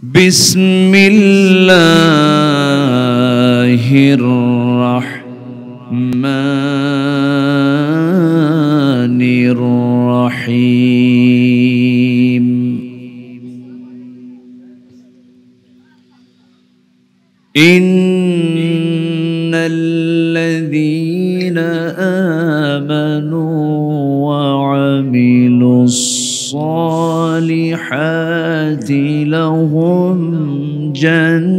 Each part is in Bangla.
بسم الله الرحمن الرحيم. إن الذين آمنوا وعملوا الصالحات لهم جنات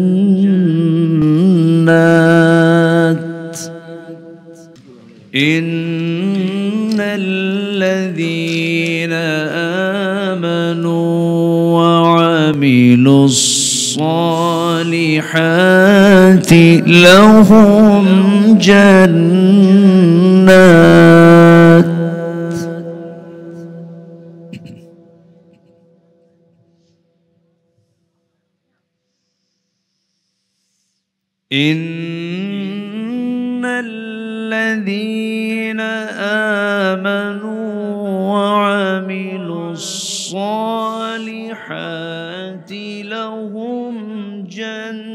إن الذين آمنوا وعملوا الصالحات لهم جنات إن الذين آمنوا وعملوا الصالحات لهم جنات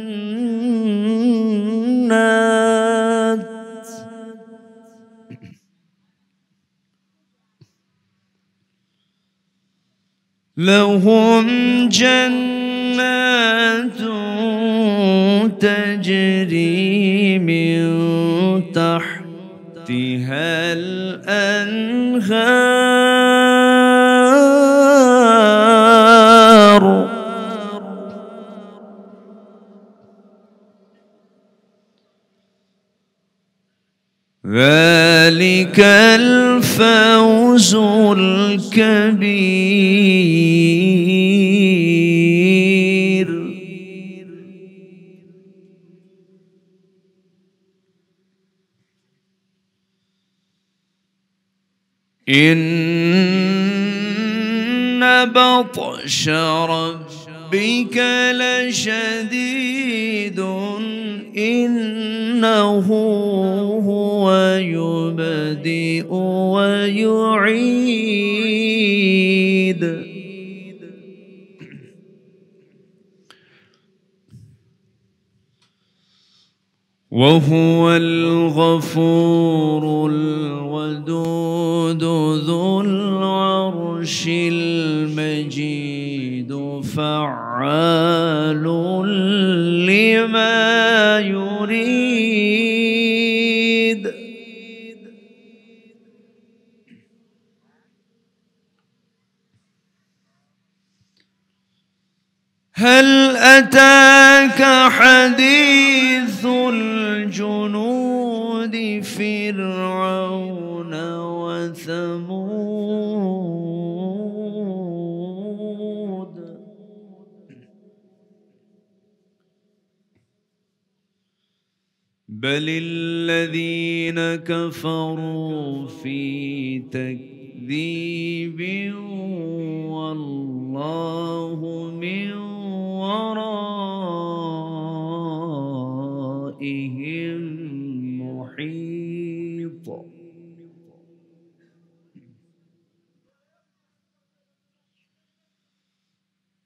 تجري من تحتها الأنهار ذلك الفوز الكبير. إن بطش ربك لشديد إنه هو يبدئ ويعيد وهو الغفور الودود ذو العرش المجيد فعال لما يريد. هل أتاك حديث الجنود فرعون وثمود بل الذين كفروا في تكذيب والله من ورائهم محيط.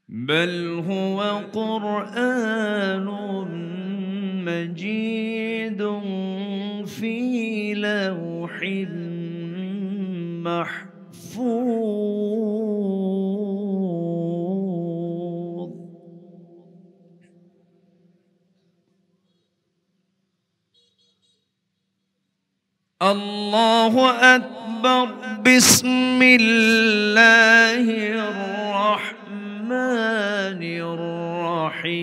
بل هو قرآن مجيد في لوح محفوظ. الله أكبر. بسم الله الرحمن الرحيم.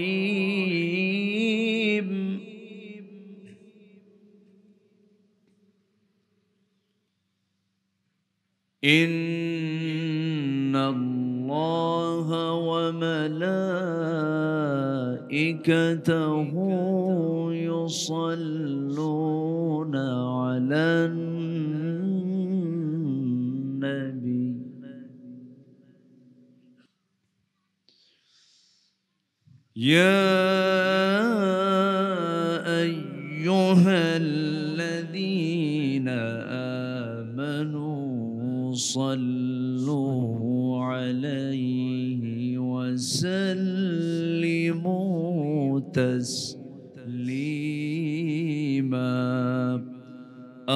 إن الله وملائكته يصلون على النبي يا أيها الذين آمنوا صلوا عليه وسلموا وسلموا تسليما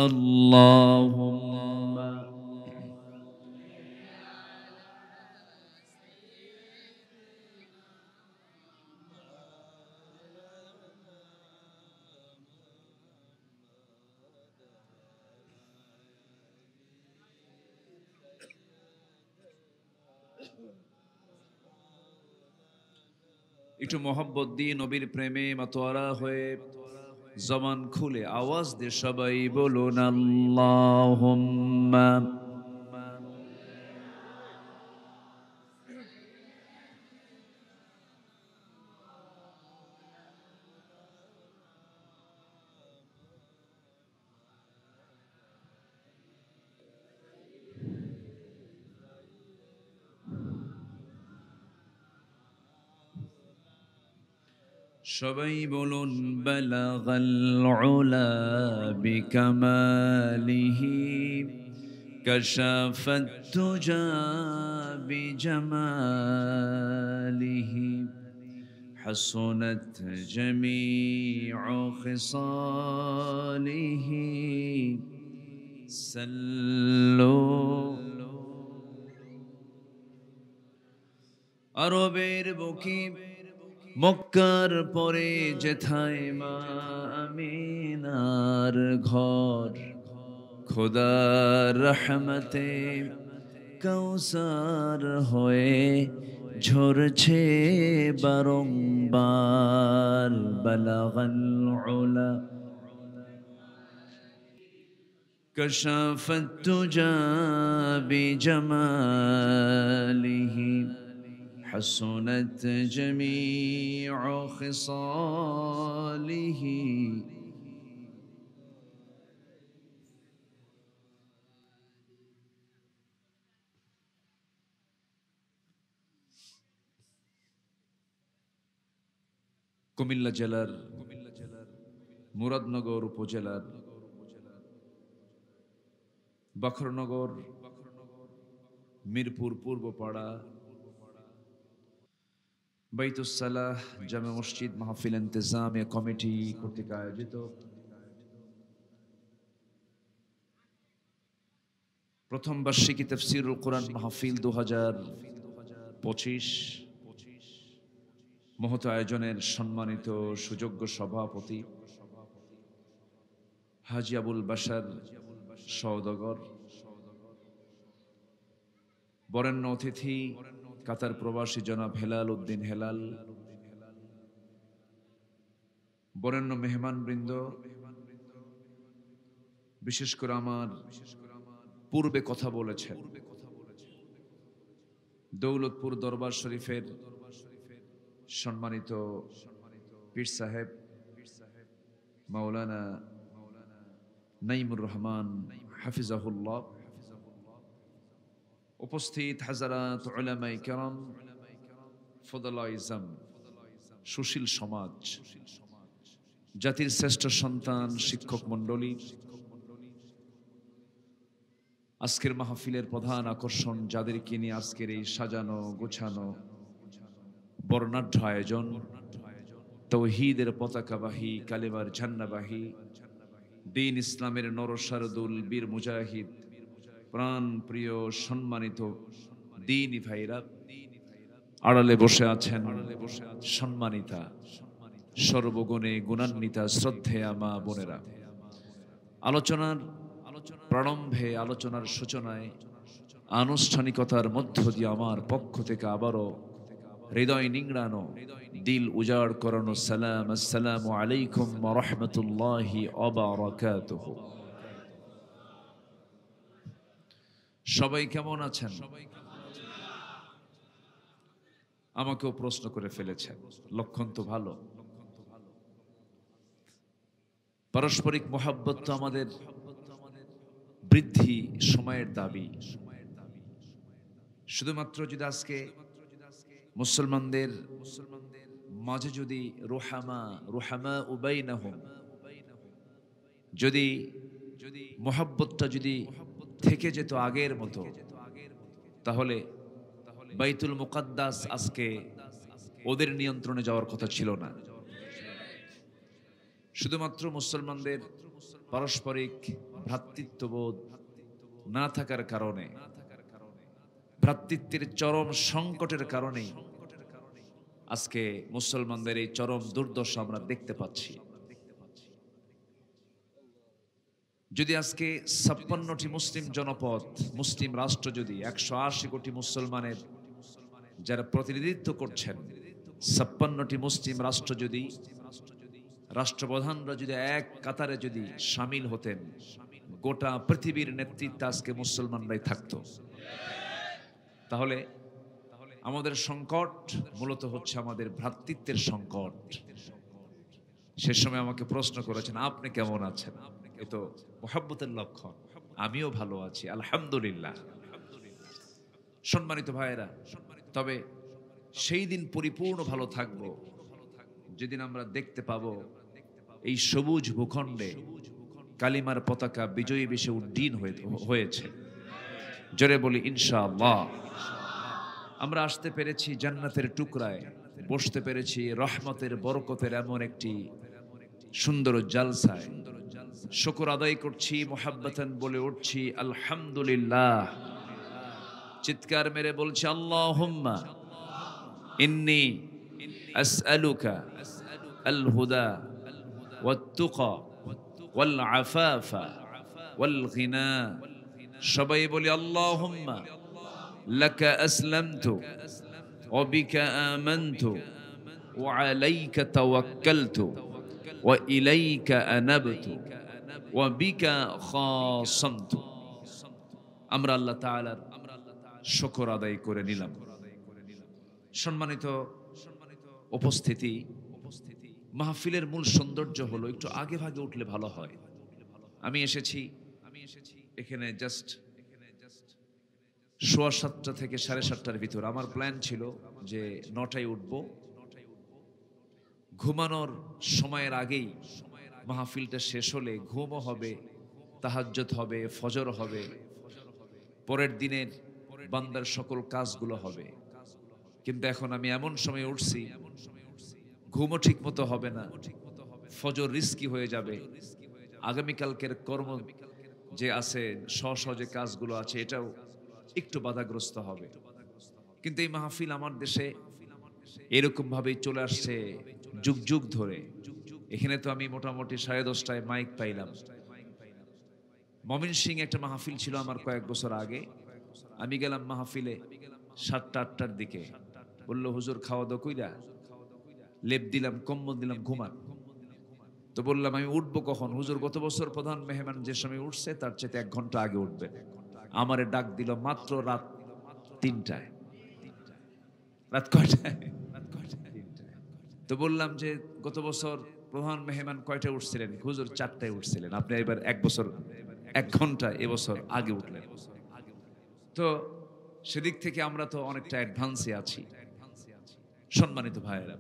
اللهم একটু মোহাব্বত দিয়ে নবীর প্রেমে মাতোয়ারা হয়ে জবান খুলে আওয়াজ দিয়ে সবাই বলুন আল্লাহুম্মা সবাই বলুন বালাগাল উলা বিকামালিহি কাশাফাত তুজা বিজামালিহি حسنت جميع خصاله سلوا আরবের বুকে মক্কার পরে যেথায় মা আমিনার ঘর খোদার রহমতে কৌসার হয়ে ঝরছে বারংবার বালাগাল উলা كشفت الدجى بجماله حسنت جميع خصاله কুমিল্লা জেলার মুরাদনগর উপজেলার বাখরনগর মিরপুর পূর্বপাড়া বাইতুস সালাহ জামে মসজিদ মাহফিল ইন্তেজামিয়া কমিটি কর্তৃক আয়োজিত প্রথম বার্ষিকী তাফসীরুল কোরআন মাহফিল 2025 মহৎ আয়োজনের সম্মানিত সুযোগ্য সভাপতি হাজী আবুল বাশার সওদাগর, বরেণ্য অতিথি কাতার প্রবাসী জনাব হেলাল উদ্দিন হেলাল, বরেণ্য মেহমানবৃন্দ, বিশেষ করে আমার পূর্বে কথা বলেছেন দৌলতপুর দরবার শরীফের সম্মানিত পীর সাহেব মাওলানা নাইমুর রহমান হাফিজাহুল্লাহ, উপস্থিত হাজারাত উলামায়ে কেরাম, ফদলায়ে ইজম, সুশীল সমাজ, জাতির শ্রেষ্ঠ সন্তান, শিক্ষক মণ্ডলী, আজকের মাহফিলের প্রধান আকর্ষণ যাদেরকে নিয়ে আজকের এই সাজানো গোছানো বর্ণাঢ্য আয়োজন, তাওহীদের পতাকাবাহী, কালেমার ঝান্ডাবাহী, দ্বীন ইসলামের নরসারদুল বীর মুজাহিদ, প্রাণ প্রিয় সম্মানিত দ্বীনি ভাইরা, আড়ালে বসে আছেন সম্মানিতা সর্বগুণে গুণান্বিতা শ্রদ্ধেয়া মা বোনেরা। আলোচনার প্রারম্ভে, আলোচনার সূচনায় আনুষ্ঠানিকতার মধ্য দিয়ে আমার পক্ষ থেকে আবারও হৃদয় নিংড়ানো, দিল উজাড় করানো সালাম, আসসালামু আলাইকুম ওয়া রাহমাতুল্লাহি ওয়া বারাকাতুহু। সবাই কেমন আছেন? আমাকেও প্রশ্ন করে ফেলেছেন, লক্ষণ তো ভালো। পারস্পরিক মহাব্বত তো আমাদের বৃদ্ধি সময়ের দাবি। শুধুমাত্র যদি আজকে মুসলমানদের মাঝে যদি রুহামা উবাইনাহুম, যদি মহাব্বতটা যদি থেকে যেত আগের মতো, তাহলে বাইতুল মুকাদ্দাস আজকে ওদের নিয়ন্ত্রণে যাওয়ার কথা ছিল না। শুধুমাত্র মুসলমানদের পারস্পরিক ভ্রাতৃত্ববোধ না থাকার কারণে, ভ্রাতৃত্বের চরম সংকটের কারণেই আজকে মুসলমানদের এই চরম দুর্দশা আমরা দেখতে পাচ্ছি। যদি আজকে 56টি মুসলিম জনপদ, মুসলিম রাষ্ট্র, যদি 180 কোটি মুসলমানের যারা প্রতিনিধিত্ব করছেন, 56টি মুসলিম রাষ্ট্র যদি, রাষ্ট্রপ্রধানরা যদি এক কাতারে যদি সামিল হতেন, গোটা পৃথিবীর নেতৃত্বে আজকে মুসলমানরাই থাকতো। তাহলে আমাদের সংকট মূলত হচ্ছে আমাদের ভ্রাতৃত্বের সংকট। সে সময় আমাকে প্রশ্ন করেছেন, আপনি কেমন আছেন? এ তো মুহাব্বতের লক্ষণ। আমিও ভালো আছি, আলহামদুলিল্লাহ। সম্মানিত ভাইয়েরা, তবে সেই দিন পরিপূর্ণ ভালো থাকবো যেদিন আমরা দেখতে পাবো এই সবুজ ভূখণ্ডে কালিমার পতাকা বিজয়ী বেশে উড্ডীন হয়েছে। জোরে বলি ইনশাআল্লাহ। আমরা আসতে পেরেছি জান্নাতের টুকরায়, বসতে পেরেছি রহমতের বরকতের এমন একটি সুন্দর জালসায়। শুকর আদায় করছি, মুহাব্বতান বলে উঠছি আলহামদুলিল্লাহ। চিৎকার মেরে বলছি আল্লাহুম্মা ইন্নী আসআলুকা আল হুদা ওয়াত তুকা ওয়াল আফাফা ওয়াল গিনা। সবাই বলি আল্লাহুম্মা লাকা আসলামতু ওয়া বিকা আমানতু ওয়া আলাইকা তাওয়াক্কালতু ওয়া ইলাইকা আনাবতু ওয়া বিকা খাসামতু। আমরা আল্লাহ তাআলার শুকর আদায় করে নিলাম। সম্মানিত উপস্থিতি, মাহফিলের মূল সৌন্দর্য হলো একটু আগে ভাগে উঠলে ভালো হয়। আমি এসেছি এখানে জাস্ট 7:15 থেকে 7:30 ভিতর। আমার প্ল্যান ছিল যে 9টায় উঠবো, ঘুমানোর সময়ের আগেই মাহফিলটা শেষ হলে ঘুমও হবে, তাহাজ্জুদ হবে, ফজর হবে, পরের দিনের বান্দার সকল কাজগুলো হবে। কিন্তু এখন আমি এমন সময় উঠছি, ঘুমও ঠিক মতো হবে না, ফজর রিস্কি হয়ে যাবে, আগামীকালকের কর্ম যে আছে, যে কাজগুলো আছে, এটাও একটু বাধাগ্রস্ত হবে। কিন্তু এই মাহফিল আমার দেশে এরকম ভাবেই চলে আসছে যুগ যুগ ধরে। এখানে তো আমি মোটামুটি 10:30টায় মাইক পাইলাম। ময়মনসিংহে একটা মাহফিল ছিল আমার কয়েক বছর আগে। আমি গেলাম মাহফিলে 7টা-8টার দিকে। বললো, হুজুর খাওয়া দাওয়া কইরা? লেপ দিলাম, কম্বল দিলাম, ঘুমান। তো বললাম, আমি উঠবো কখন? হুজুর গত বছর প্রধান মেহমান যে সময় উঠছে তার চেয়ে 1 ঘন্টা আগে উঠবে। আমারে ডাক দিল মাত্র রাত 3টায়। রাত কয়টায়? তো বললাম যে গত বছর প্রধান মেহমান কয়টায় উঠছিলেন? হুজুর 4টায় উঠছিলেন। আপনি এবার 1 বছর 1 ঘন্টা এবছর আগে উঠলেন। তো সেদিক থেকে আমরা তো অনেকটা অ্যাডভান্সে আছি। সম্মানিত ভাইয়েরা,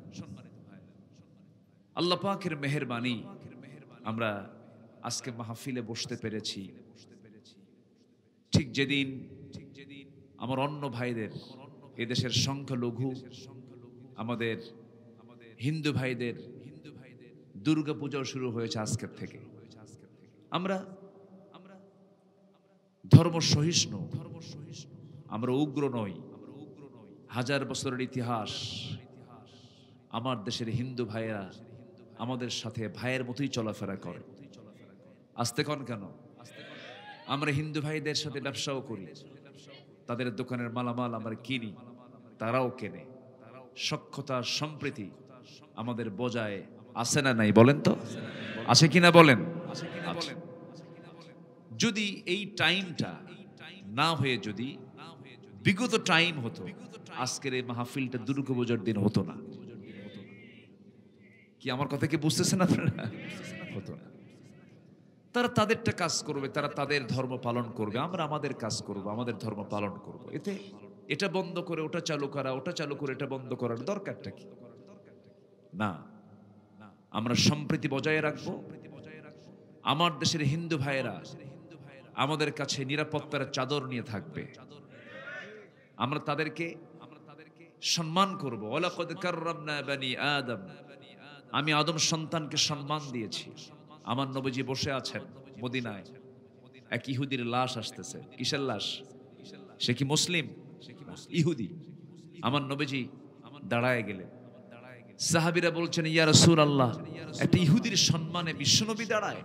আল্লাহ পাকের মেহেরবানি আমরা আজকে মাহফিলে বসতে পেরেছি। ঠিক যেদিন আমার অন্য ভাইদের, এদেশের সংখ্যালঘু আমাদের হিন্দু ভাইদের দুর্গা পূজাও শুরু হয়েছে আজকের থেকে। আমরা ধর্ম সহিষ্ণু, আমরা উগ্র নই। 1000 বছরের ইতিহাস। আমার দেশের হিন্দু ভাইয়েরা আমাদের সাথে ভাইয়ের মতোই চলাফেরা করে। আসতে কন কেন? আমরা হিন্দু ভাইদের সাথে ব্যবসাও করি, তাদের দোকানের মালামাল আমরা কিনি, তারাও কেনে। সখ্যতা সম্প্রীতি আমাদের বজায় আছে না নাই বলেন তো? আছে কিনা বলেন? আছে। যদি এই টাইমটা না হয়ে যদি বিগত টাইম হতো, আজকের এই মাহফিলটা দুর্গাপূজার দিন হতো না। কি আমার কথা কি বুঝতেছেন আপনারা? হতো না। তারা তাদেরটা কাজ করবে, তারা তাদের ধর্ম পালন করবে, আমরা আমাদের কাজ করব, আমাদের ধর্ম পালন করব। এতে এটা বন্ধ করে ওটা চালু করা, ওটা চালু করে এটা বন্ধ করার দরকারটা কি? না, আমরা সম্প্রীতি বজায় রাখবো। আমার দেশের হিন্দু ভাইয়েরা আমাদের কাছে নিরাপত্তার চাদর নিয়ে থাকবে। আমরা তাদেরকে সম্মান করব। ওয়ালাকাদ কাররামনা বানি আদম, আমি আদম সন্তানকে সম্মান দিয়েছি। আমার নবীজি বসে আছেন মদিনায়, এক ইহুদির লাশ আসতেছে। কিসের লাশ? সে কি মুসলিম? ইহুদি। আমার নবীজি দাঁড়ায় গেলেন। সাহাবীরা বলছেন, ইয়া রাসূলুল্লাহ, একটা ইহুদির সম্মানে বিশ্বনবী দাঁড়ায়?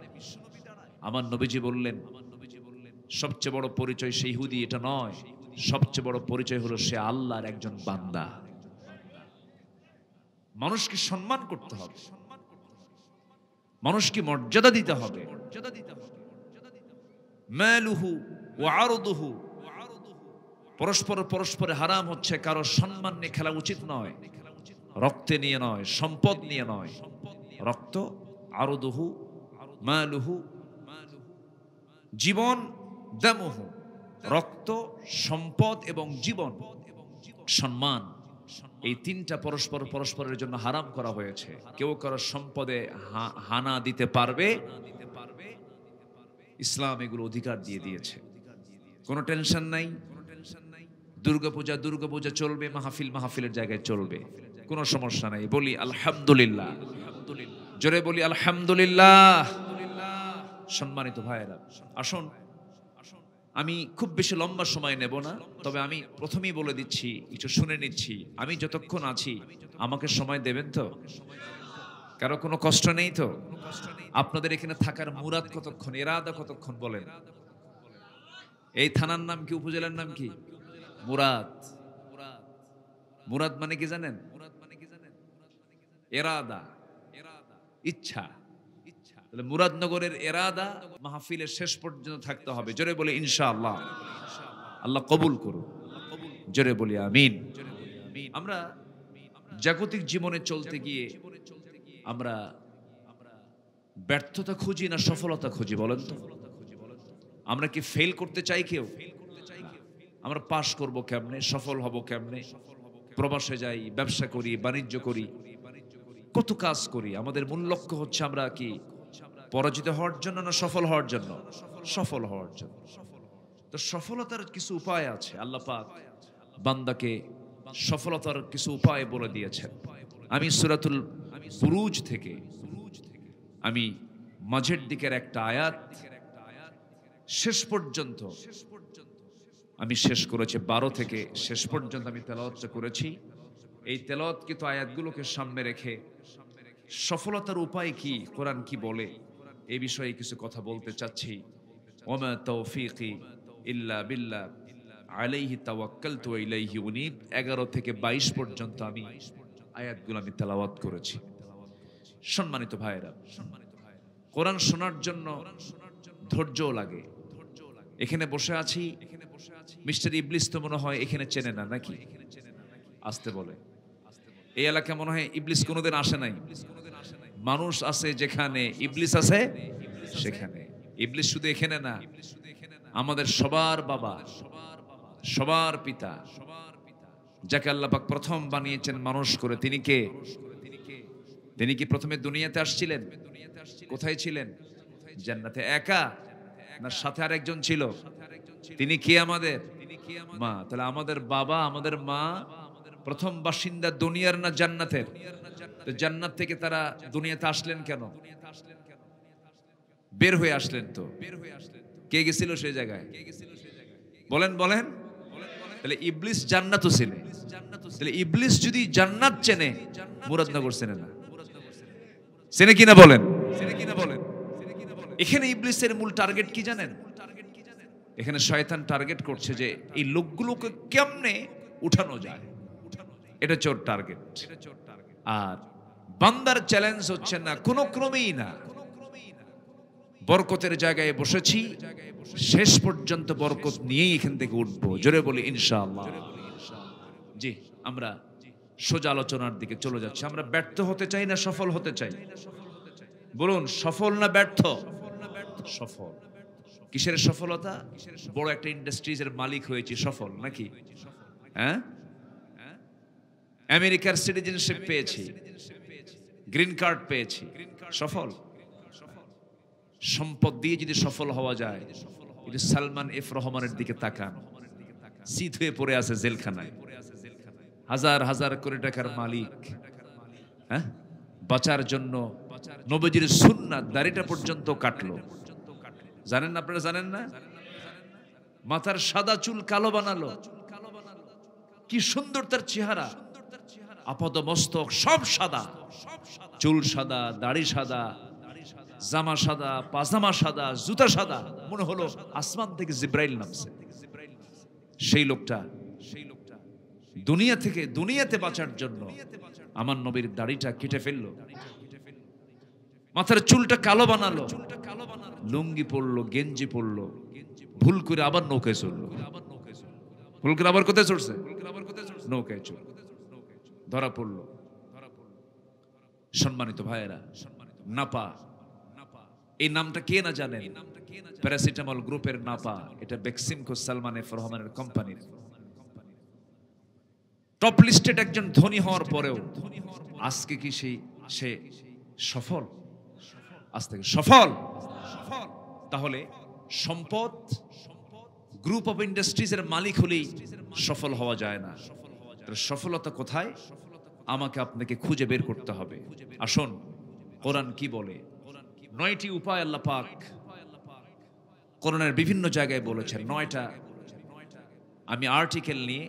আমার নবীজি বললেন, সবচেয়ে বড় পরিচয় সেই ইহুদি এটা নয়, সবচেয়ে বড় পরিচয় হলো সে আল্লাহর একজন বান্দা। মানুষকে সম্মান করতে হবে, মানুষকে মর্যাদা দিতে হবে। মালুহু ওয়া আরদুহু, পরস্পর পরস্পরে হারাম হচ্ছে, কারো সম্মান নিয়ে খেলা উচিত নয়। রক্তে নিয়ে নয়, সম্পদ নিয়ে নয়। রক্ত, আরদুহু, মালুহু, জীবন, দামুহু, রক্ত, সম্পদ এবং জীবন, সম্মান, এই তিনটা পরস্পর পরস্পরের জন্য হারাম করা হয়েছে। কেউ কারো সম্পদে হানা দিতে পারবে? ইসলাম এগুলো অধিকার দিয়ে দিয়েছে। কোনো টেনশন নাই। দুর্গাপূজা দুর্গাপূজা চলবে, মাহফিল মাহফিলের জায়গায় চলবে, কোনো সমস্যা নাই। বলি আলহামদুলিল্লাহ, জোরে বলি আলহামদুলিল্লাহ। সম্মানিত ভাইয়েরা, আসুন, আমি খুব বেশি লম্বা সময় নেব না, তবে আমি প্রথমেই বলে দিচ্ছি, কিছু শুনে নিচ্ছি। আমি যতক্ষণ আছি আমাকে সময় দেবেন তো? কারো কোনো কষ্ট নেই তো? আপনাদের এখানে থাকার মুরাদ কতক্ষণ, ইরাদা কতক্ষণ বলেন? এই থানার নাম কি, উপজেলার নাম কি? মুরাদ। মুরাদ মানে কি জানেন? এরাদা, ইচ্ছা। তাহলে মুরাদনগরের এরাদা মাহফিলের শেষ পর্যন্ত থাকতে হবে। জোরে বলি ইনশাআল্লাহ। আল্লাহ কবুল করুন, জোরে বলি আমিন। আমরা জাগতিক জীবনে চলতে গিয়ে আমরা ব্যর্থতা খুঁজি না সফলতা খুঁজি বলেন তো? আমরা কি ফেল করতে চাই কেউ? আমরা পাশ করব কেমনে, সফল হব কেমনে? প্রবাসে যাই, ব্যবসা করি, বাণিজ্য করি, কত কাজ করি। আমাদের মূল লক্ষ্য হচ্ছে আমরা কি পরাজিত হওয়ার জন্য না সফল হওয়ার জন্য? সফল হওয়ার জন্য। তো সফলতার কিছু উপায় আছে। আল্লাহ পাক বান্দাকে সফলতার কিছু উপায় বলে দিয়েছেন। আমি সূরাতুল বুরুজ থেকে আমি মাঝের দিকের একটা আয়াত শেষ পর্যন্ত আমি শেষ করেছি, 12 থেকে শেষ পর্যন্ত আমি তেলাওয়াত করেছি। এই তেলাওয়াতকৃত আয়াতগুলোকে সামনে রেখে সফলতার উপায় কি, কোরআন কি বলে, এই বিষয়ে কিছু কথা বলতে চাচ্ছি। ওমা তৌফিকি ইল্লা বিল্লাহ আলাইহি তাওয়াক্কালতু ওয়া ইলাইহি উনীব, 11 থেকে 22 পর্যন্ত আমি আয়াতগুলো আমি তেলাওয়াত করেছি। সম্মানিত ভাইয়েরা, কোরআন শোনার জন্য ধৈর্য লাগে। এখানে বসে আছি, মিস্টার ইবলিস তো মনে হয় এখানে চেনে না নাকি? আসতে বলে, এই এলাকায় মনে হয় ইবলিস কোনোদিন আসে নাই। মানুষ আছে যেখানে, ইবলিস আছে সেখানে। ইবলিস শুধু এখানে না, আমাদের সবার বাবা, সবার পিতা, যাকে আল্লাহ পাক প্রথম বানিয়েছেন মানুষ করে, তিনি কে? তিনি কি প্রথমে দুনিয়াতে আসছিলেন? কোথায় ছিলেন? জান্নাতে। একা না সাথে আরেকজন ছিল? তিনি কে? আমাদের মা। তাহলে আমাদের বাবা, আমাদের মা প্রথম বাসিন্দা দুনিয়ার না জান্নাতের? তো জান্নাত থেকে তারা দুনিয়াতে আসলেন কেন? বের হয়ে আসলেন। তো কে গেছিল সেই জায়গায়? বলেন বলেন। তাহলে ইবলিস জান্নাতও চেনে। তাহলে ইবলিস যদি জান্নাত চেনে, মুরাদনগর চেনে না? চেনে কিনা বলেন? এখানে ইবলিসের মূল টার্গেট কি জানেন? এখানে শয়তান টার্গেট করছে যে এই লোকগুলোকে কেমনে উঠানো যায়, এটা চোর টার্গেট। আর বান্দার চ্যালেঞ্জ হচ্ছে না, কোনো ক্রমেই না। বরকতের জায়গায় বসেছি, শেষ পর্যন্ত বরকত নিয়েই এখান থেকে উঠবো। জোরে বলি ইনশাআল্লাহ। জি, আমরা সোজা আলোচনার দিকে চলে যাচ্ছি। আমরা ব্যর্থ হতে চাই না সফল হতে চাই? বলুন, সফল না ব্যর্থ? সফল। কিসের সফলতা? বড় একটা ইন্ডাস্ট্রিজের মালিক হয়েছি, সফল নাকি? হ্যাঁ, আমেরিকার সিটিজেনশিপ পেয়েছি, গ্রিন কার্ড পেয়েছি, সফল। সম্পদ দিয়ে যদি সফল হওয়া যায়, এটা সালমান এফ রহমানের দিকে তাকান, শীত হয়ে পড়ে আছে জেলখানায়। হাজার হাজার কোটি টাকার মালিক, হ্যাঁ, বাঁচার জন্য নবীজির সুন্নাত দাড়িটা পর্যন্ত কাটলো। জানেন না, আপনারা জানেন না? মাথার সাদা চুল কালো বানালো, কি সুন্দর তার চেহারা, আপাত মস্তক সব সাদা, চুল সাদা, দাড়ি সাদা, জামা সাদা, পাজামা সাদা, জুতা সাদা, মনে হলো আসমান থেকে জিব্রাইল নামছে। সেই লোকটা দুনিয়াতে বাঁচার জন্য আমার নবীর দাড়িটা কেটে ফেললো, মাথার চুলটা কালো বানালো, লুঙ্গি পরলো, গেঞ্জি পরলো, ভুল করে আবার নৌকায় চললো। ভুল করে আবার কোথায় চড়ছে? নৌকায় চল, ধরা পড়লো। সম্মানিত ভাইয়েরা, নাপা, এই নামটা কে না জানেন? প্যারাসিটামল গ্রুপের নাপা, এটা বেক্সিমকো সালমান এফ রহমানের কোম্পানির। টপ লিস্টেড একজন ধনী হওয়ার পরেও আজকে কি সে সফল? আজ থেকে সফল? তাহলে সম্পদ, গ্রুপ অফ ইন্ডাস্ট্রিজ এর মালিক হলেই সফল হওয়া যায় না। সফলতা কোথায়? আমাকে আপনাকে খুঁজে বের করতে হবে। আসুন, কোরআন কি বলে? 9টি উপায় আল্লাহ পাক কোরআনের বিভিন্ন জায়গায় বলেছেন। 9টা আমি আর্টিকেল নিয়ে,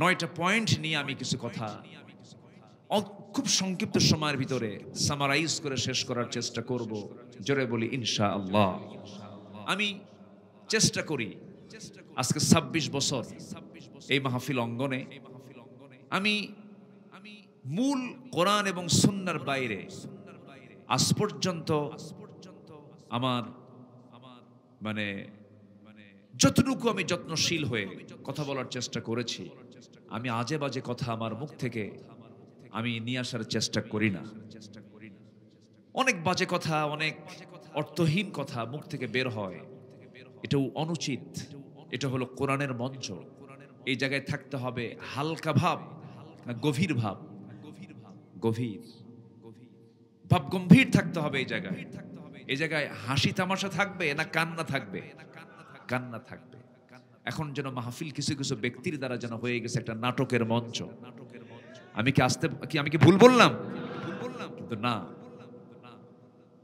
9টা পয়েন্ট নিয়ে আমি কিছু কথা খুব সংক্ষিপ্ত সময়ের ভিতরে সামারাইজ করে শেষ করার চেষ্টা করব। জোরে বলি ইনশাআল্লাহ। আমি চেষ্টা করি আজকে 26 বছর এই মাহফিল অঙ্গনে আমি মূল কোরআন এবং সুন্নাহর বাইরে আজ পর্যন্ত আমার মানে যতটুকু আমি যত্নশীল হয়ে কথা বলার চেষ্টা করেছি, আমি আজে বাজে কথা আমার মুখ থেকে আমি নিয়ে আসার চেষ্টা করি না। অনেক বাজে কথা, অনেক অর্থহীন কথা মুখ থেকে বের হয়, এটাও অনুচিত। এটা হলো কোরআনের মঞ্চ। এই জায়গায় থাকতে হবে হালকা ভাব না গভীর ভাব? গভীর ভাব, গম্ভীর থাকতে হবে এই জায়গায়। এই জায়গায় হাসি তামাশা থাকবে না কান্না থাকবে? কান্না থাকবে। এখন যেন মাহফিল কিছু কিছু ব্যক্তির দ্বারা যেন হয়ে গেছে একটা নাটকের মঞ্চ। আমি কি ভুল বললাম? কিন্তু না,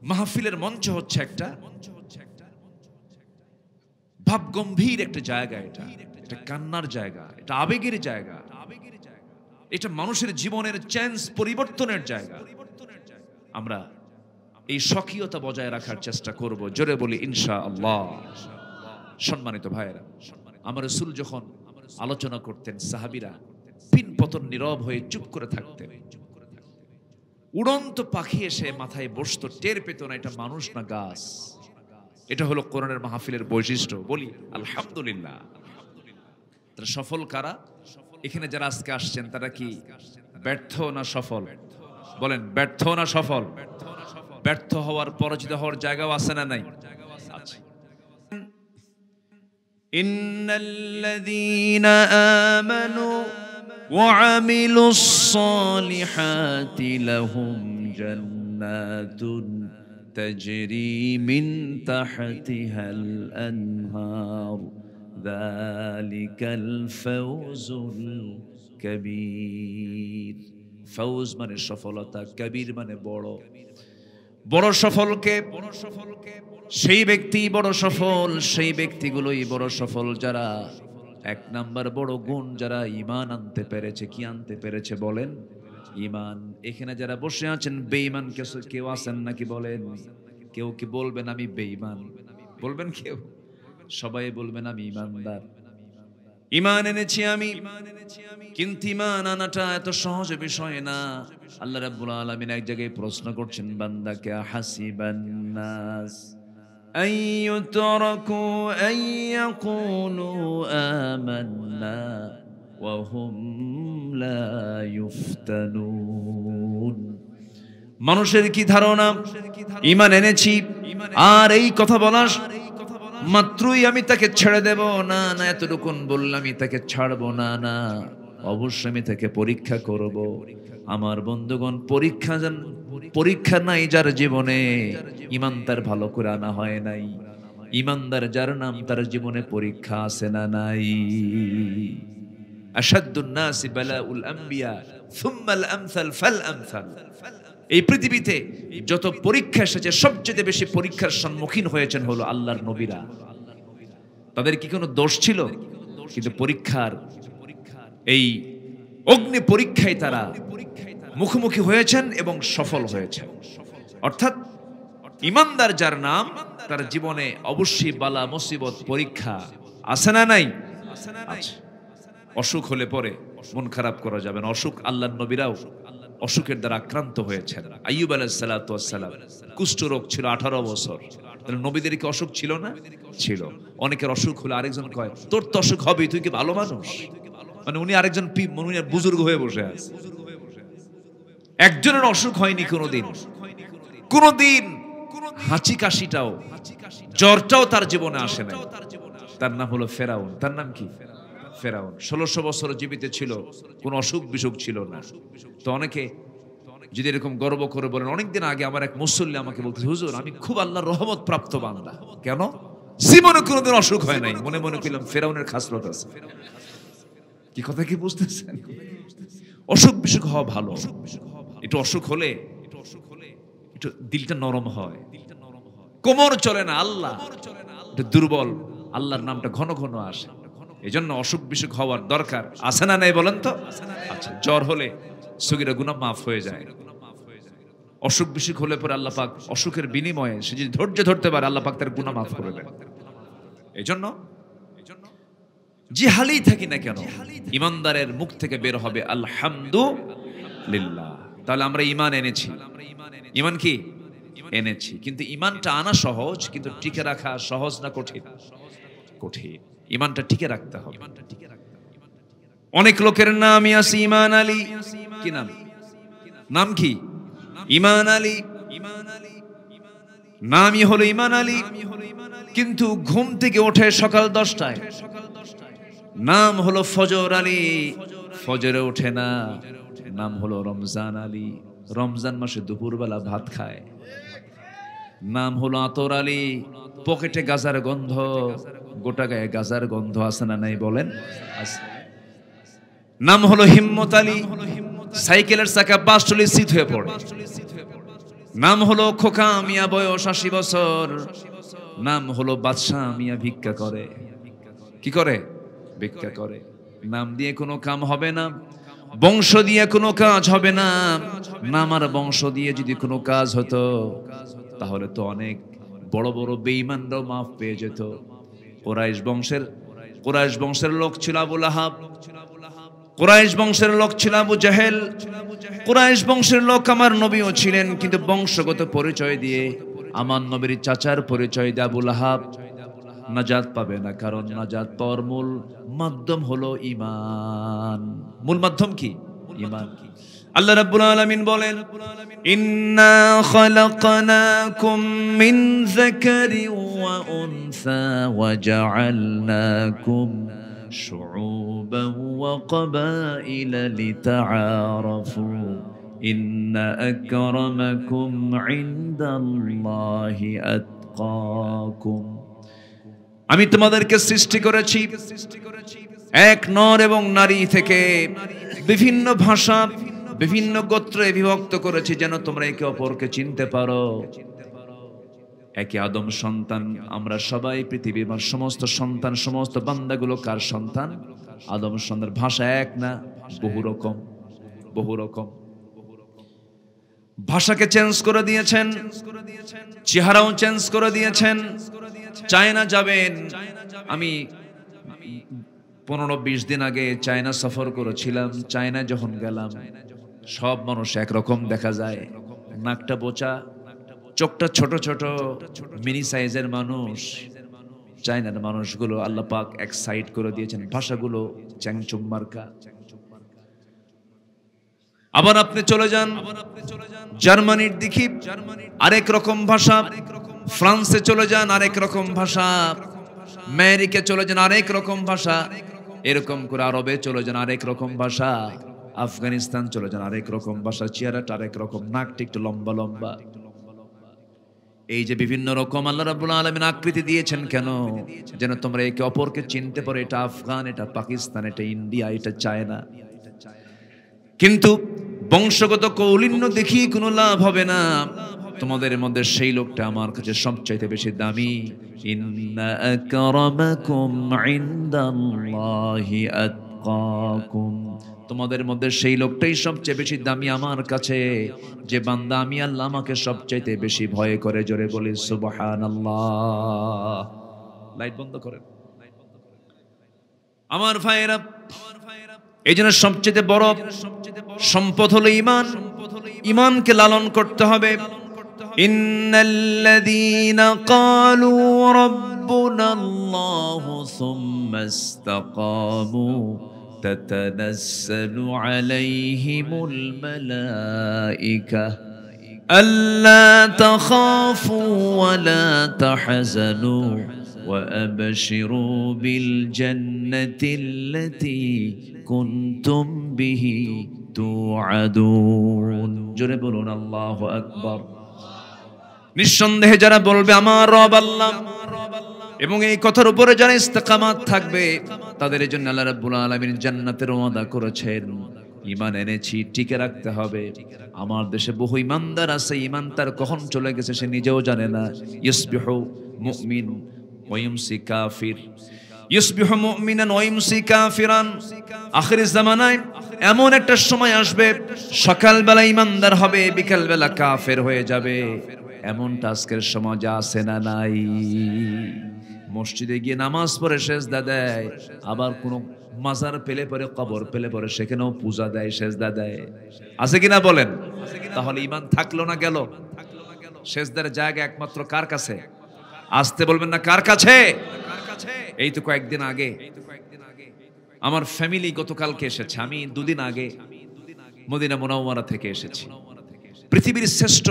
মাহফিলের মঞ্চ হচ্ছে একটা ভাব গম্ভীর একটা জায়গা, এটা কান্নার জায়গা, এটা আবেগের জায়গা, এটা মানুষের জীবনের চেঞ্জ, পরিবর্তনের জায়গা। আমরা এই স্বকীয়তা বজায় রাখার চেষ্টা করব। জোরে বলি ইনশাআল্লাহ। সম্মানিত ভাইয়েরা, আমার রাসূল যখন আলোচনা করতেন, সাহাবীরা পিন পতন নীরব হয়ে চুপ করে থাকতেন। উড়ন্ত পাখি এসে মাথায় বসতো, টের পেত না এটা মানুষ না গাছ। এটা হলো কোরআনের মাহফিলের বৈশিষ্ট্য। বলি আলহামদুলিল্লাহ। তারা সফল কারা? এখানে যারা আজকে আসছেন তারা কি ব্যর্থ না সফল? বলেন ব্যর্থ না সফল? ব্যর্থ হওয়ার, পরাজিত হওয়ার জায়গাও আছে না নাই? আছে। ইন্নাল্লাযীনা আমানু ওয়া আমিলুস সালিহাতি লাহুম জান্নাতুন তাজরি মিন তাহতিহাল আনহার যালিকাল ফাওজুল কাবীর। ফাউজ মানে সফলতা, কবীর মানে বড়। বড় সফলকে সেই ব্যক্তি বড় সফল, সেই ব্যক্তিগুলোই বড় সফল যারা 1 নাম্বার বড় গুণ, যারা ঈমান আনতে পেরেছে। কি আনতে পেরেছে বলেন? ঈমান। এখানে যারা বসে আছেন বেঈমান কেউ আছেন নাকি? বলেন। কেউ কি বলবেন আমি বেঈমান? বলবেন কেউ? সবাই বলবেন আমি ঈমানদার, ঈমান এনেছি আমি। কিন্তু ঈমান আনাটা এত সহজ বিষয় না। আল্লাহ রাব্বুল আলামিন এক জায়গায় প্রশ্ন করছেন বান্দাকে, হাসিবান নাস আইয়ুতরাকু আইয়াকুলু আমান্না ওয়া হুম লা ইফতানুন। মানুষের কি ধারণা ঈমান এনেছি আর এই কথা বলার মাত্রই আমি তাকে ছেড়ে দেব? না না, এতটুকুন বললাম আমি তাকে ছাড়বো না। না, অবশ্যই আমি তাকে পরীক্ষা করব। আমার বন্ধুগণ, পরীক্ষা নাই যার জীবনে, ঈমান তার ভালো করে আনা হয় নাই। ঈমানদার যার নাম, তার জীবনে পরীক্ষা আছে না নাই? আশাদ্দুন নাসি বালাউল আম্বিয়া সুম্মাল আমসাল ফাল আমসাল। এই পৃথিবীতে যত পরীক্ষা এসেছে সবচেয়ে বেশি পরীক্ষার সম্মুখীন হয়েছেন হলো আল্লাহর নবীরা। তাদের কি কোনো দোষ ছিল? কিন্তু পরীক্ষার এই অগ্নি পরীক্ষায় তারা মুখোমুখি হয়েছেন এবং সফল হয়েছেন। অর্থাৎ ইমানদার যার নাম, তার জীবনে অবশ্যই বালা মুসিবত পরীক্ষা আছে না নাই? আছে। অসুখ হলে পরে মন খারাপ করা যাবে না। অসুখ, আল্লাহর নবীরাও অসুখের দ্বারা আক্রান্ত হয়েছেন। আইয়ুব আলাইহিস সালাতু ওয়াস সালাম কুষ্ঠ রোগ ছিল 18 বছর। তাহলে নবীদের কি অসুখ ছিল না? ছিল। অনেকের অসুখ হলে আরেকজন কয় তোর তো অসুখ হবে, তুই কি ভালো মানুষ? মানে উনি আরেকজন বুজুর্গ হয়ে বসে আছে। একজনের অসুখ হয়নি কোনোদিন, কোনোদিন হাঁচি কাশিটাও, জ্বরটাও তার জীবনে আসে না। তার নাম হলো ফেরাউন। তার নাম কি? ফেরাউন। 1600 বছর জীবিত ছিল, কোনো অসুখ বিসুখ ছিল না। তো অনেকে যদি এরকম গর্ব করে বলেন, অনেকদিন আগে আমার এক মুসল্লি আমাকে বলতে, হুজুর আমি খুব আল্লাহর রহমত প্রাপ্ত বান্দা। কেন? জীবনে কোনোদিন অসুখ হয় নাই। মনে মনে কইলাম ফেরাউনের খাসলত আছে। কি কথা কি বুঝতেছেন? অসুখ বিসুখ হওয়া ভালো। একটু অসুখ হলে একটু দিলটা নরম হয়, কোমর চলে না, আল্লাহ একটু দুর্বল, আল্লাহর নামটা ঘন ঘন আসে। এই জন্য অসুখ বিসুখ হওয়ার দরকার আছে না নাই বলেন তো? আচ্ছা, জ্বর হলে সগীরা গুনাহ মাফ হয়ে যায়। অসুখ বিসুখ হলে পরে আল্লাহ পাক অসুখের বিনিময়ে সে যদি ধৈর্য ধরতে পারে, আল্লাহ পাক তার গুনাহ মাফ করে দেয়। এই জন্য যে হালেই থাকি না কেন, ইমানদারের মুখ থেকে বের হবে আলহামদুলিল্লাহ। তাহলে আমরা ঈমান এনেছি। ঈমান কি এনেছি? কিন্তু ঈমানটা আনা সহজ, কিন্তু টিকে রাখা সহজ না কঠিন? কঠিন। ঈমানটা টিকে রাখতে হবে। অনেক লোকের নামই আছে ঈমান আলী। কি নাম? নাম কি? ঈমান আলী। নামই হলো ঈমান আলী, কিন্তু ঘুম থেকে ওঠে সকাল 10টায়। নাম হলো ফজর আলী, ফজরে ওঠে না। নাম হলো রমজান আলী, রমজান মাসে দুপুরবেলা ভাত খায়। নাম হলো আতর আলী, পকেটে গাজার গন্ধ, গোটা গায়ে গাজার গন্ধ আছে না নাই বলেন? নাম হলো হিম্মত আলী, সাইকেলের চাকা বাস চলে শীত হয়ে পড়ে। নাম হলো খোকা মিয়া, বয়স 80 বছর। নাম হলো বাদশাহ মিয়া, ভিক্ষা করে। কি করে? ভিক্ষা করে। নাম দিয়ে কোনো কাম হবে না, বংশ দিয়ে কোনো কাজ হবে না। নাম আর বংশ দিয়ে যদি কোনো কাজ হতো, তাহলে তো অনেক বড় বড় বেঈমানরাও মাফ পেয়ে যেত। কুরাইশ বংশের লোক ছিল আবু লাহাব, কুরাইশ বংশের লোক ছিল আবু জাহেল, কুরাইশ বংশের লোক আমার নবীও ছিলেন। কিন্তু বংশগত পরিচয় দিয়ে আমার নবীর চাচার পরিচয় দিয়ে আবু লাহাব নাজাত পাবে না। কারণ নাজাত পাওয়ার মূল মাধ্যম হলো ঈমান। মূল মাধ্যম কি? ঈমান। আল্লাহ রাব্বুল আলামিন বলেন, ইন্না খালাকনাকুম মিন যাকারিন ওয়া উনসা ওয়া জাআলনাকুম শুউবান ওয়া ক্বাবাইলা লিতাআরাফু ইন্না আকরামাকুম ইনদাল্লাহি আতকাকুম। আমি তোমাদেরকে সৃষ্টি করেছি এক নর এবং নারী থেকে, বিভিন্ন ভাষা, বিভিন্ন গোত্রে বিভক্ত করেছি, যেন তোমরা একে অপরকে চিনতে পারো। একে আদম সন্তান আমরা সবাই। পৃথিবীর সমস্ত সন্তান, সমস্ত বান্দাগুলো কার সন্তান? আদম সন্তান। ভাষা এক না, বহু রকম, বহু রকম। ভাষাকে চেঞ্জ করে দিয়েছেন, চেহারাও চেঞ্জ করে দিয়েছেন। চায়না যাবেন, আমি 15-20 দিন আগে চায়না সফর করেছিলাম। চায়না যখন গেলাম, সব মানুষ একরকম দেখা যায়, নাকটা বোচা, চোখটা ছোট ছোট, মিনি সাইজের মানুষ। চায়নার মানুষগুলো আল্লাহ পাক এক সাইড করে দিয়েছেন, ভাষাগুলো চ্যাংচুং মার্কা। আবার আপনি চলে যান জার্মানির দিকে, আরেক রকম ভাষা। ফ্রান্সে চলে যান, আরেক রকম ভাষা। আমেরিকা চলে যান, আরেক রকম ভাষা। এরকম করে আরবে চলে যান, আরেক রকম ভাষা। আফগানিস্তান চলে যান, আরেক রকম ভাষা। চেহারাটা আরেক রকম, নাকটা একটু লম্বা লম্বা। এই যে বিভিন্ন রকম আল্লাহ রাব্বুল আলামিন আকৃতি দিয়েছেন কেন? যেন তোমরা একে অপরকে চিনতে পারো, এটা আফগান, এটা পাকিস্তান, এটা ইন্ডিয়া, এটা চায়না। কিন্তু বংশগত কৌলিন্য দেখিয়ে কোনো লাভ হবে না। তোমাদের মধ্যে সেই লোকটা আমার কাছে সবচাইতে বেশি দামি। ইন্না আকরামাকুম ইনদাল্লাহি আতকাকুম, তোমাদের মধ্যে সেই লোকটাই সবচেয়ে বেশি দামি আমার কাছে, যে বান্দা আমি আল্লাহ আমাকে সবচাইতে বেশি ভয় করে। জোরে বলি সুবহানাল্লাহ। লাইট বন্ধ করেন আমার ভাইয়েরা। এই জন্য সবচেয়ে বড় সম্পদ হলো ঈমান। ঈমানকে লালন করতে হবে। ইন্নাল্লাযীনা ক্বালু রাব্বুনাল্লাহু সুম্মা ইসতাকামু তাতানাজ্জালু আলাইহিমুল মালায়েকা আল্লা তাখাফু ওয়া লা তাহজানু ওয়া আবশিরু বিল জান্নাতিল্লাতী কুনতুম বিহি তুআদুন। জোরে বলুন আল্লাহু আকবার। নিঃসন্দেহে যারা বলবে আমার রব আল্লাহ, এবং এই কথার উপরে যারা ইস্তেকামাত থাকবে, তাদের জন্য আল্লাহ রাব্বুল আলামিন জান্নাতের ওয়াদা করেছেন। ঈমান এনেছি, টিকে রাখতে হবে। আমার দেশে বহু ঈমানদার আছে, ঈমান তার কখন চলে গেছে সে নিজেও জানে না। ইসবিহু মুমিন ওয়া ইউমসি কাফির, ইসবিহু মুমিনান ওয়া ইউমসি কাফিরান। আখিরের জামানায় এমন একটা সময় আসবে, সকালবেলা ঈমানদার হবে, বিকালবেলা কাফের হয়ে যাবে। এমনটা আজকের সমাজে আছে না নাই? মসজিদে গিয়ে নামাজ পড়ে সেজদা দেয়, আবার কোন মাজার পেলে পরে, কবর পেলে পরে সেখানেও পূজা দেয়, সেজদা দেয়। আছে কিনা বলেন? তাহলে ঈমান থাকলো না গেল? সেজদার জায়গা একমাত্র কার কাছে? আসতে বলবেন না কার কাছে? এই তো কয়েকদিন আগে আমার ফ্যামিলি গতকালকে এসেছে, আমি দুদিন আগে মদিনা মুনাওয়ারা থেকে এসেছি। পৃথিবীর শ্রেষ্ঠ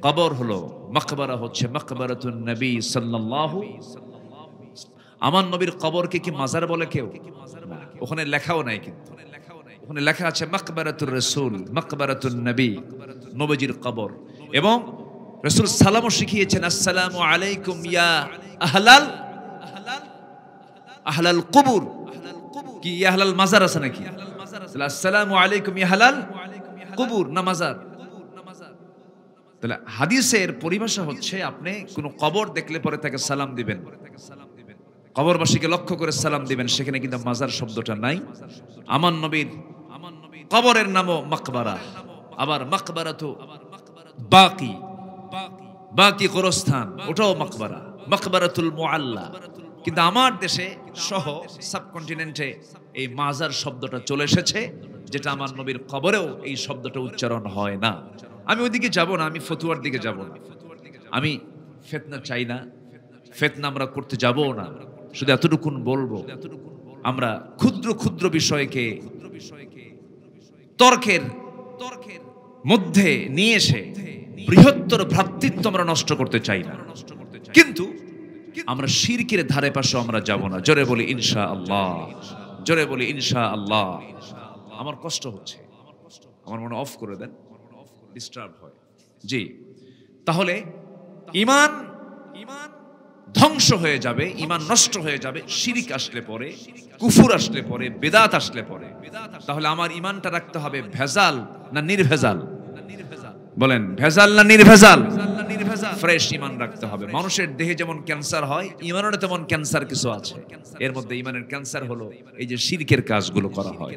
কবর হলো মাকবারা, হচ্ছে মাকবারাতুন নবী সাল্লাল্লাহু। আমার নবীর কবরকে কি মাজার বলে কেউ? ওখানে লেখাও নাই, কিন্তু ওখানে লেখা আছে মাকবারাতুর রাসূল, মাকবারাতুন নবী, নবীজির কবর। এবং রাসূল সালামও শিখিয়েছেন, আসসালামু আলাইকুম ইয়া আহলাল কুবুর। কি ইয়া আহলাল মাজার আছে নাকি? আসসালামু আলাইকুম ইয়া আহলাল কুবুর না মাজার? তাহলে হাদিসের পরিভাষা হচ্ছে, আপনি কোন কবর দেখলে পরে তাকে সালাম দিবেন, কবরবাসীকে লক্ষ্য করে সালাম দিবেন। সেখানে কিন্তু মাজার শব্দটা নাই। আমার নবীর কবরের নামও মাকবারা। আবার মাকবারাতু বাকি, বাকি গোরস্থান, ওটাও মাকবারা, মাকবারাতুল মুআল্লা। কিন্তু আমার দেশে সহ সাবকন্টিনেন্টে এই মাজার শব্দটা চলে এসেছে, যেটা আমার নবীর কবরেও এই শব্দটা উচ্চারণ হয় না। আমি ওইদিকে যাব না, আমি ফতুয়ার দিকে যাব না, আমি ফিতনা চাই না, ফিতনা আমরা করতে যাব না। শুধু এতটুকুন বলবো, আমরা ক্ষুদ্র ক্ষুদ্র বিষয়কে তর্কের মধ্যে নিয়ে এসে বৃহত্তর ভ্রাতৃত্ব আমরা নষ্ট করতে চাই না, কিন্তু আমরা শিরকের ধারে পাশে আমরা যাব না। জোরে বলি ইনশাআল্লাহ, জোরে বলি ইনশাআল্লাহ। আমার কষ্ট হচ্ছে, আমার মনে অফ করে দেন, ডিস্টার্ব হয়। জি, তাহলে ঈমান ধ্বংস হয়ে যাবে, ঈমান নষ্ট হয়ে যাবে শিরক আসলে পরে, কুফর আসলে পরে, বিদআত আসলে পরে। তাহলে আমার ঈমানটা রাখতে হবে ভেজাল না নির্ভেজাল? বলেন, ভেজাল না নির্ভেজাল? ফ্রেশ ঈমান রাখতে হবে। মানুষের দেহে যেমন ক্যান্সার হয়, ঈমানেরও তেমন ক্যান্সার কিছু আছে। এর মধ্যে ঈমানের ক্যান্সার হলো এই যে শিরকের কাজগুলো করা হয়,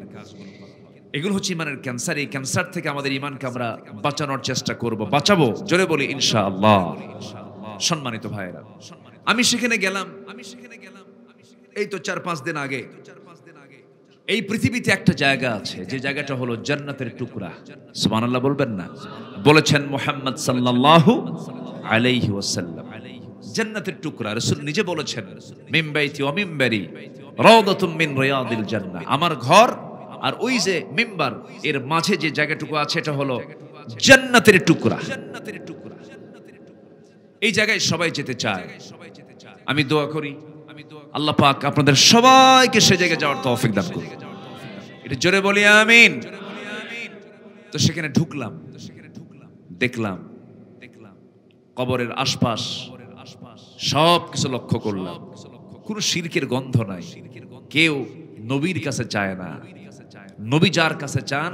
এগুলো হচ্ছে ঈমানের ক্যান্সার। এই ক্যান্সার থেকে আমাদের ঈমানকে আমরা বাঁচানোর চেষ্টা করব, বাঁচাবো। জোরে বলি ইনশাআল্লাহ। সম্মানিত ভাইয়েরা, আমি সেখানে গেলাম এই তো 4-5 দিন আগে। এই পৃথিবীতে একটা জায়গা আছে, যে জায়গাটা হলো জান্নাতের টুকরা। সুবহানাল্লাহ বলবেন না? বলেছেন মুহাম্মদ সাল্লাল্লাহু আলাইহি ওয়াসাল্লাম, জান্নাতের টুকরা। রাসূল নিজে বলেছেন, মিন বাইতি ওয়া মিনবারি রাওদাতুম মিন রিয়াদিল জান্নাহ। আমার ঘর আর ওই যে মিম্বার, এর মাঝে যে জায়গাটুকু আছে, এটা হলো জান্নাতের টুকরা। এই জায়গায় সবাই যেতে চায়। আমি দোয়া করি আল্লাহ পাক আপনাদের সবাইকে সে জায়গায় যাওয়ার তৌফিক দান করুন। এটা জোরে বলি আমিন। তো সেখানে ঢুকলাম, দেখলাম কবরের আশপাশ সব কিছু লক্ষ্য করলাম, কোনো শিরকের গন্ধ নাই। কেউ নবীর কাছে চায় না। নবী যার কাছে চান,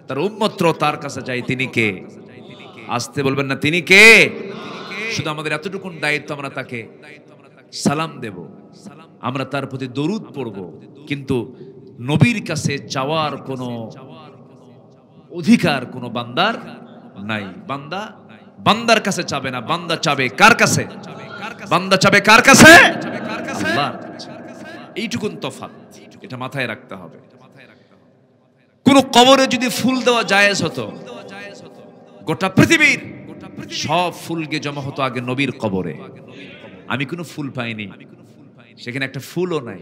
তার উম্মতরা তার কাছে চাই। তিনি কে? আসতে বলবেন না, তিনি কে? শুধু আমাদের এতটুকু দায়িত্ব, আমরা তাকে সালাম দেব, আমরা তার প্রতি দরুদ পড়ব, কিন্তু নবীর কাছে চাওয়ার কোনো অধিকার কোনো বান্দার নাই। বান্দার কাছে চাবে না, বান্দা চাবে কার কাছে? বান্দা চাবে কার কাছে? আল্লাহর কাছে। এইটুকুন তফাৎ, এটা মাথায় রাখতে হবে। কোন কবরে যদি ফুল দেওয়া জায়েজ হতো, গোটা পৃথিবীর সব ফুলকে জমা হতো আগে নবীর কবরে। আমি কোনো ফুল পাইনি, সেখানে একটা ফুলও নাই,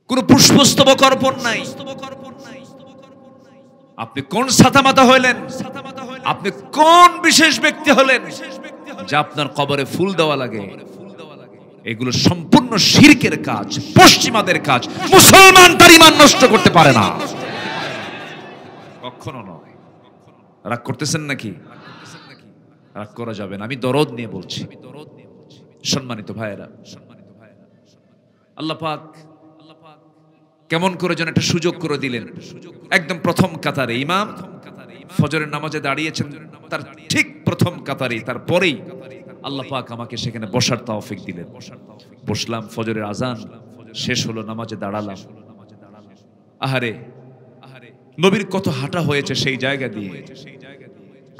কোন পুষ্পস্তবক অর্পণ নাই। আপনি কোন ছাতামাতা হইলেন? আপনি কোন বিশেষ ব্যক্তি হলেন যা আপনার কবরে ফুল দেওয়া লাগে? এগুলো সম্পূর্ণ শিরকের কাজ, পশ্চিমাদের কাজ। মুসলমান তার ঈমান নষ্ট করতে পারে না, কখনো নয়। রাগ করতেছেন নাকি? রাগ করা যাবে না, আমি দরদ নিয়ে বলছি। সম্মানিত ভাইয়েরা, আল্লাহ পাক কেমন করে যেন একটা সুযোগ করে দিলেন। একদম প্রথম কাতারে ইমাম ফজরের নামাজে দাঁড়িয়েছেন, তার ঠিক প্রথম কাতারে, তারপরেই আল্লাহ পাক আমাকে সেখানে বসার তৌফিক দিলেন। বসলাম, ফজরের আজান শেষ হলো, নামাজে দাঁড়ালাম। আহারে, নবীর কত হাঁটা হয়েছে সেই জায়গা দিয়ে।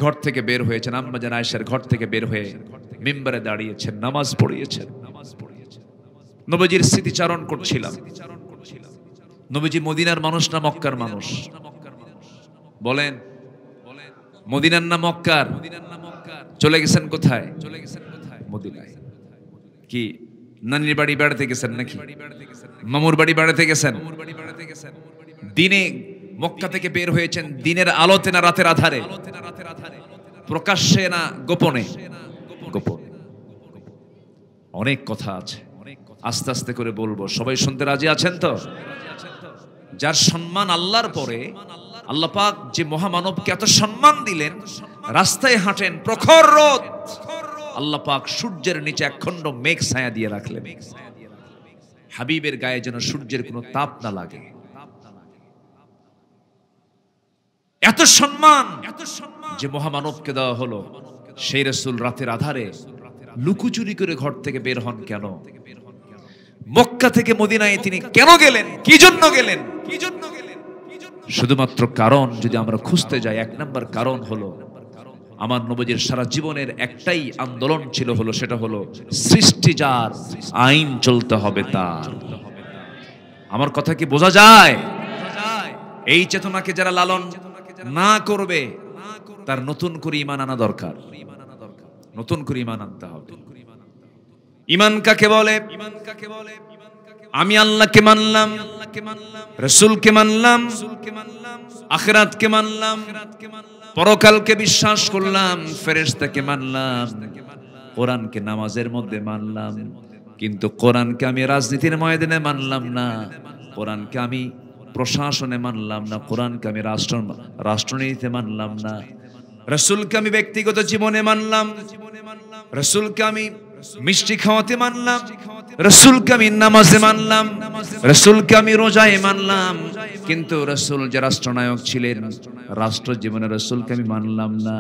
ঘর থেকে বের হয়েছেন, আম্মা জান আয়েশার ঘর থেকে বের হয়ে মিম্বারে দাঁড়িয়েছেন, নামাজ পড়িয়েছেন। নবীজির স্মৃতিচারণ করছিলাম। নবীজি মদিনার মানুষ না মক্কার মানুষ? বলেন, মদিনার না মক্কার? চলে গেছেন কোথায়? মদিনায়। কি নানির বাড়ি বেড়াতে গেছেন নাকি? মামুর বাড়ি বেড়াতে গেছেন? দিনে মক্কা থেকে বের হয়েছেন, দিনের আলোতে না রাতের আধারে? প্রকাশ্যে না গোপনে? গোপনে। অনেক কথা আছে, আস্তে আস্তে করে বলবো। সবাই শুনতে রাজি আছেন তো? যার সম্মান আল্লাহর পরে, আল্লাহ পাক যে মহামানবকে এত সম্মান দিলেন, রাস্তায় হাঁটেন প্রখর রোদ, আল্লাহ পাক সূর্যের নিচে একখণ্ড মেঘ ছায়া দিয়ে রাখলেন। হাবিবের গায়ে যেন সূর্যের কোনো তাপ না লাগে। এত সম্মান যে মহামানবকে দেওয়া হলো, সেই রাসূল রাতের আধারে লুকোচুরি করে ঘর থেকে বের হন কেন? মক্কা থেকে মদিনায় তিনি কেন গেলেন? কি জন্য গেলেন? শুধুমাত্র কারণ যদি আমরা খুঁজতে যাই, এক নম্বর কারণ হলো, আমার নবীজির সারা জীবনের একটাই আন্দোলন ছিল, হলো সেটা হলো সৃষ্টি যার, আইন চলতে হবে তার। আমার কথা কি বোঝা যায়? এই চেতনাকে যারা লালন না করবে, তার নতুন করে ঈমান আনা দরকার। নতুন করে ঈমান আনতে হবে। ঈমান কাকে বলে? আমি আল্লাহকে মানলাম, রাসূলকে মানলাম, আখিরাতকে মানলাম, পরকালকে বিশ্বাস করলাম, ফেরেশতাকে মানলাম, কোরআনকে নামাজের মধ্যে মানলাম, কিন্তু কোরআনকে আমি রাজনীতির ময়দানে মানলাম না, কোরআনকে আমি প্রশাসনে মানলাম না, কোরআনকে আমি রাষ্ট্রনীতিতে মানলাম না, রাসূলকে আমি ব্যক্তিগত জীবনে মানলাম, রাসূলকে আমি মিষ্টি খাওয়াতে মানলাম, রাসূলকে আমি নামাজে মানলাম, রাসূলকে আমি রোজায় মানলাম, কিন্তু রাসূল যে রাষ্ট্রনায়ক ছিলেন, রাষ্ট্র জীবনে রাসূলকে আমি মানলাম না।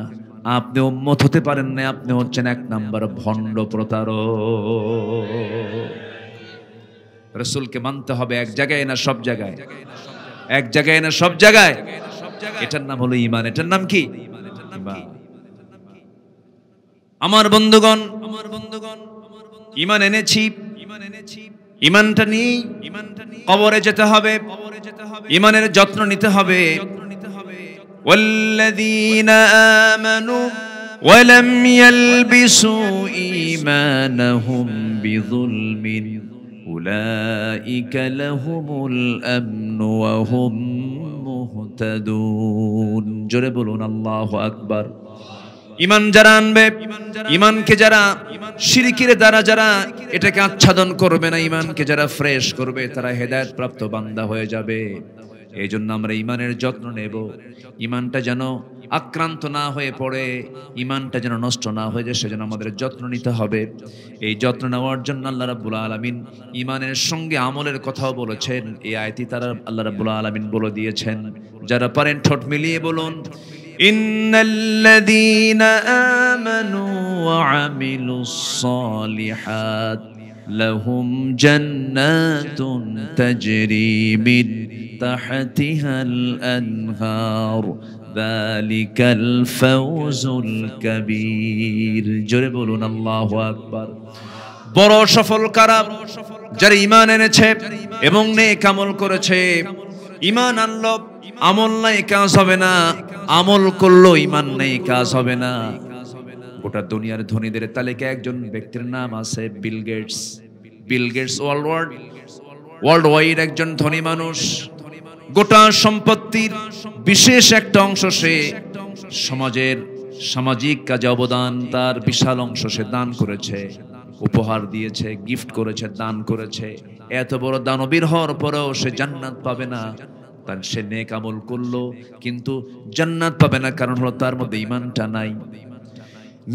আপনি উম্মত হতে পারেন না, আপনি হচ্ছেন এক নাম্বার ভণ্ড প্রতারক। রাসূলকে মানতে হবে এক জায়গায় না সব জায়গায়? এক জায়গায় না সব জায়গায়? এটার নাম হলো ঈমান। এটার নাম কি? ঈমান। আমার বন্ধুগণ, ঈমান এনেছি, ঈমানটা নিয়ে কবরে যেতে হবে, ঈমানের যত্ন নিতে হবে। ওয়াল্লাযীনা আমানু ওয়া লাম ইয়ালবিসু ঈমানাহুম বিযুলমিন উলাইকা লাহুমুল আমনু ওয়া হুম মুহতাদুন। জোরে বলুন আল্লাহু আকবার। ঈমান যারা আনবে, ঈমানকে যারা শিরকের দ্বারা যারা এটাকে আচ্ছাদন করবে না, ঈমানকে যারা ফ্রেশ করবে, তারা হেদায়েত প্রাপ্ত বান্দা হয়ে যাবে। এই জন্য আমরা ঈমানের যত্ন নেব। ঈমানটা যেন আক্রান্ত না হয়ে পড়ে, ইমানটা যেন নষ্ট না হয়ে যায়, সেজন্য আমাদের যত্ন নিতে হবে। এই যত্ন নেওয়ার জন্য আল্লাহ রাব্বুল আলামিন ইমানের সঙ্গে আমলের কথাও বলেছেন। এই আয়াতই তারা আল্লাহ রাব্বুল আলামিন বলে দিয়েছেন। যারা পারেন ঠোঁট মিলিয়ে বলুন, ইন্নাল্লাযীনা আমানু ওয়া আমিলুস সালিহাত লাহুম জান্নাতুন তাজরি মিন তাহতিহাল আনহার যালিকাল ফাওজুল কাবীর। জোরে বলুন আল্লাহু আকবার। বড় সফল কারা? যারা ঈমান এনেছে এবং নেক আমল করেছে। ঈমান আনলো, আমল নাই, কাজ হবে না। আমল করলো, ঈমান নেই, কাজ হবে না। গোটা দুনিয়ার ধনীদের তালিকায় একজন ব্যক্তির নাম আছে Bill Gates. Bill Gates world wide একজন ধনী মানুষ। গোটা সম্পত্তির বিশেষ একটা অংশ সে সমাজের সামাজিক কাজে অবদান, তার বিশাল অংশ সে দান করেছে, উপহার দিয়েছে, গিফট করেছে, দান করেছে। এত বড় দানবীর হওয়ার পরেও সে জান্নাত পাবে না। তার সে নেক আমল করলো কিন্তু জান্নাত পাবে না, কারণ হলো তার মধ্যে ঈমানটা নাই।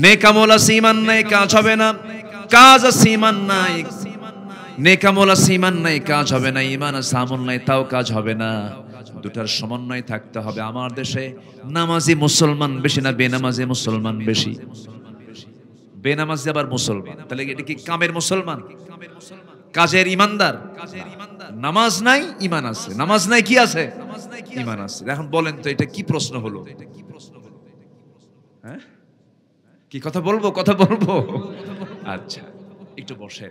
নেক আমল আছে, ঈমান নাই, কাজ হবে না। কাজ আছে, ঈমান নাই। নেক আমল আছে, ঈমান নাই, কাজ হবে না। ঈমান আছে, আমল নাই, তাও কাজ হবে না। দুটার সমন্বয় থাকতে হবে। আমার দেশে নামাজি মুসলমান বেশি না বেনামাজি মুসলমান বেশি? বেনামাজি আবার মুসলমান, তাহলে এটা কি কামের মুসলমান, কাজের ইমানদার? নামাজ নাই, ঈমান আছে। নামাজ নাই, কি আছে? ঈমান আছে। এখন বলেন তো এটা কি প্রশ্ন হলো? হ্যাঁ, কি কথা বলবো? কথা বলবো? আচ্ছা, একটু বসে।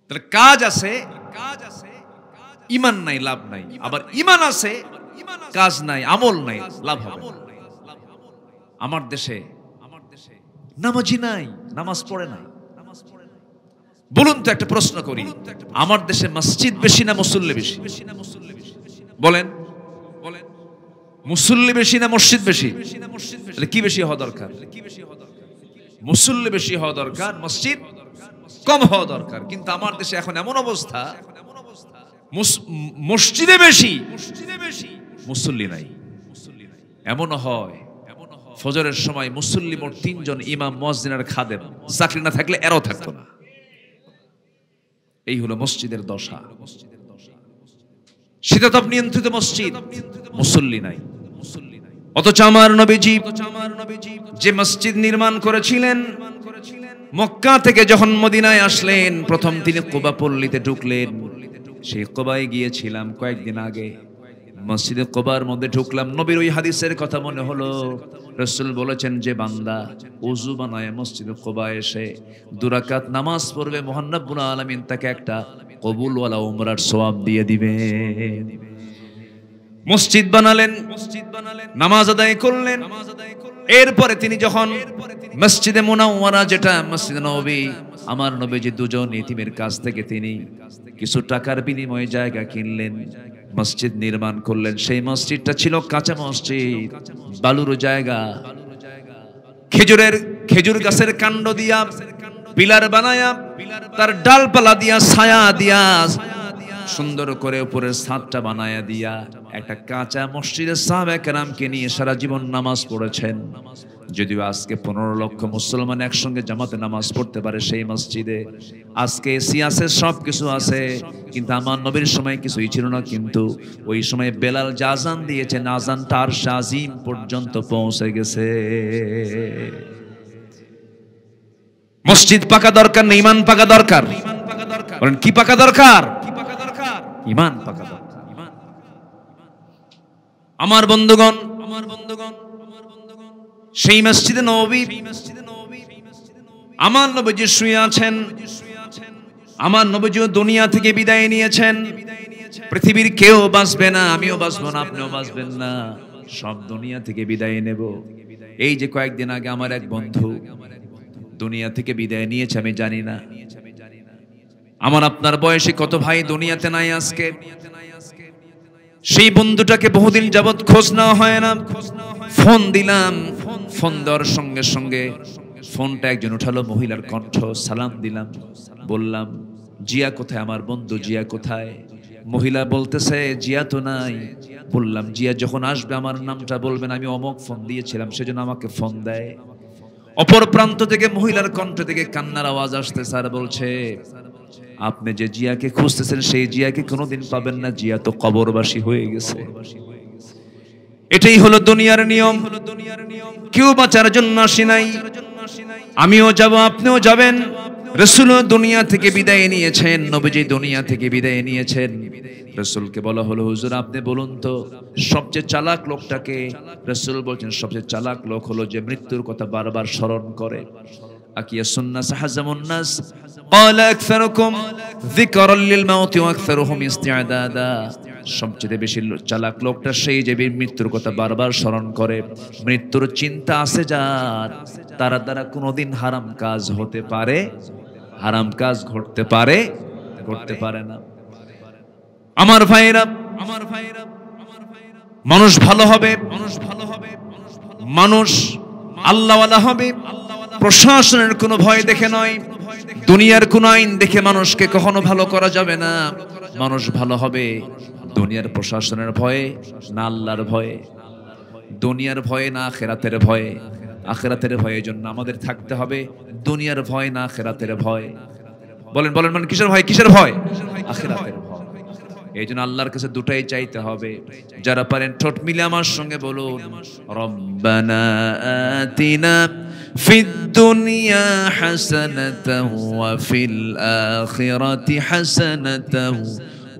তাহলে কাজ আছে, ঈমান নাই, লাভ নাই। আবার ঈমান আছে, কাজ নাই, আমল নাই, লাভ হবে না। আমার দেশে নামাজি নাই, নামাজ পড়ে না। বলুন তো, একটা প্রশ্ন করি, আমার দেশে মসজিদ বেশি না মুসল্লি বেশি? বলেন, মুসল্লি বেশি না মসজিদ বেশি? তাহলে কি বেশি হওয়া দরকার? মুসল্লি বেশি হওয়া দরকার, মসজিদ কম হওয়া দরকার। কিন্তু আমার দেশে এখন এমন অবস্থা, মসজিদে বেশি, মুসল্লি নাই। এমন হয় ফজরের সময় মুসল্লি মোট 3 জন, ইমাম, মুয়াজ্জিন আর খাদেম। চাকরি না থাকলে এরাও থাকতো না। এই হলো মসজিদের দশা। শীতাতপ নিয়ন্ত্রিত মসজিদ, মুসল্লি নাই। অথচ আমার নবীজি যে মসজিদ নির্মাণ করেছিলেন, মক্কা থেকে যখন মদিনায় আসলেন, প্রথম তিনি কুবা পল্লীতে ঢুকলেন। সেই কুবায় গিয়েছিলাম কয়েকদিন আগে। মসজিদে কুবার মধ্যে ঢুকলাম, নবীর ওই হাদিসের কথা মনে হলো। রাসূল বলেছেন, যে বান্দা ওযু বানায় মসজিদে কুবায় এসে 2 রাকাত নামাজ পড়বে, মহান রব্বুল আলামিন তাকে একটা কবুলওয়ালা উমরার সওয়াব দিয়ে দিবে। মসজিদ বানালেন, নামাজ আদায় করলেন। এরপরে তিনি যখন মসজিদে মুনাওয়ারা, যেটা মসজিদে নববী, আমার নবীজি 2 জন ইতিমের কাছ থেকে তিনি কিছু টাকার বিনিময়ে জায়গা কিনলেন, মসজিদ নির্মাণ করলেন। সেই মসজিদটা ছিল কাঁচা মসজিদ, বালুর জায়গা। খেজুর গাছের কাণ্ড দিয়া পিলার বানায়া, তার ডালপালা দিয়া, ছায়া দিয়া, সুন্দর করে উপরের ছাদটা বানায়া দিয়া একটা কাঁচা মসজিদে সাহাবায়ে কেরামকে নিয়ে সারা জীবন নামাজ পড়েছেন। যদিও আজকে 15 লক্ষ মুসলমান একসঙ্গে জামাতে নামাজ পড়তে পারে সেই মসজিদে। আজকে এসি আছে, সব কিছু আছে, কিন্তু আমার নবীর সময় কিছুই ছিল না। কিন্তু ওই সময় বেলাল যে আযান দিয়েছেন, আযানটা আরশ আজিম পর্যন্ত পৌঁছে গেছে। মসজিদ পাকা দরকার না ঈমান পাকা দরকার? বলেন, কি পাকা দরকার? ঈমান পাকা দরকার। আমার বন্ধুগণ, সেই মসজিদে নববী আমার নবীজি শুয়ে আছেন। আমার নবীজিও দুনিয়া থেকে বিদায় নিয়েছেন। পৃথিবীর কেউ বাঁচবে না, আমিও বাঁচবো না, আপনিও বাঁচবেন না, সব দুনিয়া থেকে বিদায় নেব। এই যে কয়েকদিন আগে আমার এক বন্ধু দুনিয়া থেকে বিদায় নিয়েছে, আমি জানি না আমার আপনার বয়সী কত ভাই দুনিয়াতে নাই আজকে। সেই বন্ধুটাকে বহুদিন যাবৎ খোঁজ নেওয়া হয় না। ফোন দিলাম, ফোন দেওয়ার সঙ্গে সঙ্গে ফোনটা একজন উঠালো, মহিলার কণ্ঠ। সালাম দিলাম, বললাম, জিয়া কোথায়? আমার বন্ধু জিয়া কোথায়? মহিলা বলতেছে জিয়া তো নাই। বললাম জিয়া যখন আসবে আমার নামটা বলবেন, আমি অমক ফোন দিয়েছিলাম সেজন্য আমাকে ফোন দেয়। অপর প্রান্ত থেকে মহিলার কণ্ঠ থেকে কান্নার আওয়াজ আসতে, স্যার বলছে আপনি যে জিয়াকে খুঁজতেছেন সেই জিয়াকে কোনোদিন পাবেন না, জিয়া তো কবরবাসী হয়ে গেছে। এটাই হলো দুনিয়ার নিয়ম। কেউ বাঁচার জন্য আসি নাই। আমিও যাব, আপনিও যাবেন। রাসূল দুনিয়া থেকে বিদায় নিয়েছেন, নবীজি দুনিয়া থেকে বিদায় নিয়েছেন। রাসূলকে বলা হলো হুজুর আপনি বলুন তো সবচেয়ে চালাক লোকটাকে? রাসূল বলছেন সবচেয়ে চালাক লোক হলো যে মৃত্যুর কথা বারবার স্মরণ করে। আকিয়া সুন্নাস হাজামুন নাস ক্বালা আকসারুকুম যিকরাল লিল মাউত ওয়া আকসারুহুম ইসতিআদাদা। সবচেয়ে বেশি চালাক লোকটা সেই যে মৃত্যুর কথা বারবার স্মরণ করে। মৃত্যুর চিন্তা আছে যার, তার দ্বারা কোনোদিন হারাম কাজ হতে পারে, হারাম কাজ ঘটতে পারে, ঘটতে পারে না। আমার ভাইরা, মানুষ ভালো হবে, মানুষ আল্লাহওয়ালা হবে। প্রশাসনের কোনো ভয় দেখে নয়, দুনিয়ার কোন আইন দেখে মানুষকে কখনো ভালো করা যাবে না। মানুষ ভালো হবে দুনিয়ার প্রশাসনের ভয়ে না আল্লাহর ভয়ে? দুনিয়ার ভয়ে না আখিরাতের ভয়ে? আখিরাতের ভয়ের জন্য আমাদের থাকতে হবে দুনিয়ার ভয় না আখিরাতের ভয়। বলেন বলেন, মানে কিসের ভয়? কিসের ভয়? আখিরাতের ভয়। এই জন্য আল্লাহর কাছে দুটাই চাইতে হবে। যারা পারেন ঠোঁট মিলে আমার সঙ্গে বলুন রব্বানা আতিনা ফিদ দুনিয়া হাসানাতাও ওয়া ফিল আখিরাতি হাসানাতাও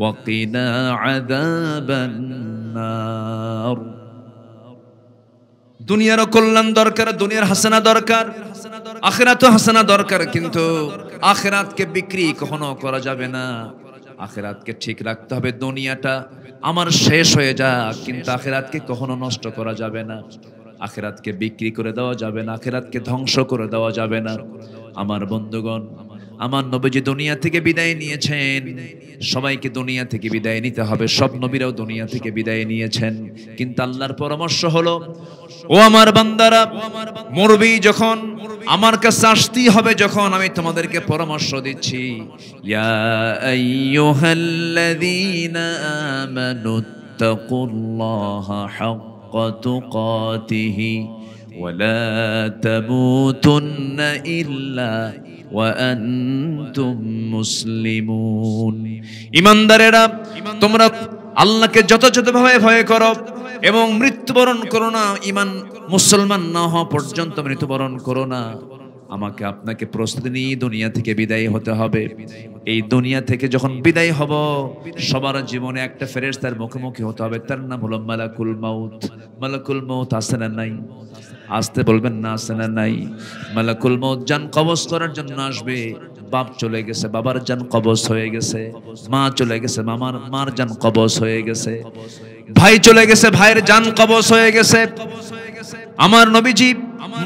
ওয়া কিনা আযাবান নার। দুনিয়ারও কল্যাণ দরকার, দুনিয়ার হাসানা দরকার, আখিরাতও হাসানা দরকার, কিন্তু আখিরাতকে বিক্রি কখনো করা যাবে না। আখিরাতকে ঠিক রাখতে হবে। দুনিয়াটা আমার শেষ হয়ে যাক, কিন্তু আখিরাতকে কখনো নষ্ট করা যাবে না। আখিরাতকে বিক্রি করে দেওয়া যাবে না, আখিরাতকে ধ্বংস করে দেওয়া যাবে না। আমার বন্ধুগণ, আমার নবীজি দুনিয়া থেকে বিদায় নিয়েছেন। সবাইকে দুনিয়া থেকে বিদায় নিতে হবে, সব নবীরাও দুনিয়া থেকে বিদায় নিয়েছেন। কিন্তু আল্লাহর পরামর্শ হলো ও আমার বান্দারা, মরবি যখন আমার কাছে আসতেই হবে, যখন আমি তোমাদেরকে পরামর্শ দিচ্ছি ইয়া আইয়ুহাল্লাযীনা আমানুত্তাকুল্লাহা হাক্কা তুকাতিহি ওয়া লা তামুতুন্না ইল্লা ওয়া আনতুম মুসলিমুন। ঈমানদারেরা, তোমরা আল্লাহকে যথাযথভাবে ভয় করো এবং মৃত্যুবরণ করো না। ঈমান মুসলমান না হওয়া পর্যন্ত মৃত্যুবরণ করো না। আমাকে আপনাকে প্রস্তুতি নিয়ে দুনিয়া থেকে বিদায় হতে হবে। এই দুনিয়া থেকে যখন বিদায় হব, সবার জীবনে একটা ফেরেশতার মুখোমুখি হতে হবে, তার নাম হলো মালাকুল মাউত। মালাকুল মাউত আছে না নাই? আসতে বলবেন না, আছে না নাই? মালাকুল মাউত জান কবজ করার জন্য আসবে। বাপ চলে গেছে, বাবার জান কবজ হয়ে গেছে। মা চলে গেছে, মার জান কবজ হয়ে গেছে। ভাই চলে গেছে, ভাইয়ের জান কবজ হয়ে গেছে। আমার নবীজি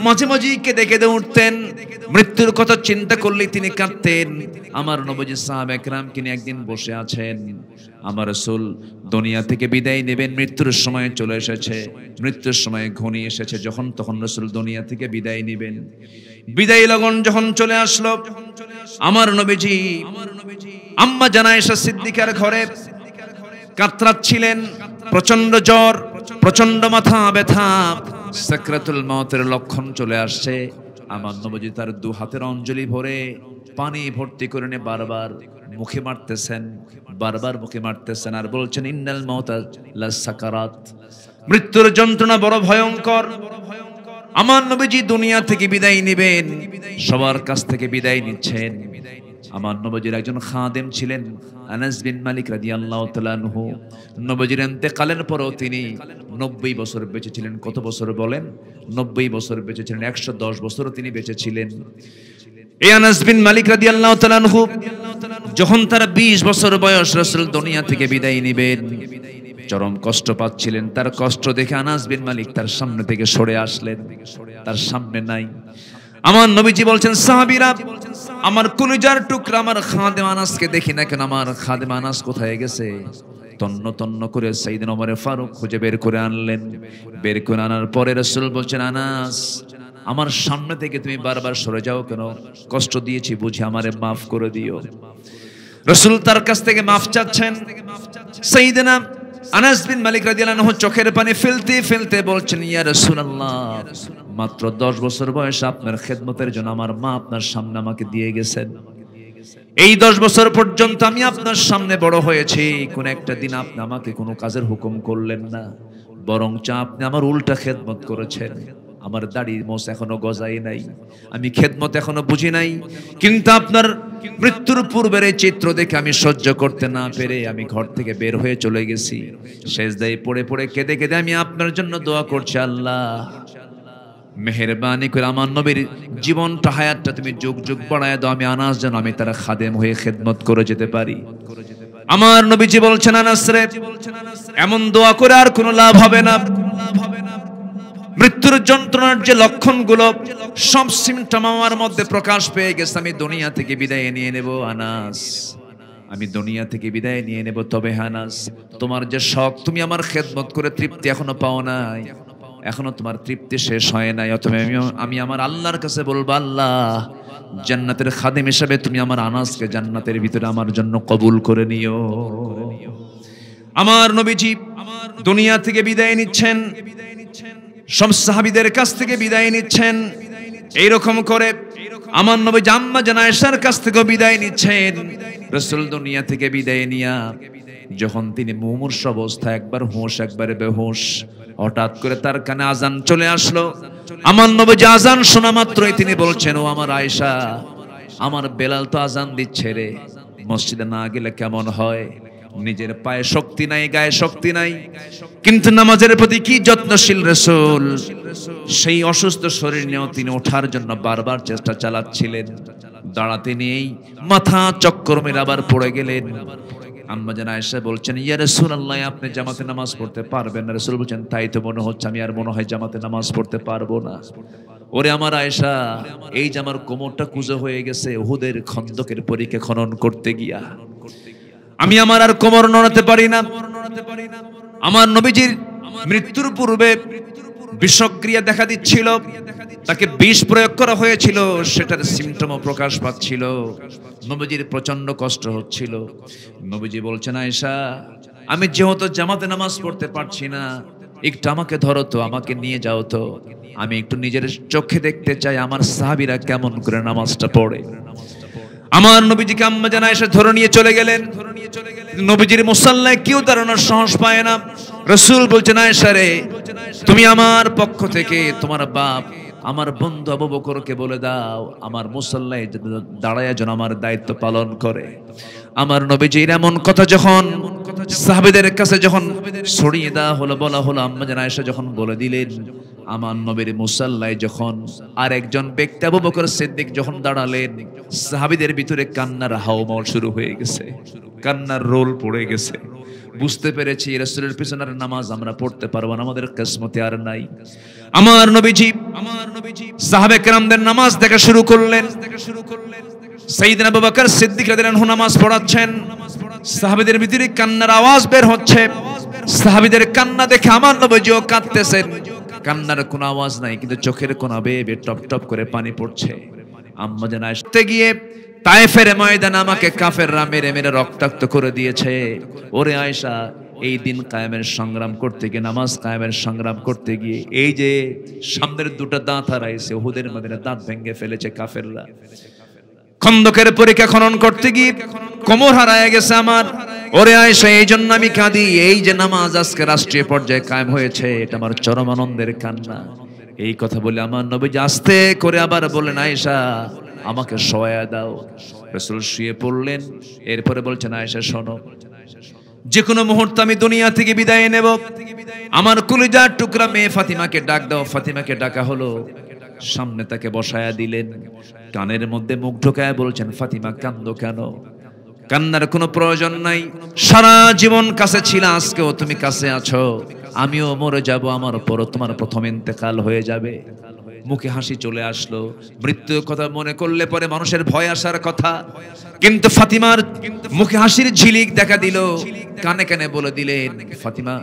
মাঝে মাঝে কেঁদে কেঁদে উঠতেন। মৃত্যুর কথা চিন্তা করলে তিনি কাঁদতেন। আমার নবীজি সাহাবা একরামকে নিয়ে একদিন বসে আছেন। আমার রাসূল দুনিয়া থেকে বিদায় নেবেন, মৃত্যুর সময় চলে এসেছে, মৃত্যুর সময় ঘনিয়ে এসেছে। যখন তখন রাসূল দুনিয়া থেকে বিদায় নেবেন। বিদায় লগন যখন চলে আসলো, আমার নবীজি আম্মা জানা আয়েশা সিদ্দিকার ঘরে কাতরাচ্ছিলেন। প্রচন্ড জ্বর, প্রচন্ড মাথা ব্যথা, সাকরাতুল মউতের লক্ষণ চলে আসছে। আমার নবীজি তার দু হাতের অঞ্জলি ভরে পানি ভর্তি করে নিয়ে বারবার মুখে মারতেছেন, বারবার মুখে মারতেছেন আর বলছেন ইন্নাল মাউতা লাসাকারাত। মৃত্যুর যন্ত্রণা বড় ভয়ঙ্কর। আমার নবীজি দুনিয়া থেকে বিদায় নেবেন, সবার কাছ থেকে বিদায় নিচ্ছেন। আমার নবীজির একজন খাদেম ছিলেন আনাস বিন মালিক রাদিয়াল্লাহু তাআলা আনহু। নবীজির ইন্তেকালের পরেও তিনি 90 বছর বেঁচে ছিলেন। কত বছর বলেন? 90 বছর বেঁচে ছিলেন। 110 বছরও তিনি বেঁচে ছিলেন। এই আনাস বিন মালিক রাদিয়াল্লাহু তাআলা আনহু যখন তার 20 বছর বয়স, রাসূল দুনিয়া থেকে বিদায় নেবেন, চরম কষ্ট পাচ্ছিলেন। তার কষ্ট দেখে আনাস বিন মালিক তার সামনে থেকে সরে আসলেন, তার সামনে নাই। আমার নবীজি বলছেন সাহাবীরা, আমার কলিজার টুকরা আমার খাদেম আনাসকে দেখি না কেন? আমার খাদেম আনাস কোথায় গেছে? তন্ন তন্ন করে সাইয়েদনা ওমর ফারুক খুঁজে বের করে আনলেন। বের করে আনার পরে রাসূল বলছেন আনাস, আমার সামনে থেকে তুমি বারবার সরে যাও কেন? কষ্ট দিয়েছি বুঝি, আমারে মাফ করে দিও। রাসূল তার কাছ থেকে মাফ চাচ্ছেন। সাইয়েদনা আনাস বিন মালিক রাদিয়াল্লাহু আনহু চোখের পানি ফেলতে ফেলতে বলছেন, ইয়া রাসূলুল্লাহ, মাত্র 10 বছর বয়সে আপনার খেদমতের জন্য আমার মা আপনার সামনে আমাকে দিয়ে গেছেন। এই 10 বছর পর্যন্ত আমি আপনার সামনে বড় হয়েছি, কোন একটা দিন আপনি আমাকে কোনো কাজের হুকুম করলেন না, বরঞ্চ আপনি আমার উল্টা খেদমত করেছেন। আমার দাড়ির মোছ এখনো গজাই নাই, আমি খেদমত এখনো বুঝি নাই, কিন্তু আপনার মৃত্যুর পূর্বের এই চিত্র দেখে আমি সহ্য করতে না পেরে আমি ঘর থেকে বের হয়ে চলে গেছি। সেজদায় পড়ে পড়ে কেঁদে কেঁদে আমি আপনার জন্য দোয়া করছি, আল্লাহ মেহেরবানি করে আমার নবীর জীবনটা, হায়াতটা তুমি যুগ যুগ বাড়ায় দাও, আমি আনাস যেন আমি তার খাদেম হয়ে খেদমত করে যেতে পারি। আমার নবীজি বলছেন, আনাস রে, এমন দোয়া করে আর কোনো লাভ হবে না। মৃত্যুর যন্ত্রণার যে লক্ষণগুলো সব সিমটম আমার মধ্যে প্রকাশ পেয়ে গেছে, আমি দুনিয়া থেকে বিদায় নিয়ে নেব আনাস, আমি দুনিয়া থেকে বিদায় নিয়ে নেব। তবে আনাস, তোমার যে শখ, তুমি আমার খেদমত করে তৃপ্তি এখনো পাও নাই, এখনো তোমার তৃপ্তি শেষ হয় নাই। অতএব আমি আমার আল্লাহর কাছে বলবো, আল্লাহ জান্নাতের খাদেম হিসেবে তুমি আমার আনাসকে জান্নাতের ভিতরে আমার জন্য কবুল করে নিও। আমার নবীজি দুনিয়া থেকে বিদায় নিচ্ছেন, সব সাহাবীদের কাছ থেকে বিদায় নিচ্ছেন, এইরকম করে আমার নবী আম্মা জান আয়েশার কাছ থেকে বিদায় নিচ্ছেন। রাসূল দুনিয়া থেকে বিদায় নিয়া যখন তিনি মুমূর্ষ অবস্থায়, একবার হুঁশ একবার বেহুশ, হঠাৎ করে তার কানে আজান চলে আসলো। আমার নবী আজান শোনা মাত্রই তিনি বলছেন, ও আমার আয়েশা, আমার বেলাল তো আজান দিচ্ছে রে, মসজিদে না গেলে কেমন হয়? নিজের পায়ে শক্তি নাই, গায়ে শক্তি নাই, কিন্তু নামাজের প্রতি কি যত্নশীল রাসূল। সেই অসুস্থ শরীর নিয়েও তিনি ওঠার জন্য বারবার চেষ্টা চালাচ্ছিলেন, দাঁড়াতে নিয়েই মাথা চক্কর মেরে আবার পড়ে গেলেন। আম্মা জান আয়েশা বলছেন, ইয়া রাসূলুল্লাহ, আপনি জামাতে নামাজ পড়তে পারবেন না? রাসূল বলছেন, তাই তো মনে হচ্ছে, আমি আর মনে হয় জামাতে নামাজ পড়তে পারবো না। ওরে আমার আয়েশা, এই যে আমার কোমরটা কুঁজো হয়ে গেছে উহুদের খন্দকের পরীক্ষা খনন করতে গিয়া, আমি আমার আর কোমর নড়াতে পারি না। আমার নবীজির মৃত্যুর পূর্বে বিষক্রিয়া দেখা দিচ্ছিল, তাকে বিষ প্রয়োগ করা হয়েছিল, সেটার সিমটমও প্রকাশ পাচ্ছিল। নবীজির প্রচন্ড কষ্ট হচ্ছিল। নবীজি বলছেন, আয়েশা, আমি যেহেতু জামাতে নামাজ পড়তে পারছি না, একটু আমাকে ধরো তো, আমাকে নিয়ে যাও তো, আমি একটু নিজের চোখে দেখতে চাই আমার সাহাবীরা কেমন করে নামাজটা পড়ে। আমার নবীজিকে আম্মা জান আয়েশা ধরে নিয়ে চলে গেলেন। নবীজির মুসাল্লায় কেউ দাঁড়ানোর সাহস পায় না। রাসূল বলছেন, আয়েশা রে, তুমি আমার পক্ষ থেকে তোমার বাপ আমার বন্ধু আবু বকরকে বলে দাও, আমার মুসাল্লায় দাঁড়ায়া যেন আমার দায়িত্ব পালন করে। আমার নবীজির এমন কথা যখন সাহাবীদের কাছে যখন ছড়িয়ে দেওয়া হলো, বলা হলো, আম্মা জান আয়েশা যখন বলে দিলেন, আমার নবীর মুসাল্লায় যখন আরেকজন ব্যক্তি আবু বকর সিদ্দিক যখন দাঁড়ালেন, সাহাবীদের ভিতরে কান্নার হাওমাও শুরু হয়ে গেছে, কান্নার রোল পড়ে গেছে। বুঝতে পেরেছি রাসূলের পিছনের নামাজ আমরা পড়তে পারবো না, আমাদের কিসমতে আর নাই। আমার নবীজি সাহাবে কেরামদের নামাজ দেখা শুরু করলেন। সাইয়েদনা আবু বকর সিদ্দিক রাদিয়াল্লাহু আনহু নামাজ পড়াচ্ছেন, সাহাবীদের ভিতরে কান্নার আওয়াজ বের হচ্ছে। সাহাবীদের কান্না দেখে আমার নবীজিও কাঁদতেছেন, কান্নার কোনো আওয়াজ নাই, কিন্তু চোখের কোনা বেয়ে বেয়ে টপ টপ করে পানি পড়ছে। আম্মা জান আয়েশা গিয়ে তায়েফের ময়দানে আমাকে কাফেররা মেরে মেরে রক্তাক্ত করে দিয়েছে। ওরে আয়েশা, এই দিন কায়েমের সংগ্রাম করতে গিয়ে, নামাজ কায়েমের সংগ্রাম করতে গিয়ে, এই যে সামনের দুটো দাঁত হারাইছে, উহুদের ময়দানে দাঁত ভেঙে ফেলেছে কাফেররা। খন্দকের পরীক্ষা খনন করতে গিয়ে কোমর হারায় গেছে আমার। ওরে আয়েশা, এই জন্য আমি কাঁদি। এই যে নামাজ আজকে রাষ্ট্রীয় পর্যায়ে কায়েম হয়েছে, এটা আমার চরম আনন্দের কান্না। এই কথা বলে আমার নবীজি আস্তে করে আবার বললেন, আয়েশা, আমাকে শোয়া দাও। রাসূল শুয়ে পড়লেন। এরপরে বলছেন, আয়েশা শোনো, যে কোনো মুহূর্তে আমি দুনিয়া থেকে বিদায় নেব। আমার কলিজার টুকরা মেয়ে ফাতিমাকে ডাক দাও। ফাতিমাকে ডাকা হলো, সামনে তাকে বসায়া দিলেন, কানের মধ্যে মুখ ঢোকায় বলছেন, ফাতিমা কান্দো কেন? কান্নার কোনো প্রয়োজন নাই, সারা জীবন কাছে ছিল, আজকেও তুমি কাছে আছো, আমিও মরে যাব, আমার পর তোমার প্রথম ইন্তেকাল হয়ে যাবে। মুখে হাসি চলে আসলো। মৃত্যুর কথা মনে করলে পরে মানুষের ভয় আসার কথা, কিন্তু ফাতিমার মুখে হাসির ঝিলিক দেখা দিল। কানে কানে বলে দিলেন, ফাতিমা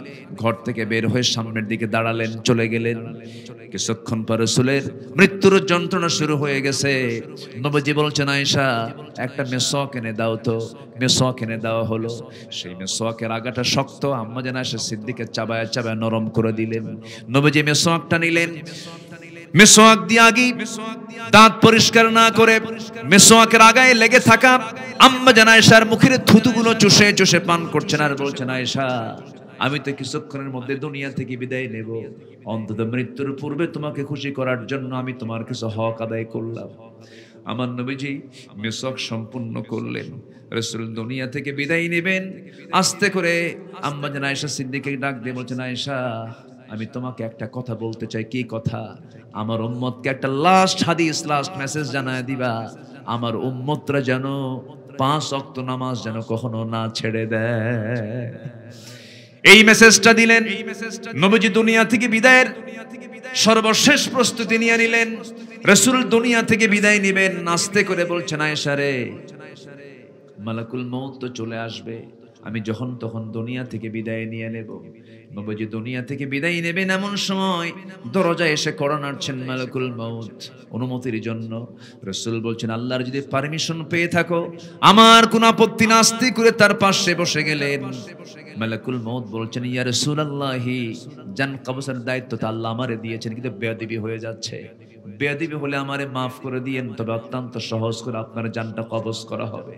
ঘর থেকে বের হয়ে সামনের দিকে দাঁড়ালেন, চলে গেলেন। কিছুক্ষণ পর রাসূলের মৃত্যুর যন্ত্রণা শুরু হয়ে গেছে। নবীজি বলছেন, আয়েশা একটা মেসওয়াক এনে দাও তো। মেসওয়াক এনে দেওয়া হলো। সেই মেসওয়াকের আগাটা শক্ত, আম্মা জান আয়েশা সিদ্দিকের চাবায় চাবায় নরম করে দিলেন। নবীজি মেসওয়াকটা নিলেন, মেসওয়াক দিয়ে আগে দাঁত পরিষ্কার না করে মেসওয়াকের আগায় লেগে থাকা আম্মা জান আয়েশার মুখের থুতুগুলো চুষে চুষে পান করছেন আর বলছেন, আয়েশা আমি তো কিছুক্ষণের মধ্যে দুনিয়া থেকে বিদায় নেব, অন্তত মৃত্যুর পূর্বে তোমাকে খুশি করার জন্য আমি তোমার কিছু হক আদায় করলাম। আমার নবীজি মেসওয়াক সম্পূর্ণ করলেন। রাসূল দুনিয়া থেকে বিদায় নেবেন, আস্তে করে আম্মা জান আয়েশা সিদ্দিককে ডাক দিয়ে বলছেন, আয়েশা আমি তোমাকে একটা কথা বলতে চাই। কি কথা? আমার উম্মতকে একটা লাস্ট হাদিস, লাস্ট মেসেজ জানায় দিবা। আমার উম্মতরা যেন 5 ওয়াক্ত নামাজ যেন কখনো না ছেড়ে দেয়। এই মেসেজটা দিলেন। নবীজি দুনিয়া থেকে বিদায়ের সর্বশেষ প্রস্তুতি নিয়ে নিলেন। রাসূল দুনিয়া থেকে বিদায় নেবেন, আস্তে করে বলছেন, আয়েশা রে মালাকুল মউত তো চলে আসবে, আমি যখন তখন দুনিয়া থেকে বিদায় নিয়ে নেব। নবীজি দুনিয়া থেকে বিদায় নেবেন, এমন সময় দরজায় এসে কড়া নাড়ছেন মালাকুল মউত অনুমতির জন্য। রাসূল বলছেন, আল্লাহর যদি পারমিশন পেয়ে থাকো আমার কোনো আপত্তি না। আস্তে করে তার পাশে বসে গেলেন। মালাকুল মউত বলছেন, ইয়া রাসূলুল্লাহি জান কবজের দায়িত্ব তো আল্লাহ আমারে দিয়েছেন, কিন্তু বেয়াদবি হয়ে যাচ্ছে। বেয়াদবি হলে আমারে মাফ করে দিয়েন, তবে অত্যন্ত সহজ করে আপনার জানটা কবজ করা হবে।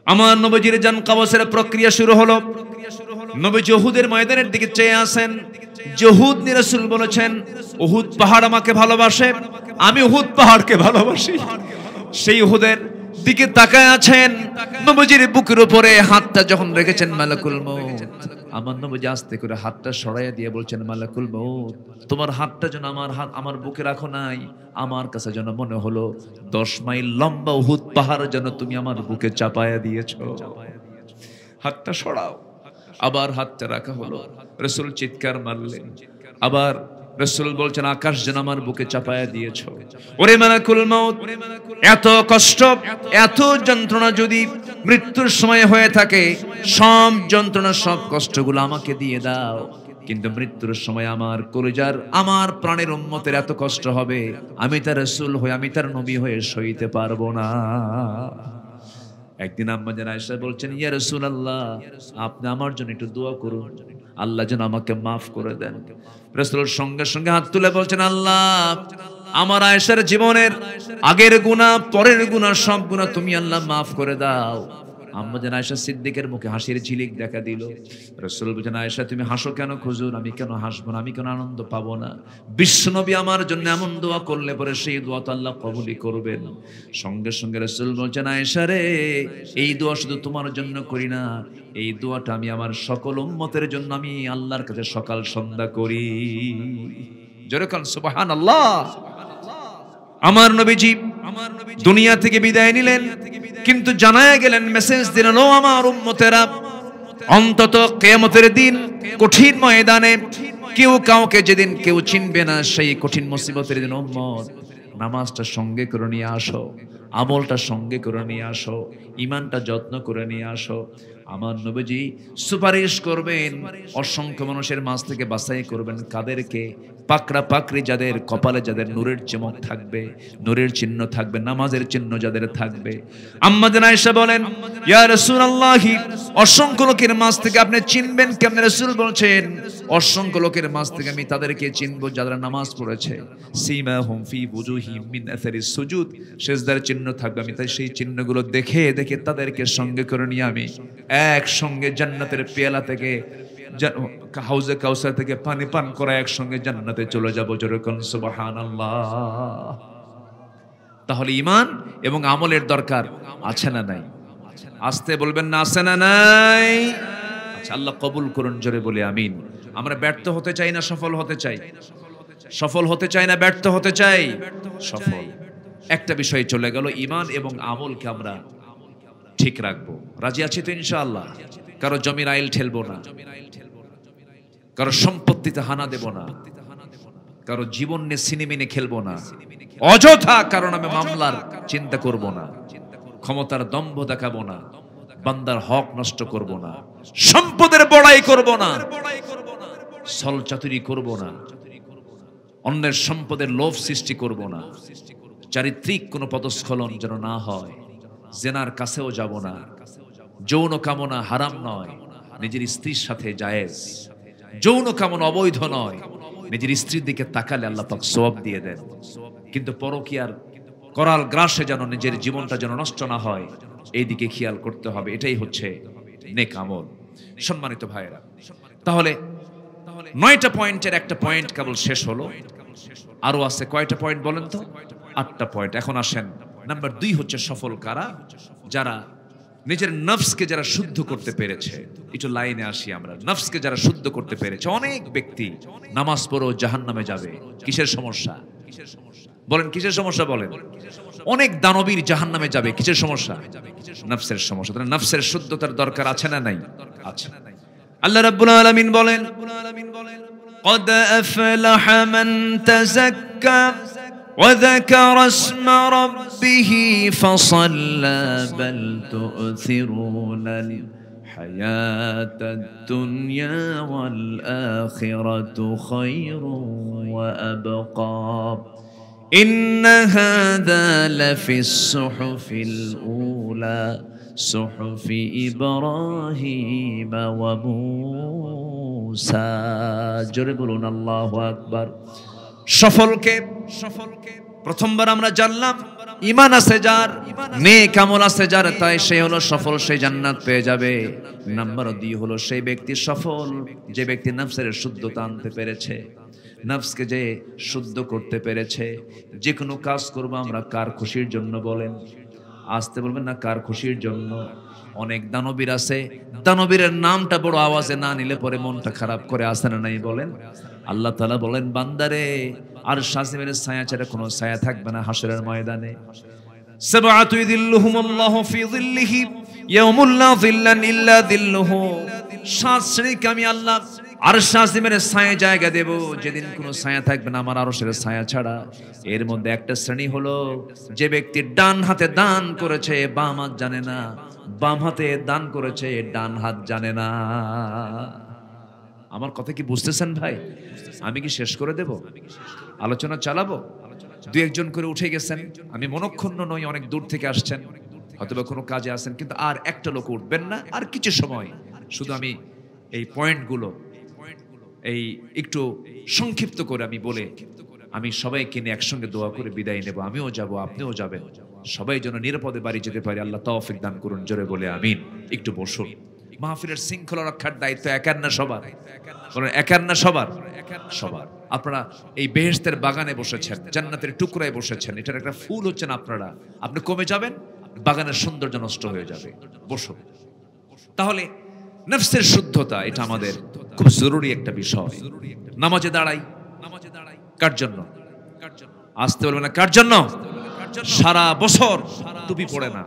আমার নবীজির জান কবজের প্রক্রিয়া শুরু হলো। নবীজি উহুদের ময়দানের দিকে চেয়ে আছেন। উহুদ নিয়ে রাসূল বলেছেন, উহুদ পাহাড় আমাকে ভালোবাসে, আমি উহুদ পাহাড়কে ভালোবাসি। সেই উহুদের দিকে তাকায় আছেন। নবীজির বুকের উপরে হাতটা যখন রেখেছেন মালাকুল মউত, আমার নবীজি আস্তে করে হাতটা সরাইয়া দিয়ে বলছেন, মালাকুল মউত তোমার হাতটা যেন আমার হাত আমার বুকে রাখো নাই, আমার কাছে যেন মনে হলো 10 মাইল লম্বা উহুদ পাহাড় যেন তুমি আমার বুকে চাপায়া দিয়েছো। হাতটা সরাও। আবার হাতটা রাখা হলো। রাসূল চিৎকার মারলেন। আবার রাসূল বলছেন, আকাশ যেন আমার বুকে চাপায়া দিয়েছো। ওরে মালাকুল মউত, এত কষ্ট এত যন্ত্রণা যদি মৃত্যুর সময় হয়ে থাকে, সব যন্ত্রণা সব কষ্টগুলো আমাকে দিয়ে দাও, কিন্তু মৃত্যুর সময় আমার কলিজার আমার প্রাণের উম্মতের এত কষ্ট হবে, আমি তার রাসূল হয়ে আমি তার নবী হয়ে সইতে পারবো না। একদিন আম্মা জান আয়েশা বলছেন, ইয়া রাসূলুল্লাহ আপনি আমার জন্য একটু দোয়া করুন, আল্লাহ যেন আমাকে মাফ করে দেন। রাসূল সঙ্গে সঙ্গে হাত তুলে বলছেন, আল্লাহ আমার আয়েশার জীবনের আগের গুনাহ পরের গুনাহ সব গুনাহ তুমি আল্লাহ মাফ করে দাও। আম্মা জান আয়েশা সিদ্দিকের মুখে হাসির ঝিলিক দেখা দিল। রাসূল বলেন, আয়েশা তুমি হাসো কেন হুজুর? আমি কেন হাসবো না? আমি কেন আনন্দ পাবো না? বিশ্বনবী আমার জন্য এমন দোয়া করলে পরে সেই দোয়া তো আল্লাহ কবুলই করবেন। সঙ্গে সঙ্গে রাসূল বলছেন, আয়েশা রে এই দোয়া শুধু তোমার জন্য করি না, এই দোয়াটা আমি আমার সকল উম্মতের জন্য আমি আল্লাহর কাছে সকাল সন্ধ্যা করি। জোরে কান সুবহানাল্লাহ। আমার নবীজি দুনিয়া থেকে বিদায় নিলেন, কিন্তু জানায়া গেলেন, মেসেজ দিলেন, ও আমার উম্মতেরা অন্তত কিয়ামতের দিন কঠিন ময়দানে কেউ কাউকে যেদিন কেউ চিনবে না, সেই কঠিন মুসিবতের দিন উম্মত নামাজটা সঙ্গে করে নিয়ে আসো, আমলটা সঙ্গে করে নিয়ে আসো, ঈমানটা যত্ন করে নিয়ে আসো। আমার নবীজি সুপারিশ করবেন, অসংখ্য মানুষের মাঝ থেকে বাছাই করবেন কাদেরকে? পাকড়া পাকড়ি যাদের কপালে যাদের নূরের চমক থাকবে, নূরের চিহ্ন থাকবে, নামাজের চিহ্ন যাদের থাকবে। আম্মা জান আয়েশা বলেন, ইয়া রাসূলুল্লাহ অসংখ্য লোকের মাঝ থেকে আপনি চিনবেন কেমনে? রাসূল বলছেন, অসংখ্য লোকের মাঝ থেকে আমি তাদেরকে চিনব যারা নামাজ পড়েছে। সীমাহুম ফি বুজুহিম মিন আসারিস সুজুদ, সিজদার চিহ্ন থাকবে, আমি তাই সেই চিহ্নগুলো দেখে দেখে তাদেরকে সঙ্গে করে নিয়ে আমি একসঙ্গে জান্নাতের পেয়ালা থেকে হাউজে কাউসার থেকে পানি পান করা একসঙ্গে জান্নাতে চলে যাব। জোরে কোন সুবহানাল্লাহ। তাহলে ঈমান এবং আমলের দরকার আছে না নাই? আস্তে বলবেন না, আছে না নাই? আচ্ছা, আল্লাহ কবুল করুন, জোরে বলে আমিন। আমরা ব্যর্থ হতে চাই না সফল হতে চাই? সফল হতে চাই না ব্যর্থ হতে চাই? সফল। একটা বিষয় চলে গেল, ঈমান এবং আমলকে আমরা ঠিক রাখবো। রাজি আছি তো ইনশাআল্লাহ? কারো জমির আইল ঠেলবো না, কারো সম্পত্তিতে হানা দেব না, কারো জীবন নিয়ে সিনেমিনে খেলবো না, অযথা কারণ আমি মামলার চিন্তা করব না, ক্ষমতার দম্ভ দেখাবো না, বান্দার হক নষ্ট করব না, সম্পদের বড়াই করব না, ছলচাতুরি করব না, অন্যের সম্পদের লোভ সৃষ্টি করব না, চারিত্রিক কোনো পদস্খলন যেন না হয়, জেনার কাছেও যাব না, যৌন কামনা হারাম নয়, নিজের স্ত্রীর সাথে জায়েজ, যৌন কামনা অবৈধ নয়, নিজের স্ত্রীর দিকে তাকালে আল্লাহ পাক সওয়াব দিয়ে দেন, কিন্তু পরকীয়ার করাল গ্রাসে যেন নিজের জীবনটা যেন নষ্ট না হয়, এই দিকে খেয়াল করতে হবে। এটাই হচ্ছে নেক আমল। সম্মানিত ভাইয়েরা, তাহলে 9টা পয়েন্টের একটা পয়েন্ট কেবল শেষ হলো, আরো আছে কয়টা পয়েন্ট বলেন তো? 8টা পয়েন্ট। এখন আসেন নাম্বার 2 হচ্ছে সফল কারা? যারা নিজের নফসকে যারা শুদ্ধ করতে পেরেছে। একটু লাইনে আসি আমরা। নফসকে যারা শুদ্ধ করতে পেরেছে। অনেক ব্যক্তি নামাজ পড়েও জাহান্নামে যাবে। কিসের সমস্যা বলেন? কিসের সমস্যা বলেন? অনেক দানবীর জাহান্নামে যাবে। কিসের সমস্যা? নফসের সমস্যা। তাহলে নফসের শুদ্ধতার দরকার আছে না নাই? আছে। আল্লাহ রাব্বুল আলামিন বলেন, قد أفلح من تزكى وذكر اسم ربه فصلى بل تؤثرون الحياة الدنيا والآخرة خير وأبقى إن هذا لفي الصحف الأولى صحف إبراهيم وموسى জোরে বলুন আল্লাহু আকবার। সফলকে প্রথমবার আমরা জানলাম ঈমান আছে যার, নেক আমল আছে যার, তাই সে হলো সফল, সে জান্নাত পেয়ে যাবে। নাম্বার 2 হলো সেই ব্যক্তি সফল যে ব্যক্তি নফসের শুদ্ধতা আনতে পেরেছে, নফসকে যে শুদ্ধ করতে পেরেছে। যে কোনো কাজ করবো আমরা কার খুশির জন্য বলেন? আসতে বলবেন না, কার খুশির জন্য? অনেক দানবীর আছে, দানবীরের নামটা বড় আওয়াজে না নিলে পরে মনটা খারাপ করে, আসে না নাই বলেন? আল্লাহ তাআলা বলেন, বান্দারে আর শাসিমের ছায়া ছাড়া কোনো ছায়া থাকবে না হাসরের ময়দানে। সাবআতু ইযিল্লুহুমুল্লাহু ফি যিল্লিহি ইয়াউমুল লা যিল্লা ইল্লা যিল্লুহু। 7 শ্রেণীকে আমি আল্লাহ আরশ আজিমের ছায়া জায়গা দেব, যেদিন কোনো ছায়া থাকবে না আমার আরশের ছায়া ছাড়া। এর মধ্যে একটা শ্রেণী হলো যে ব্যক্তি ডান হাতে দান করেছে, বাম হাত জানে না, বাম হাতে দান করেছে, ডান হাত জানে না। আমার কথা কি বুঝতেছেন ভাই? আমি কি শেষ করে দেব? আলোচনা চালাবো? 2-1 জন করে উঠে গেছেন। আমি মনক্ষুণ্ণ নই, অনেক দূর থেকে আসছেন, হয়তোবা কোনো কাজে আছেন, কিন্তু আর একটা লোক উঠবেন না। আর কিছু সময় শুধু আমি এই পয়েন্টগুলো এই একটু সংক্ষিপ্ত করে আমি বলে আমি সবাইকে নিয়ে একসঙ্গে দোয়া করে বিদায় নেব। আমিও যাব, আপনিও যাবেন, সবাই যেন নিরাপদে বাড়ি যেতে পারে। আল্লাহ তৌফিক দান করুন, জোরে বলে আমিন। একটু বসুন। মাহফিলের শৃঙ্খলা রক্ষার দায়িত্ব একার না সবার? বলেন, একার না সবার? সবার। আপনারা এই বেহেশতের বাগানে বসেছেন, জান্নাতের টুকরায় বসেছেন, এটার একটা ফুল হচ্ছেন আপনারা। আপনি কমে যাবেন, বাগানের সৌন্দর্য নষ্ট হয়ে যাবে। বসুন। তাহলে নফসের শুদ্ধতা এটা আমাদের খুব জরুরি একটা বিষয়। নামাজে দাঁড়াই, কার জন্য? আসতে বলবে না, কার জন্য? সারা বছর টুপি পড়ে না,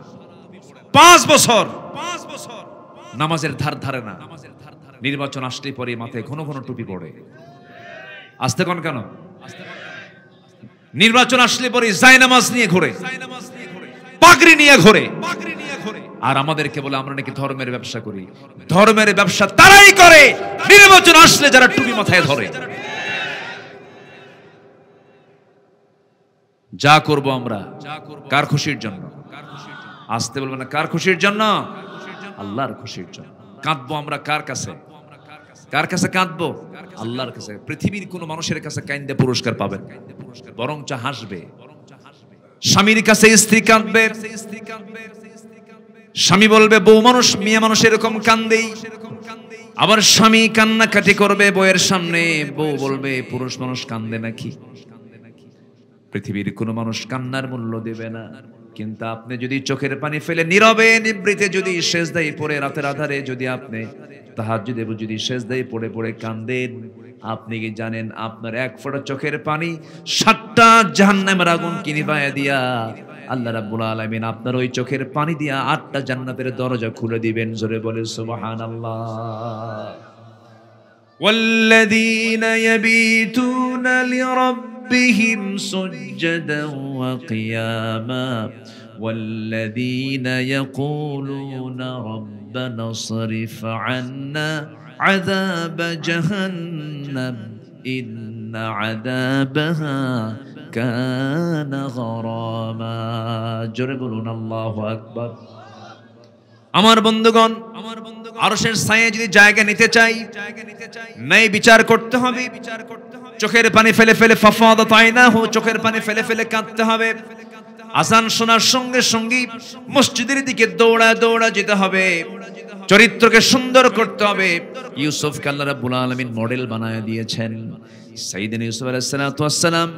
5 বছর নামাজের ধার ধারে না, নির্বাচন আসলে পরে মাথায় ঘন ঘন টুপি পড়ে। আসতে কোন কেন? নির্বাচন আসলে পরে জায়নামাজ নিয়ে ঘোরে, পাগড়ি নিয়ে ঘোরে, আর আমাদেরকে বলে আমরা নাকি ধর্মের ব্যবসা করি। ধর্মের ব্যবসা তারাই করে নির্বাচন আসলে যারা টুপি মাথায় ধরে। যা করব আমরা কার খুশির জন্য? আসতে বলবেন না, কার খুশির জন্য? আল্লাহর খুশির জন্য। কাঁদবো আমরা কার কাছে? কার কাছে কাঁদবো? আল্লাহর কাছে। পৃথিবীর কোন মানুষের কাছে কাঁদলে পুরস্কার পাবেন, বরঞ্চ হাসবে। স্বামীর কাছে স্ত্রী কাঁদবে, স্বামী বলবে বউ মানুষ, মেয়ে মানুষ এরকম কান্দেই। আবার স্বামী কান্নাকাটি করবে বউয়ের সামনে, বউ বলবে পুরুষ মানুষ কান্দে নাকি? পৃথিবীর কোন মানুষ কান্নার মূল্য দেবে না। কিন্তু আপনি যদি চোখের পানি ফেলে নীরবে নিবৃতে যদি সেজদায় পড়ে রাতের আধারে যদি আপনি তাহাজ্জুদে যদি সেজদায় পড়ে পড়ে কান্দেন, আপনি কি জানেন আপনার এক ফোঁটা চোখের পানি 7টা জাহান্নামের আগুন কি নিভায়া দিয়া আল্লাহ রাব্বুল আলামিন আপনার ওই চোখের পানি দিয়া 8টা জান্নাতের দরজা খুলে দিবেন। জোরে বলে সুবহানাল্লাহ। والذين يبيتون لربهم سجدا وقياما والذين يقولون ربنا اصرف عنا عذاب جهنم إن عذابها كان غراما জোরে বলুন আল্লাহু আকবার। আমার বন্ধুগণ, আরশের ছায়ায় যদি জায়গা নিতে চাই, ন্যায় বিচার করতে হবে। চোখের পানি ফেলে ফেলে ফাফাদাত আইনাহু, চোখের পানি ফেলে ফেলে কাঁদতে হবে। আজান শোনার সঙ্গে সঙ্গে মসজিদের দিকে দৌড়া দৌড়া যেতে হবে। চরিত্রকে সুন্দর করতে হবে। ইউসুফকে আল্লাহ রাব্বুল আলামিন মডেল বানায় দিয়েছেন। সাইয়েদনা ইউসুফ আলাইহিস সালাতু ওয়াস সালাম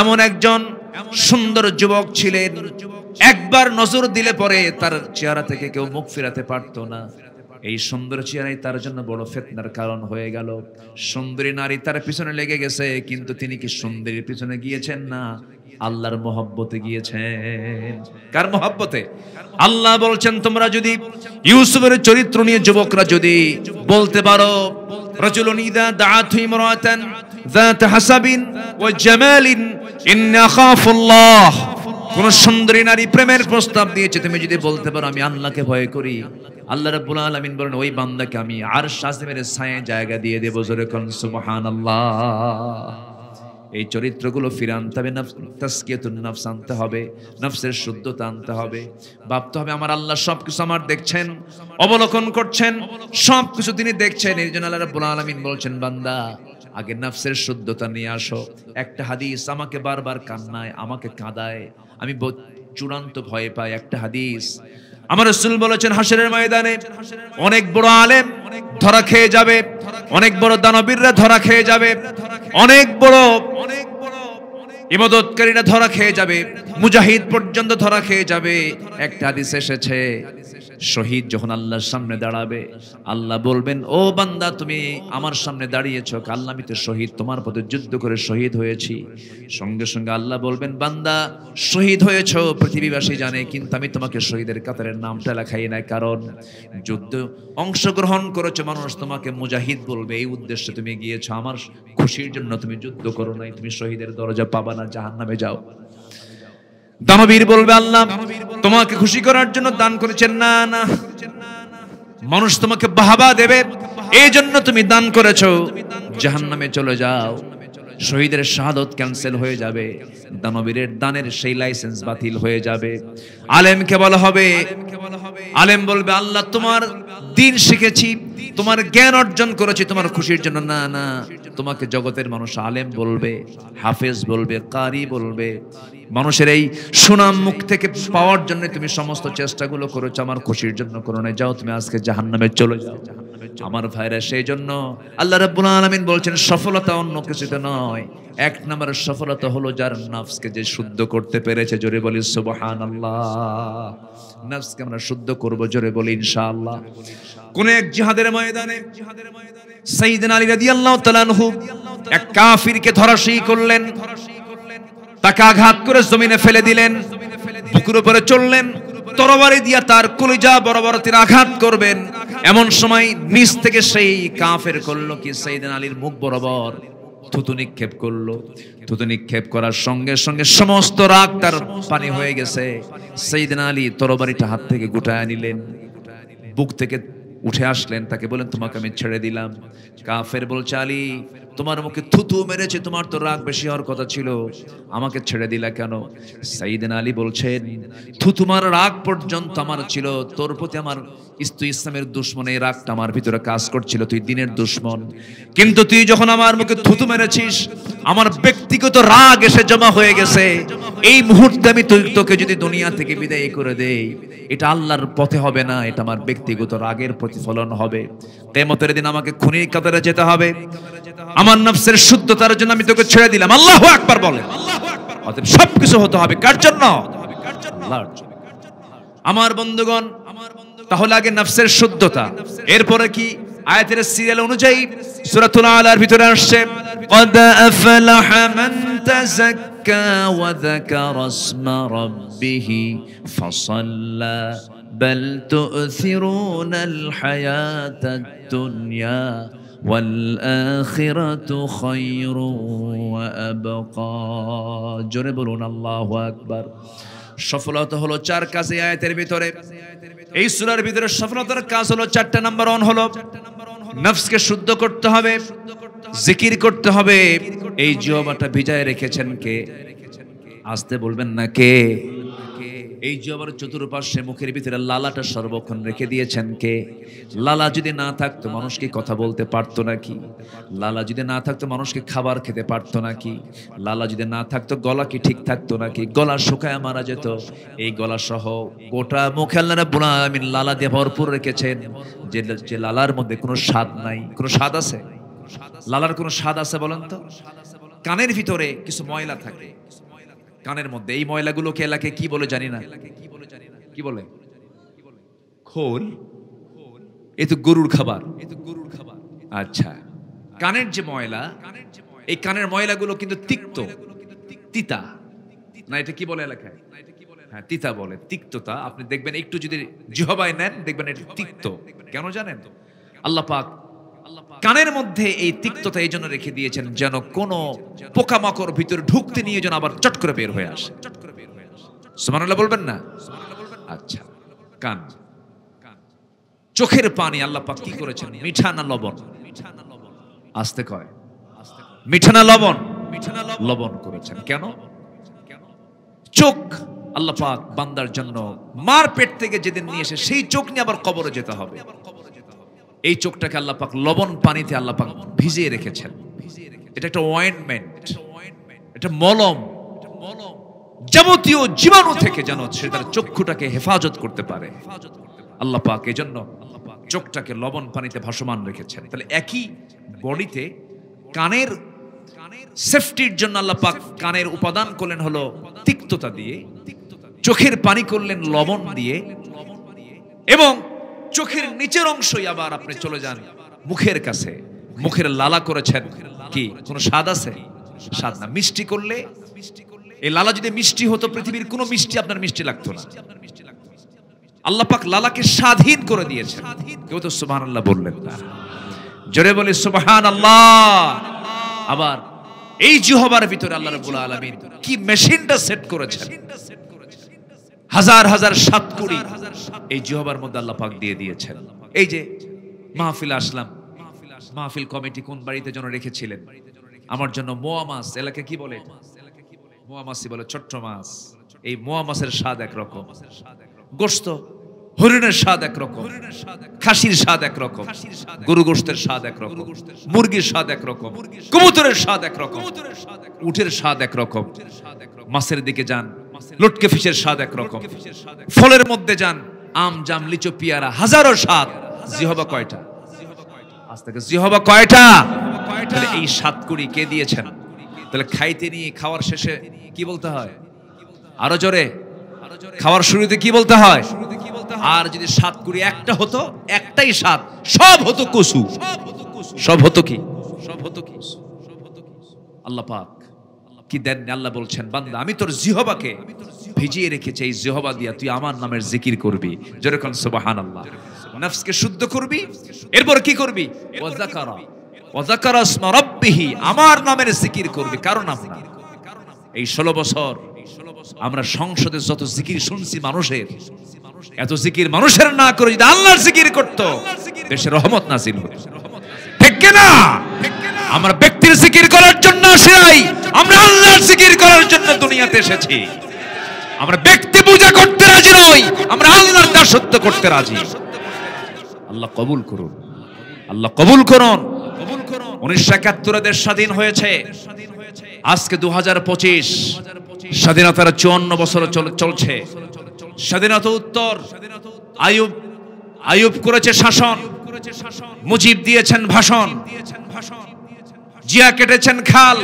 এমন একজন সুন্দর যুবক ছিলেন, একবার নজর দিলে পরে তার চেহারা থেকে কেউ মুখ ফিরাতে পারতো না। এই সুন্দর চেহারাই তার জন্য বড় ফিতনার কারণ হয়ে গেল। সুন্দরী নারী তার পিছনে লেগে গেছে, কিন্তু তিনি কি সুন্দরীর পিছনে গিয়েছেন না আল্লাহর মহব্বতে গিয়েছেন। কার মহব্বতে? আল্লাহ বলছেন, তোমরা যদি ইউসুফের চরিত্র নিয়ে যুবকরা যদি বলতে পারো, রাজুলুন ইযা দাআতহু ইমরাতান যাত হাসাবিন ওয়া জামালিন ইন্না খাফুল্লাহ, কোন সুন্দরী নারী প্রেমের প্রস্তাব দিয়েছে, তুমি যদি বলতে পারো আমি আল্লাহকে ভয় করি, আল্লাহ রাব্বুল আলামিন বলেন ওই বান্দাকে আমি আরশ আজিমের ছায়ায় জায়গা দিয়ে দেব। জোরে কোন সুবহানাল্লাহ। এই চরিত্রগুলো ফিরে আনতে হবে, তাসকিয়াতুন নফস আনতে হবে, নফসের শুদ্ধতা আনতে হবে। ভাবতে হবে আমার আল্লাহ সবকিছু আমার দেখছেন, অবলোকন করছেন, সবকিছু তিনি দেখছেন। এই জন্য আল্লাহ রাব্বুল আলামিন বলছেন, বান্দা আগে নফসের শুদ্ধতা নিয়ে আসো। একটা হাদিস আমাকে বারবার কান্নায়, আমাকে কাঁদায়, আমি চূড়ান্ত ভয় পাই। একটা হাদিস আমার রাসূল বলেছেন, হাসরের ময়দানে অনেক বড় আলেম ধরা খেয়ে যাবে, অনেক বড় দানবীররা ধরা খেয়ে যাবে, অনেক বড় ইবাদতকারীরা ধরা খেয়ে যাবে, মুজাহিদ পর্যন্ত ধরা খেয়ে যাবে। একটা হাদিস এসেছে, শহীদ যখন আল্লাহর সামনে দাঁড়াবে, আল্লাহ বলবেন ও বান্দা তুমি আমার সামনে দাঁড়িয়েছো, আল্লাহ আমি তো শহীদ, তোমার পথে যুদ্ধ করে শহীদ হয়েছি। সঙ্গে সঙ্গে আল্লাহ বলবেন, বান্দা শহীদ হয়েছো পৃথিবীবাসী জানে, কিন্তু আমি তোমাকে শহীদের কাতারের নামটা লেখাই নাই, কারণ যুদ্ধ অংশগ্রহণ করেছো, মানুষ তোমাকে মুজাহিদ বলবে, এই উদ্দেশ্যে তুমি গিয়েছো, আমার খুশির জন্য তুমি যুদ্ধ করো নাই, তুমি শহীদের দরজা পাবা না, জাহান্নামে যাও। দানবীর বলবে আল্লাহ তোমাকে খুশি করার জন্য দান করেছেন, না না, মানুষ তোমাকে বাহবা দেবে এই জন্য তুমি দান করেছো, জাহান্নামে চলে যাও। শহীদের শাহাদত ক্যান্সেল হয়ে যাবে, দানবীরের দানের সেই লাইসেন্স বাতিল হয়ে যাবে। আলেমকে বলা হবে, আলেম বলবে আল্লাহ তোমার দিন শিখেছি, তোমার জ্ঞান অর্জন করেছি তোমার খুশির জন্য, না না, তোমাকে জগতের মানুষ আলেম বলবে, হাফেজ বলবে, কারি বলবে। মানুষের এই সুনাম মুখ থেকে পাওয়ার জন্য তুমি সমস্ত চেষ্টাগুলো করেছো, আমার খুশির জন্য করো না, যাও তুমি আজকে জাহান্নামে চলে যাও। আমার ভাইরা, সেই জন্য আল্লাহ রাব্বুল আলামিন বলছেন সফলতা অন্য কিছুতে নয়, এক নম্বরের সফলতা হলো যার নফসকে যে শুদ্ধ করতে পেরেছে। জোরে বলি সুবহানাল্লাহ। নফসকে আমরা শুদ্ধ করব, জোরে বলি ইনশাআল্লাহ। কোন এক জিহাদের ময়দানে সাইয়েদনা আলী রাদিয়াল্লাহু তাআলা আনহু এক কাফিরকে ধরাশায়ী করলেন, তাকে আঘাত করে জমিনে ফেলে দিলেন, বুকের উপরে চললেন, তরবারি দিয়া তার কলিজা বরাবর তিনি আঘাত করবেন। এমন সময় নিচ থেকে সেই কাফের করলো কি, সাইয়েদনা আলীর মুখ বরাবর থুতু নিক্ষেপ করলো। থুতু নিক্ষেপ করার সঙ্গে সঙ্গে সমস্ত রাগ তার পানি হয়ে গেছে। সাইয়েদনা আলী তরবারিটা হাত থেকে গুটায় নিলেন, বুক থেকে উঠে আসলেন, তাকে বলেন তোমাকে আমি ছেড়ে দিলাম। কাফের বলছে আলী তোমার মুখে থুতু মেরেছে, তোমার তো রাগ বেশি হওয়ার কথা ছিল, আমাকে ছেড়ে দিলা কেন? সাইয়েদনা আলী বলছেন থুতু মারার রাগ পর্যন্ত আমার ছিল, তোর প্রতি আমার ইসলামের দুশমন, এই রাগটা আমার ভিতরে কাজ করছিল, তুই দিনের দুশমন, কিন্তু তুই যখন আমার মুখে থুতু মেরেছিস আমার ব্যক্তিগত রাগ এসে জমা হয়ে গেছে। এই মুহূর্তে আমি তোকে যদি দুনিয়া থেকে বিদায় করে দেই, এটা আল্লাহর পথে হবে না, এটা আমার ব্যক্তিগত রাগের প্রতিফলন হবে। কিয়ামতের দিন আমাকে খুনির কাতারে যেতে হবে, আমার নফসের শুদ্ধতার জন্য আমি তোকে ছেড়ে দিলাম। আল্লাহু আকবার বলে। অতএব সবকিছু হতে হবে কার জন্য? আল্লাহর জন্য। আমার বন্ধুগণ, তাহলে আগে নফসের শুদ্ধতা, এরপরে কি আয়াতের সিরিয়াল অনুযায়ী সূরাতুল আলার ভিতরে আসছে قد أفلح من تزكى وذكر اسم ربه فصلى بل تؤثرون الحياة الدنيا ওয়াল আখিরাতু খায়রু ওয়া আবকা। জোরে বলুন আল্লাহু আকবার। সফলতা হলো 4 কাজে আয়াতের ভিতরে। এই সূরার ভিতরে সফলতার কাজ হলো 4টা। নাম্বার 1 হলো নফসকে শুদ্ধ করতে হবে, জিকির করতে হবে। এই জিহ্বাটা ভিজায় রেখেছেন কে? আসতে বলবেন না কে? এই জিহ্বার চতুর্পাশে মুখের ভিতরে লালাটা সর্বক্ষণ রেখে দিয়েছেন কে? লালা যদি না থাকতো মানুষ কি কথা বলতে পারতো নাকি? লালা যদি না থাকতো মানুষ কি খাবার খেতে পারতো নাকি? লালা যদি না থাকতো গলা কি ঠিক থাকতো নাকি? গলা শুকায় মারা যেত। এই গলা সহ গোটা মুখে আল্লাহ রাব্বুল আলামিন লালা দিয়ে ভরপুর রেখেছেন, যে লালার মধ্যে কোনো স্বাদ নাই। কোনো স্বাদ আছে? লালার কোনো স্বাদ আছে বলেন তো? কানের ভিতরে কিছু ময়লা থাকে, কানের মধ্যে। এই ময়লাগুলোকে এলাকে কি বলে জানি না। কি বলে? খোল। এ তো গরুর খাবার। আচ্ছা, কানের যে ময়লা, এই কানের ময়লাগুলো কিন্তু তিক্ত, তিতা না? এটা কি বলে এলাকায়? হ্যাঁ, তিতা বলে, তিক্ততা। আপনি দেখবেন একটু যদি জিহ্বায় নেন দেখবেন এটা তিক্ত। কেন জানেন? আল্লাহ পাক কানের মধ্যে এই তিক্ততা এই জন্য রেখে দিয়েছেন যেন কোনো পোকামাকড় ভিতরে ঢুকতে নিয়ে যেন আবার চট করে বের হয়ে আসে। সুবহানাল্লাহ বলবেন না? আচ্ছা, কান। চোখের পানি আল্লাহ পাক কি করেছেন? মিঠা না লবণ? আস্তে কয়, মিঠা না লবণ? লবণ করেছেন। কেন? চোখ আল্লাহ পাক বান্দার জন্য মার পেট থেকে যেদিন নিয়ে এসে সেই চোখ নিয়ে আবার কবরে যেতে হবে। এই চোখটাকে আল্লাহ পাক লবণ পানিতে আল্লাহ পাক ভিজিয়ে রেখেছেন। এটা একটা অয়েন্টমেন্ট, এটা মলম, যাবতীয় জীবাণু থেকে যেন সে তার চক্ষুটাকে হেফাজত করতে পারে। আল্লাহ পাক এজন্য চোখটাকে লবণ পানিতে ভাসমান রেখেছেন। তাহলে একই বডিতে কানের সেফটির জন্য আল্লাহ পাক কানের উপাদান করলেন হলো তিক্ততা দিয়ে, চোখের পানি করলেন লবণ দিয়ে, এবং চোখের নিচের অংশই আবার আপনি চলে যান মুখের কাছে, মুখের লালা করেছেন। কি কোনো স্বাদ আছে? স্বাদ না। মিষ্টি করলে, এই লালা যদি মিষ্টি হতো পৃথিবীর কোনো মিষ্টি আপনার মিষ্টি লাগতো না। আল্লাহ পাক লালাকে স্বাধীন করে দিয়েছেন। কেউ তো সুবহানাল্লাহ বললেন না? জোরে বলি সুবহানাল্লাহ। আবার এই জিহ্বার ভিতরে আল্লাহ রাব্বুল আলামিন কি মেশিনটা সেট করেছেন, হাজার হাজার সাতকুড়ি এই জিহ্বার মধ্যে আল্লাহ পাক দিয়ে দিয়েছেন। এই যে মাহফিল আসলাম, মাহফিল কমিটি কোন বাড়িতে যেন রেখেছিলেন আমার জন্য মোয়া মাছ। এলাকা কি বলে? মোয়া মাছই বলে, ছোট্ট মাছ। এই মোয়া মাছের স্বাদ একরকম, গোশত হরিণের স্বাদ একরকম, খাসির স্বাদ একরকম, গরু গোশতের স্বাদ একরকম, মুরগির স্বাদ একরকম, কবুতরের স্বাদ একরকম, উটের স্বাদ একরকম। মাছের দিকে যান, লটকে ফিশের স্বাদ একরকম। ফলের মধ্যে যান, আম, জাম, লিচু, পেয়ারা, হাজারো স্বাদ। জিহ্বা কয়টা? আজ থেকে জিহ্বা কয়টা? তাহলে এই সাতকুড়ি কে দিয়েছেন? তাহলে খাইতে নিয়ে খাওয়ার শেষে কি বলতে হয়? আরো জোরে। খাওয়ার শুরুতে কি বলতে হয়? আর যদি সাতকুড়ি একটা হতো, একটাই স্বাদ, সব হতো কসু। সব হতো কি? সব হতো কি? আল্লাহ পাক কি দেন? আল্লাহ বলছেন, বান্দা আমি তোর জিহ্বাকে ভিজিয়ে রেখেছি, এই জিহ্বা দিয়া তুই আমার নামের জিকির করবি। যেরকম সুবহানাল্লাহ। নফসকে শুদ্ধ করবি, এরপর কি করবি? ওয়াযাকারা ইসমা রাব্বিহি, আমার নামের জিকির করবি। কারণ আমরা এই 16 বছর আমরা সংসদে যত জিকির শুনছি মানুষের, এত জিকির মানুষের না করে যদি আল্লাহর জিকির করত, দেশে রহমত নাযিল হতো। ঠিক না? আমরা ব্যক্তির জিকির করার জন্য আসি নাই, আমরা আল্লাহর জিকির করার জন্য দুনিয়াতে এসেছি। আমরা ব্যক্তি পূজা করতে রাজি নই, আমরা আল্লাহর দাসত্ব করতে রাজি। আল্লাহ কবুল করুন, আল্লাহ কবুল করুন। 1971 দেশ স্বাধীন হয়েছে, আজকে 2025, স্বাধীনতার 54 বছর চলছে। স্বাধীনতা উত্তর আইয়ুব করেছে শাসন, মুজিব দিয়েছেন ভাষণ, জিয়া কেটেছেন খাল,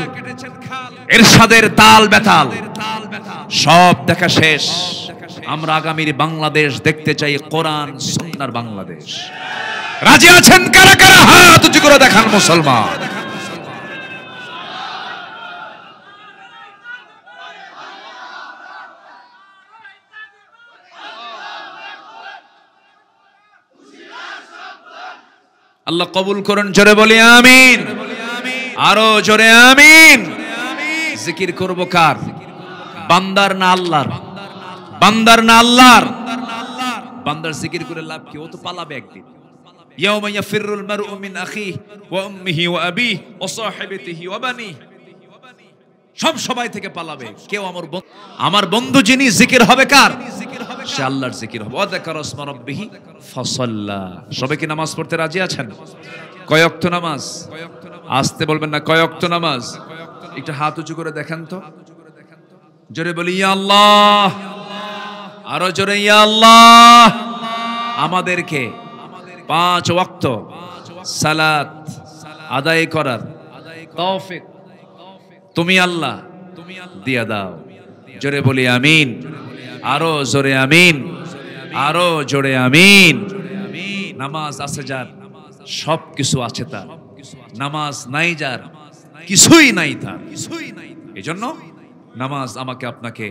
এরশাদের তাল বেতাল, সব দেখা শেষ। আমরা আগামীর বাংলাদেশ দেখতে চাই, কোরআন সুন্নাহর বাংলাদেশ। রাজি আছেন কারা কারা? হাত উঁচু করে দেখান মুসলমান। আল্লাহ কবুল করুন, জোরে বলি আমিন, আরো জোরে আমিন। জিকির করব কার? বান্দার না আল্লাহর? বান্দার না আল্লাহর? বান্দার জিকির করে লাভ কি? ও তো পালাবে একদিন। ইয়াউমা ইয়াফিরুল মারউ মিন আখিহি ওয়া উম্মিহি ওয়া আবিহি ওয়া সাহিবাতিহি ওয়া বানিহি, সবাই থেকে পালাবে। কেউ আমার বন্ধু যিনি, জিকির হবে কার? সে আল্লাহর জিকির হবে। ওয়া যাকারা ইসমা রাব্বিহি ফাসাল্লা। সবাই কি নামাজ পড়তে রাজি আছেন? কয় ওয়াক্ত নামাজ? আসতে বলবেন না, কয় ওয়াক্ত নামাজ? একটু হাত উঁচু করে দেখেন তো, জোরে বলি ইয়া আল্লাহ, আরো জোরে ইয়া আল্লাহ। আমাদেরকে 5 ওয়াক্ত সালাত আদায় করার তৌফিক তুমি আল্লাহ দিয়া দাও। জোরে বলি আমিন, আরো জোরে আমিন, আরো জোরে আমিন। নামাজ আছে যার, সব কিছু আছে তার। নামাজ নাই যার, কিছুই নাই তার। এজন্য নামাজ আমাকে আপনাকে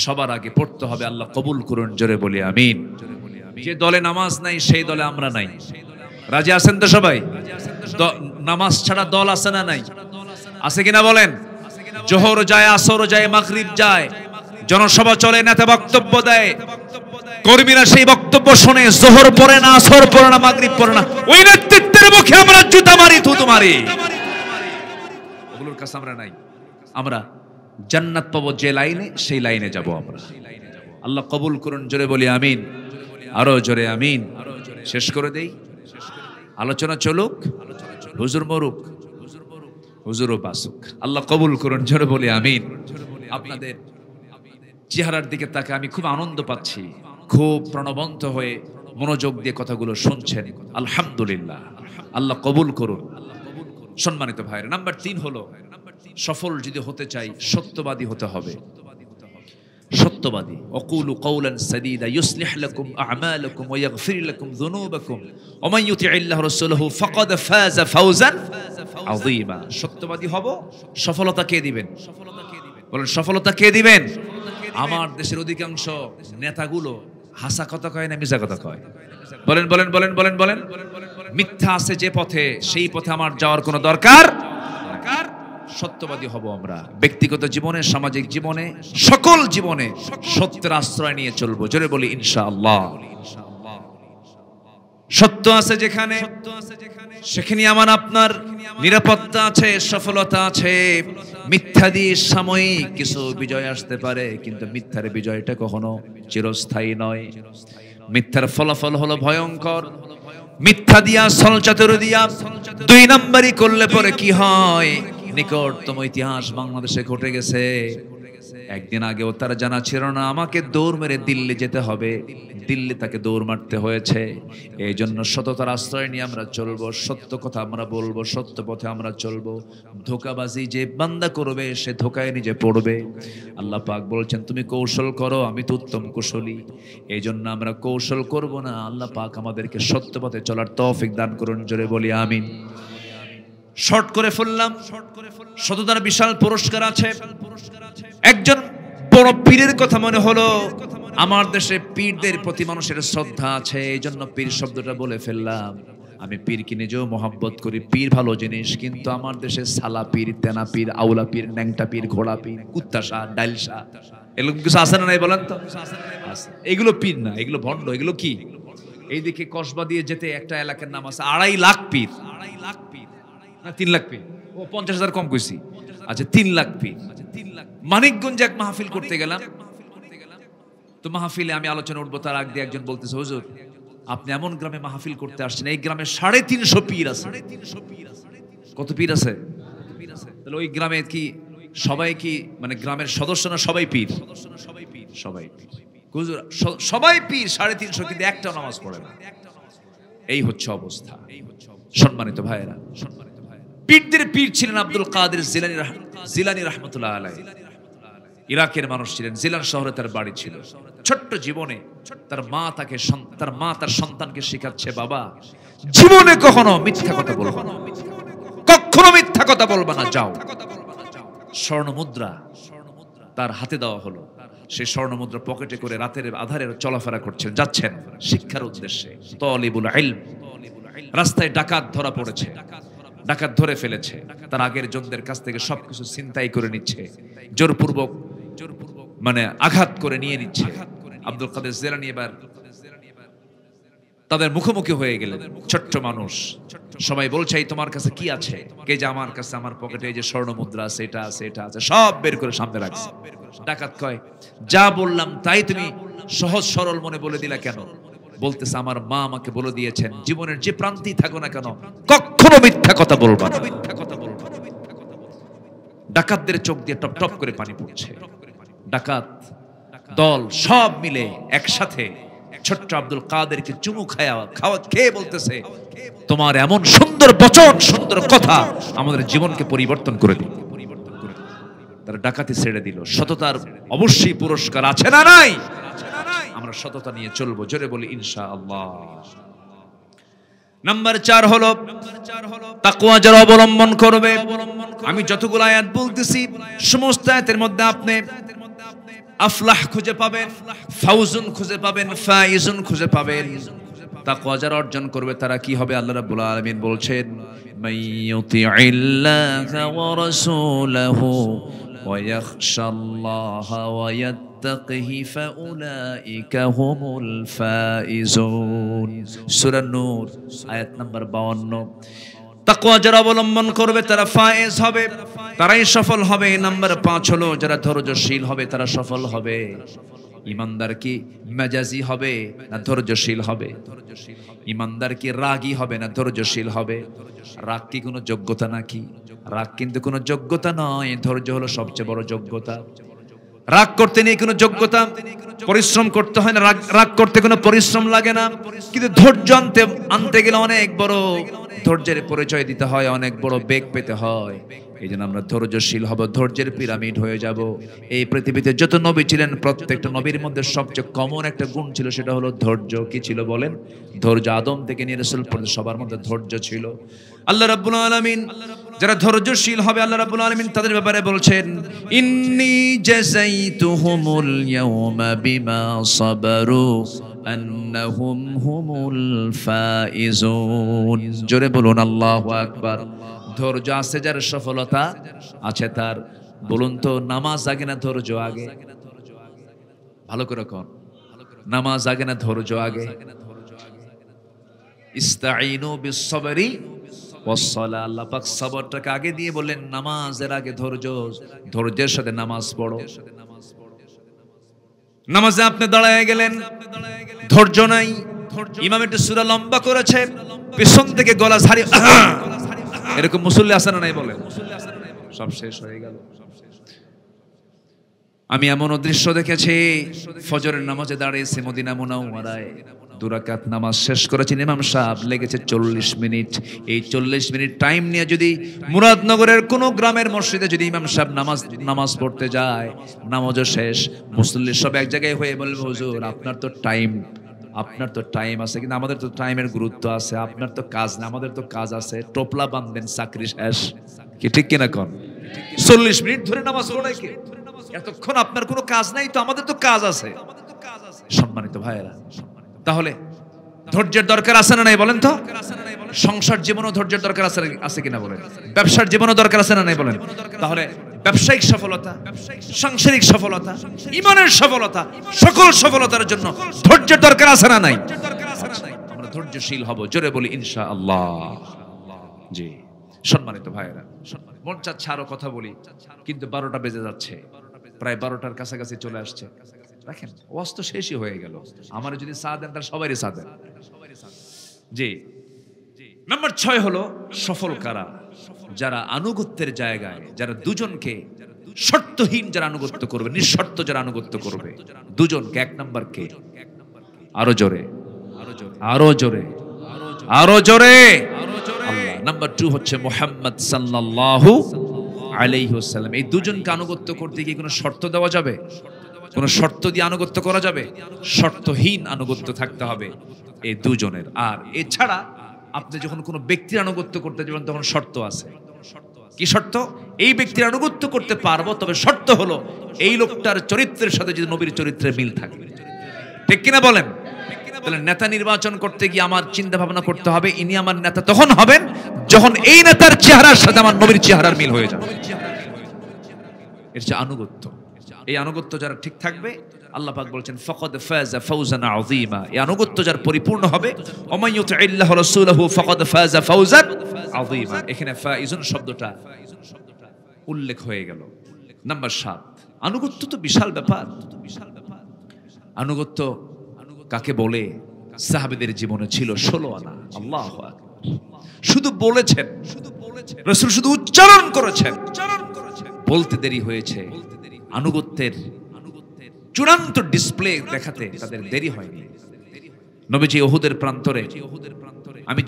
সবার আগে পড়তে হবে। আল্লাহ কবুল করুন, জোরে বলি আমিন। যে দলে নামাজ নাই সেই দলে আমরা নাই। রাজি আছেন তো সবাই? নামাজ ছাড়া দল আছে না নাই? আছে কিনা বলেন? জোহর যায়, আসর যায়, মাগরিব যায়, জনসভা চলে, নেতা বক্তব্য দেয়, কর্মীরা সেই বক্তব্য শুনে জোহর পড়ে না, আসর পড়ে না, মাগরিব পড়ে না। ওই নেতৃত্বের মুখে আমরা জুতা মারি, থুতু মারি। ওগুলোর কাছে আমরা নাই। আমরা জান্নাত পাবো যে লাইনে, সেই লাইনে যাব আমরা। আল্লাহ কবুল করুন, জোরে বলি আমিন, আরো জোরে আমিন। শেষ করে দেই, আলোচনা চলুক, হুজুর মরুক, হুজুরও বাসুক। আল্লাহ কবুল করুন, জোরে বলি আমিন। আপনাদের চেহারার দিকে তাকে আমি খুব আনন্দ পাচ্ছি, খুব প্রাণবন্ত হয়ে মনোযোগ দিয়ে কথাগুলো শুনছেন। আলহামদুলিল্লাহ, আল্লাহ কবুল করুন। সম্মানিত ভাইরা, নাম্বার 3 হলো, সফল যদি হতে চাই সত্যবাদী হতে হবে। সত্যবাদী। ওয়াকুলু কাওলান সাদীদা ইউসলিহ লাকুম আ'মালাকুম ওয়া ইয়াগফির লাকুম যুনুবাকুম ওয়া মান ইউতি'ইল্লাহ ওয়া রাসূলাহু ফাকাদ ফাযা ফাওজান আযীমা। সত্যবাদী হব, সফলতা কে দিবেন? বলেন, সফলতা কে দিবেন? আমার দেশের অধিকাংশ নেতাগুলো হাসা কথা কয় না মিছা কথা কয়? বলেন বলেন বলেন বলেন বলেন। মিথ্যা আছে যে পথে, সেই পথে আমার যাওয়ার কোনো দরকার। সত্যবাদী হব আমরা, ব্যক্তিগত জীবনে, সামাজিক জীবনে, সকল জীবনে সত্যের আশ্রয় নিয়ে চলবো। জোরে বলি ইনশাআল্লাহ। সত্য আছে যেখানে, সেখানে আমার আপনার নিরাপত্তা আছে, সফলতা আছে। মিথ্যা দিয়ে সাময়িক কিছু বিজয় আসতে পারে, কিন্তু মিথ্যার বিজয়টা কখনো চিরস্থায়ী নয়। মিথ্যার ফলাফল হলো ভয়ঙ্কর। মিথ্যা দিয়া, ছলচাতুর দিয়া 2 নাম্বারই করলে পরে কি হয়? নিকটতম ইতিহাস বাংলাদেশে ঘটে গেছে। একদিন আগেও তার জানা ছিল না আমাকে দৌড় মেরে দিল্লি যেতে হবে, দিল্লি তাকে দৌড় মারতে হয়েছে। এই জন্য সততার আশ্রয় নিয়ে আমরা চলবো, সত্য কথা আমরা বলবো, সত্য পথে আমরা চলবো। ধোঁকাবাজি যে বান্দা করবে সে ধোঁকায় নিজে পড়বে। আল্লাহ পাক বলছেন, তুমি কৌশল করো, আমি তো উত্তম কুশলী। এই জন্য আমরা কৌশল করব না। আল্লাহ পাক আমাদেরকে সত্য পথে চলার তৌফিক দান করুন, জোরে বলি আমিন। শর্ট করে ফেললাম। সততার বিশাল পুরস্কার আছে। একজন বড় পীরের কথা মনে হলো। আমার দেশে পীরদের প্রতি মানুষের শ্রদ্ধা আছে, এই জন্য পীর শব্দটা বলে ফেললাম। আমি পীরকে নিজেও মহব্বত করি, পীর ভালো জিনিস। কিন্তু আমার দেশে সালা পীর, তেনা পীর, আউলা পীর, ন্যাংটা পীর, ঘোড়া পীর, কুত্তা শাহ, ডাইল শাহ, এরকম কিছু আছে না নাই বলেন তো? এগুলো পীর না, এগুলো ভণ্ড। এগুলো কি? এইদিকে কসবা দিয়ে যেতে একটা এলাকার নাম আছে 2.5 লাখ পীর। 3 লাখ পীর। ও 50,000 কম কইছি। আচ্ছা, 3 লাখ পীর। মানিকগঞ্জে এক মাহফিল করতে গেলাম। তো মাহফিলে আমি আলোচনা উঠবো, তার আগে একজন বলতেছে, হুজুর আপনি এমন গ্রামে মাহফিল করতে আসছেন, এই গ্রামে 350 পীর আছে। কত পীর আছে? তাহলে ওই গ্রামে কি সবাই কি মানে গ্রামের সদস্য না সবাই পীর? সবাই পীর। হুজুর সবাই পীর 350, কিন্তু একটাও নামাজ পড়ে না। এই হচ্ছে অবস্থা। সম্মানিত ভাইয়েরা, পীরদের পীর ছিলেন আব্দুল কাদের জিলানী রাহমাতুল্লাহ আলাইহি। ইরাকের মানুষ ছিলেন, জিলান শহরে তার বাড়ি ছিল। ছোট্ট জীবনে তার মা তার সন্তানকে শেখাচ্ছে, বাবা জীবনে কখনো মিথ্যা কথা বলবা না, কখনো মিথ্যা কথা বলবা না, যাও। স্বর্ণ মুদ্রা তার হাতে দেওয়া হলো। সেই স্বর্ণ মুদ্রা পকেটে করে রাতের আধারে চলাফেরা করছেন, যাচ্ছেন শিক্ষার উদ্দেশ্যে। তালিবুল ইলম, রাস্তায় ডাকাত ধরা পড়েছে, ডাকাত ধরে ফেলেছে, তার আগের জনদের কাছ থেকে সবকিছু ছিনতাই করে নিচ্ছে, জোরপূর্বক মানে আঘাত করে নিয়ে নিচ্ছে। আব্দুল কাদের জিলানী এবার তাদের মুখোমুখি হয়ে গেলেন। ছোট্ট মানুষ, সবাই বলছে এই তোমার কাছে কি আছে? কে যে আমার কাছে, আমার পকেটে এই যে স্বর্ণ মুদ্রা আছে, এটা আছে, এটা আছে, সব বের করে সামনে রাখছে। ডাকাত কয়, যা বললাম তাই তুমি সহজ সরল মনে বলে দিলা কেন? বলতেছে, আমার মা আমাকে বলে দিয়েছেন জীবনের যে প্রান্তেই থাকো না কেন কখনো মিথ্যা কথা বলবা না। ডাকাতদের চোখ দিয়ে টপ টপ করে পানি পড়ছে। ডাকাত দল সব মিলে একসাথে ছোট্ট আব্দুল কাদেরকে চুমু খেয়ে বলতেছে, তোমার এমন সুন্দর বচন, সুন্দর কথা আমাদের জীবনকে পরিবর্তন করে দিল। তারা ডাকাতি ছেড়ে দিল। সততার অবশ্যই পুরস্কার আছে না নাই? আমরা সততা নিয়ে চলবো, জোরে বলি ইনশাআল্লাহ। নাম্বার 4 হলো তাকওয়া যারা অবলম্বন করবে। আমি যতগুলো আয়াত বলতেছি সমস্ত আয়াতের মধ্যে আপনি আফলাহ খুঁজে পাবেন, ফাউজুন খুঁজে পাবেন, ফাইজুন খুঁজে পাবেন। তাকওয়া যারা অর্জন করবে তারা কি হবে? আল্লাহ রাব্বুল আলামিন বলছেন, মাইয়ুতিইল্লাহা ওয়া রাসূলাহু ওয়া ইয়াখশাল্লাহা ওয়া ইয়াত্তাকিহি ফাউলাইকা হুমুল ফাইজুন। সূরা নূর আয়াত নাম্বার 52। তাকওয়া যারা অবলম্বন করবে তারা ফায়েজ হবে, তারাই সফল হবে। নাম্বার 5 হলো যারা ধৈর্যশীল হবে তারা সফল হবে। ইমানদার কি মেজাজি হবে না ধৈর্যশীল হবে? ইমানদার কি রাগী হবে না ধৈর্যশীল হবে? রাগ কি কোনো যোগ্যতা নাকি? রাগ কিন্তু কোনো যোগ্যতা নয়, ধৈর্য হলো সবচেয়ে বড় যোগ্যতা। রাগ করতে নেই কোনো যোগ্যতা, পরিশ্রম করতে হয় না। রাগ করতে কোনো পরিশ্রম লাগে না, কিন্তু ধৈর্য আনতে গেলে অনেক বড় ধৈর্যের পরিচয় দিতে হয়, অনেক বড় বেগ পেতে হয়। এই জন্য আমরা ধৈর্যশীল হব, ধৈর্যের পিরামিড হয়ে যাব। এই পৃথিবীতে যত নবী ছিলেন প্রত্যেকটা নবীর মধ্যে সবচেয়ে কমন একটা গুণ ছিল, সেটা হলো ধৈর্য। কি ছিল বলেন? ধৈর্য। আদম থেকে নিয়ে রাসূল পর্যন্ত সবার মধ্যে ধৈর্য ছিল। আল্লাহ রাব্বুল আলামিন যারা ধৈর্যশীল হবে আল্লাহ রাব্বুল আলামিন তাদের ব্যাপারে বলছেন, ইন্নী জাযাইতুহুমুল ইয়াওমা বিমা সাবারু আন্নাহুম হুমুল ফাইজুন। জোরে বলুন আল্লাহু আকবার। ধৈর্য আছে যার সফলতা আছে তার। বলুন তো, নামাজ আগে না ধৈর্য আগে? ভালো করে কোন, নামাজ আগে না ধৈর্য আগে? ইস্তাঈনু বিস-সাবরি ওয়াস-সালাহ। আল্লাহ পাক সবরটাকে আগে দিয়ে বললেন, নামাজের আগে ধৈর্য, ধৈর্যের সাথে নামাজ পড়ো। নামাজে আপনি দাঁড়ায় গেলেন, ধৈর্য নাই, ইমাম একটু সূরা লম্বা করেছে, পেছন থেকে গলা ঝাড়ি, এরকম মুসল্লি আছে না নাই বলেন? সব শেষ হয়ে গেল। আমি এমন দৃশ্য দেখেছি, ফজরের নামাজে দাঁড়িয়েছে মদিনা মুনাওয়ারায়, 2 রাকাত নামাজ শেষ করেছেন ইমাম সাহেব, লেগেছে 40 মিনিট। এই 40 মিনিট টাইম নিয়ে যদি মুরাদনগরের কোন গ্রামের মসজিদে যদি ইমাম সাহেব নামাজ পড়তে যায়, নামাজও শেষ, মুসল্লি সব এক জায়গায় হয়ে বলবে, হুজুর আপনার তো টাইম আছে, কিন্তু আমাদের তো টাইমের গুরুত্ব আছে। আপনার তো কাজ না, আমাদের তো কাজ আছে। টোপলা বাঁধবেন, চাকরি শেষ। কি ঠিক কিনা কোন? 40 মিনিট ধরে নামাজ পড়াই কে? এতক্ষণ আপনার কোনো কাজ নাই, তো আমাদের তো কাজ আছে। সম্মানিত ভাইয়েরা, তাহলে ধৈর্যের দরকার আছে না নাই বলেন তো? সংসার জীবনও ধৈর্যের দরকার আছে কিনা বলেন? ব্যবসার জীবনও দরকার আছে না নাই বলেন? তাহলে ব্যবসায়িক সফলতা, সাংসারিক সফলতা, ঈমানের সফলতা, সকল সফলতার জন্য ধৈর্যের দরকার আছে না নাই? আমরা ধৈর্যশীল হব, জোরে বলি ইনশাআল্লাহ। জি সম্মানিত ভাইয়েরা, মন চাচ্ছে আরো কথা বলি, কিন্তু 12টা বেজে যাচ্ছে, প্রায় 12টার কাছাকাছি চলে আসছে। দেখেন ওয়াজ তো শেষই হয়ে গেল। আমার যদি চা দেন তার সবারই চা দেন। জি, নাম্বার 6 হলো সফল কারা? যারা আনুগত্যের জায়গায়, যারা দুজনকে শর্তহীন যারা আনুগত্য করবে, নিঃশর্ত যারা আনুগত্য করবে দুজনকে। 1 নাম্বার কে? আরো জোরে, আরো জোরে, আরো জোরে। আল্লাহ। নাম্বার 2 হচ্ছে মুহাম্মদ সাল্লাল্লাহু আলাইহি ওয়াসাল্লাম। এই দুজনকে আনুগত্য করতে কি কোনো শর্ত দেওয়া যাবে? কোনো শর্ত দিয়ে আনুগত্য করা যাবে? শর্তহীন আনুগত্য থাকতে হবে এই দুজনের। আর এছাড়া আপনি যখন কোনো ব্যক্তির আনুগত্য করতে যাবেন তখন শর্ত আছে। কি শর্ত? এই ব্যক্তির আনুগত্য করতে পারবো, তবে শর্ত হলো এই লোকটার চরিত্রের সাথে যদি নবীর চরিত্রের মিল থাকে। ঠিক কিনা বলেন? তাহলে নেতা নির্বাচন করতে গিয়ে আমার চিন্তা ভাবনা করতে হবে ইনি আমার নেতা তখন হবেন যখন এই নেতার চেহারার সাথে আমার নবীর চেহারার মিল হয়ে যাবে। এর যে আনুগত্য, এই আনুগত্য যারা ঠিক থাকবে আল্লাহ পাক বলছেন ফাকাদ ফাযা ফাওজান আযীমা, এই আনুগত্য যার পরিপূর্ণ হবে ওয়া ইউতিইল্লাহু রাসূলহু ফাকাদ ফাযা ফাওজান আযীমা। এখানে ফাইজুন শব্দটা উল্লেখ হয়ে গেল। নাম্বার 7, আনুগত্য তো বিশাল ব্যাপার। আনুগত্য কাকে বলে? সাহাবীদের জীবনে ছিল 16 আনা। আল্লাহু আকবার। শুধু বলেছেন, রাসূল শুধু উচ্চারণ করেছেন, বলতে দেরি হয়েছে। আনুগত্যের চূড়ান্ত ডিসপ্লে দেখাতে তাদের দেরি হয়নি। নবীজি উহুদের প্রান্তরে, আমি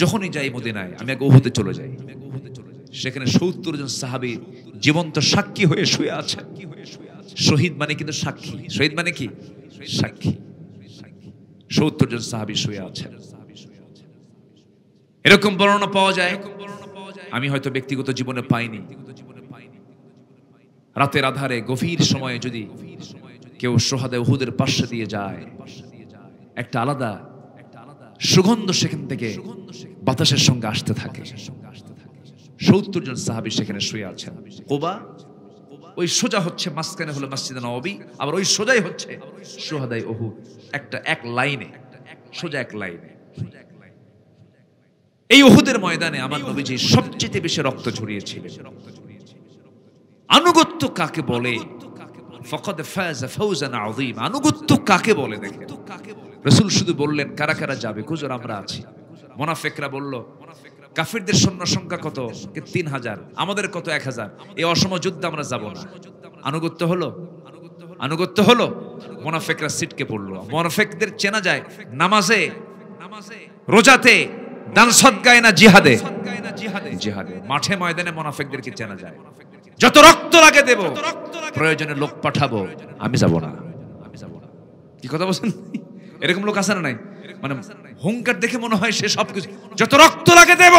যখনই যাই মদিনায় আমি আগে উহুদে চলে যাই। সেখানে 70 জন সাহাবী জীবন্ত সাক্ষী হয়ে শুয়ে আছে। শহীদ মানে কিন্তু সাক্ষী, শহীদ মানে কি? সাক্ষী। 70 জন সাহাবী শুয়ে আছেন। এরকম বর্ণনা পাওয়া যায়, আমি হয়তো ব্যক্তিগত জীবনে পাইনি। রাতের আধারে গভীর সময়ে যদি কেউ সোহাদে উহুদের পাশে দিয়ে যায়, একটা আলাদা সুগন্ধ সেখান থেকে বাতাসের সঙ্গে আসতে থাকে। 70 জন সাহাবী সেখানে শুয়ে আছেন। কুবা ওই সোজা হচ্ছে মাঝখানে হলো মসজিদে নববী, আবার ওই সোজাই হচ্ছে সোহাদায়ে উহুদ। এক লাইনে, সোজা এক লাইনে। এই উহুদের ময়দানে আমার নবীজি সবচেয়ে বেশি রক্ত ঝরিয়েছিলেন। আনুগত্য কাকে বলে? ফাকাদ ফাযা ফাওজান আযীমা। আনুগত্য কাকে বলে? দেখেন, রাসূল শুধু বললেন কারা কারা যাবে? হুজুর আমরা আছি। মুনাফিকরা বলল কাফিরদের সৈন্য সংখ্যা কত? 3000, আমাদের কত 1000। এই অসম যুদ্ধে আমরা যাব না। আনুগত্য হলো? আনুগত্য হলো? মুনাফিকরা সিটকে পড়ল। মুনাফিকদের চেনা যায় নামাজে, রোজাতে, দান সদকায় না জিহাদে? জিহাদে। মাঠে ময়দানে মুনাফিকদেরকে চেনা যায়। যত রক্ত লাগে দেব, প্রয়োজনে লোক পাঠাবো, আমি যাব না। কি কথা বলছেন? এরকম লোক আছে না নাই? মানে হুঙ্কার দেখে মনে হয় সে সবকিছু, যত রক্ত লাগে দেব,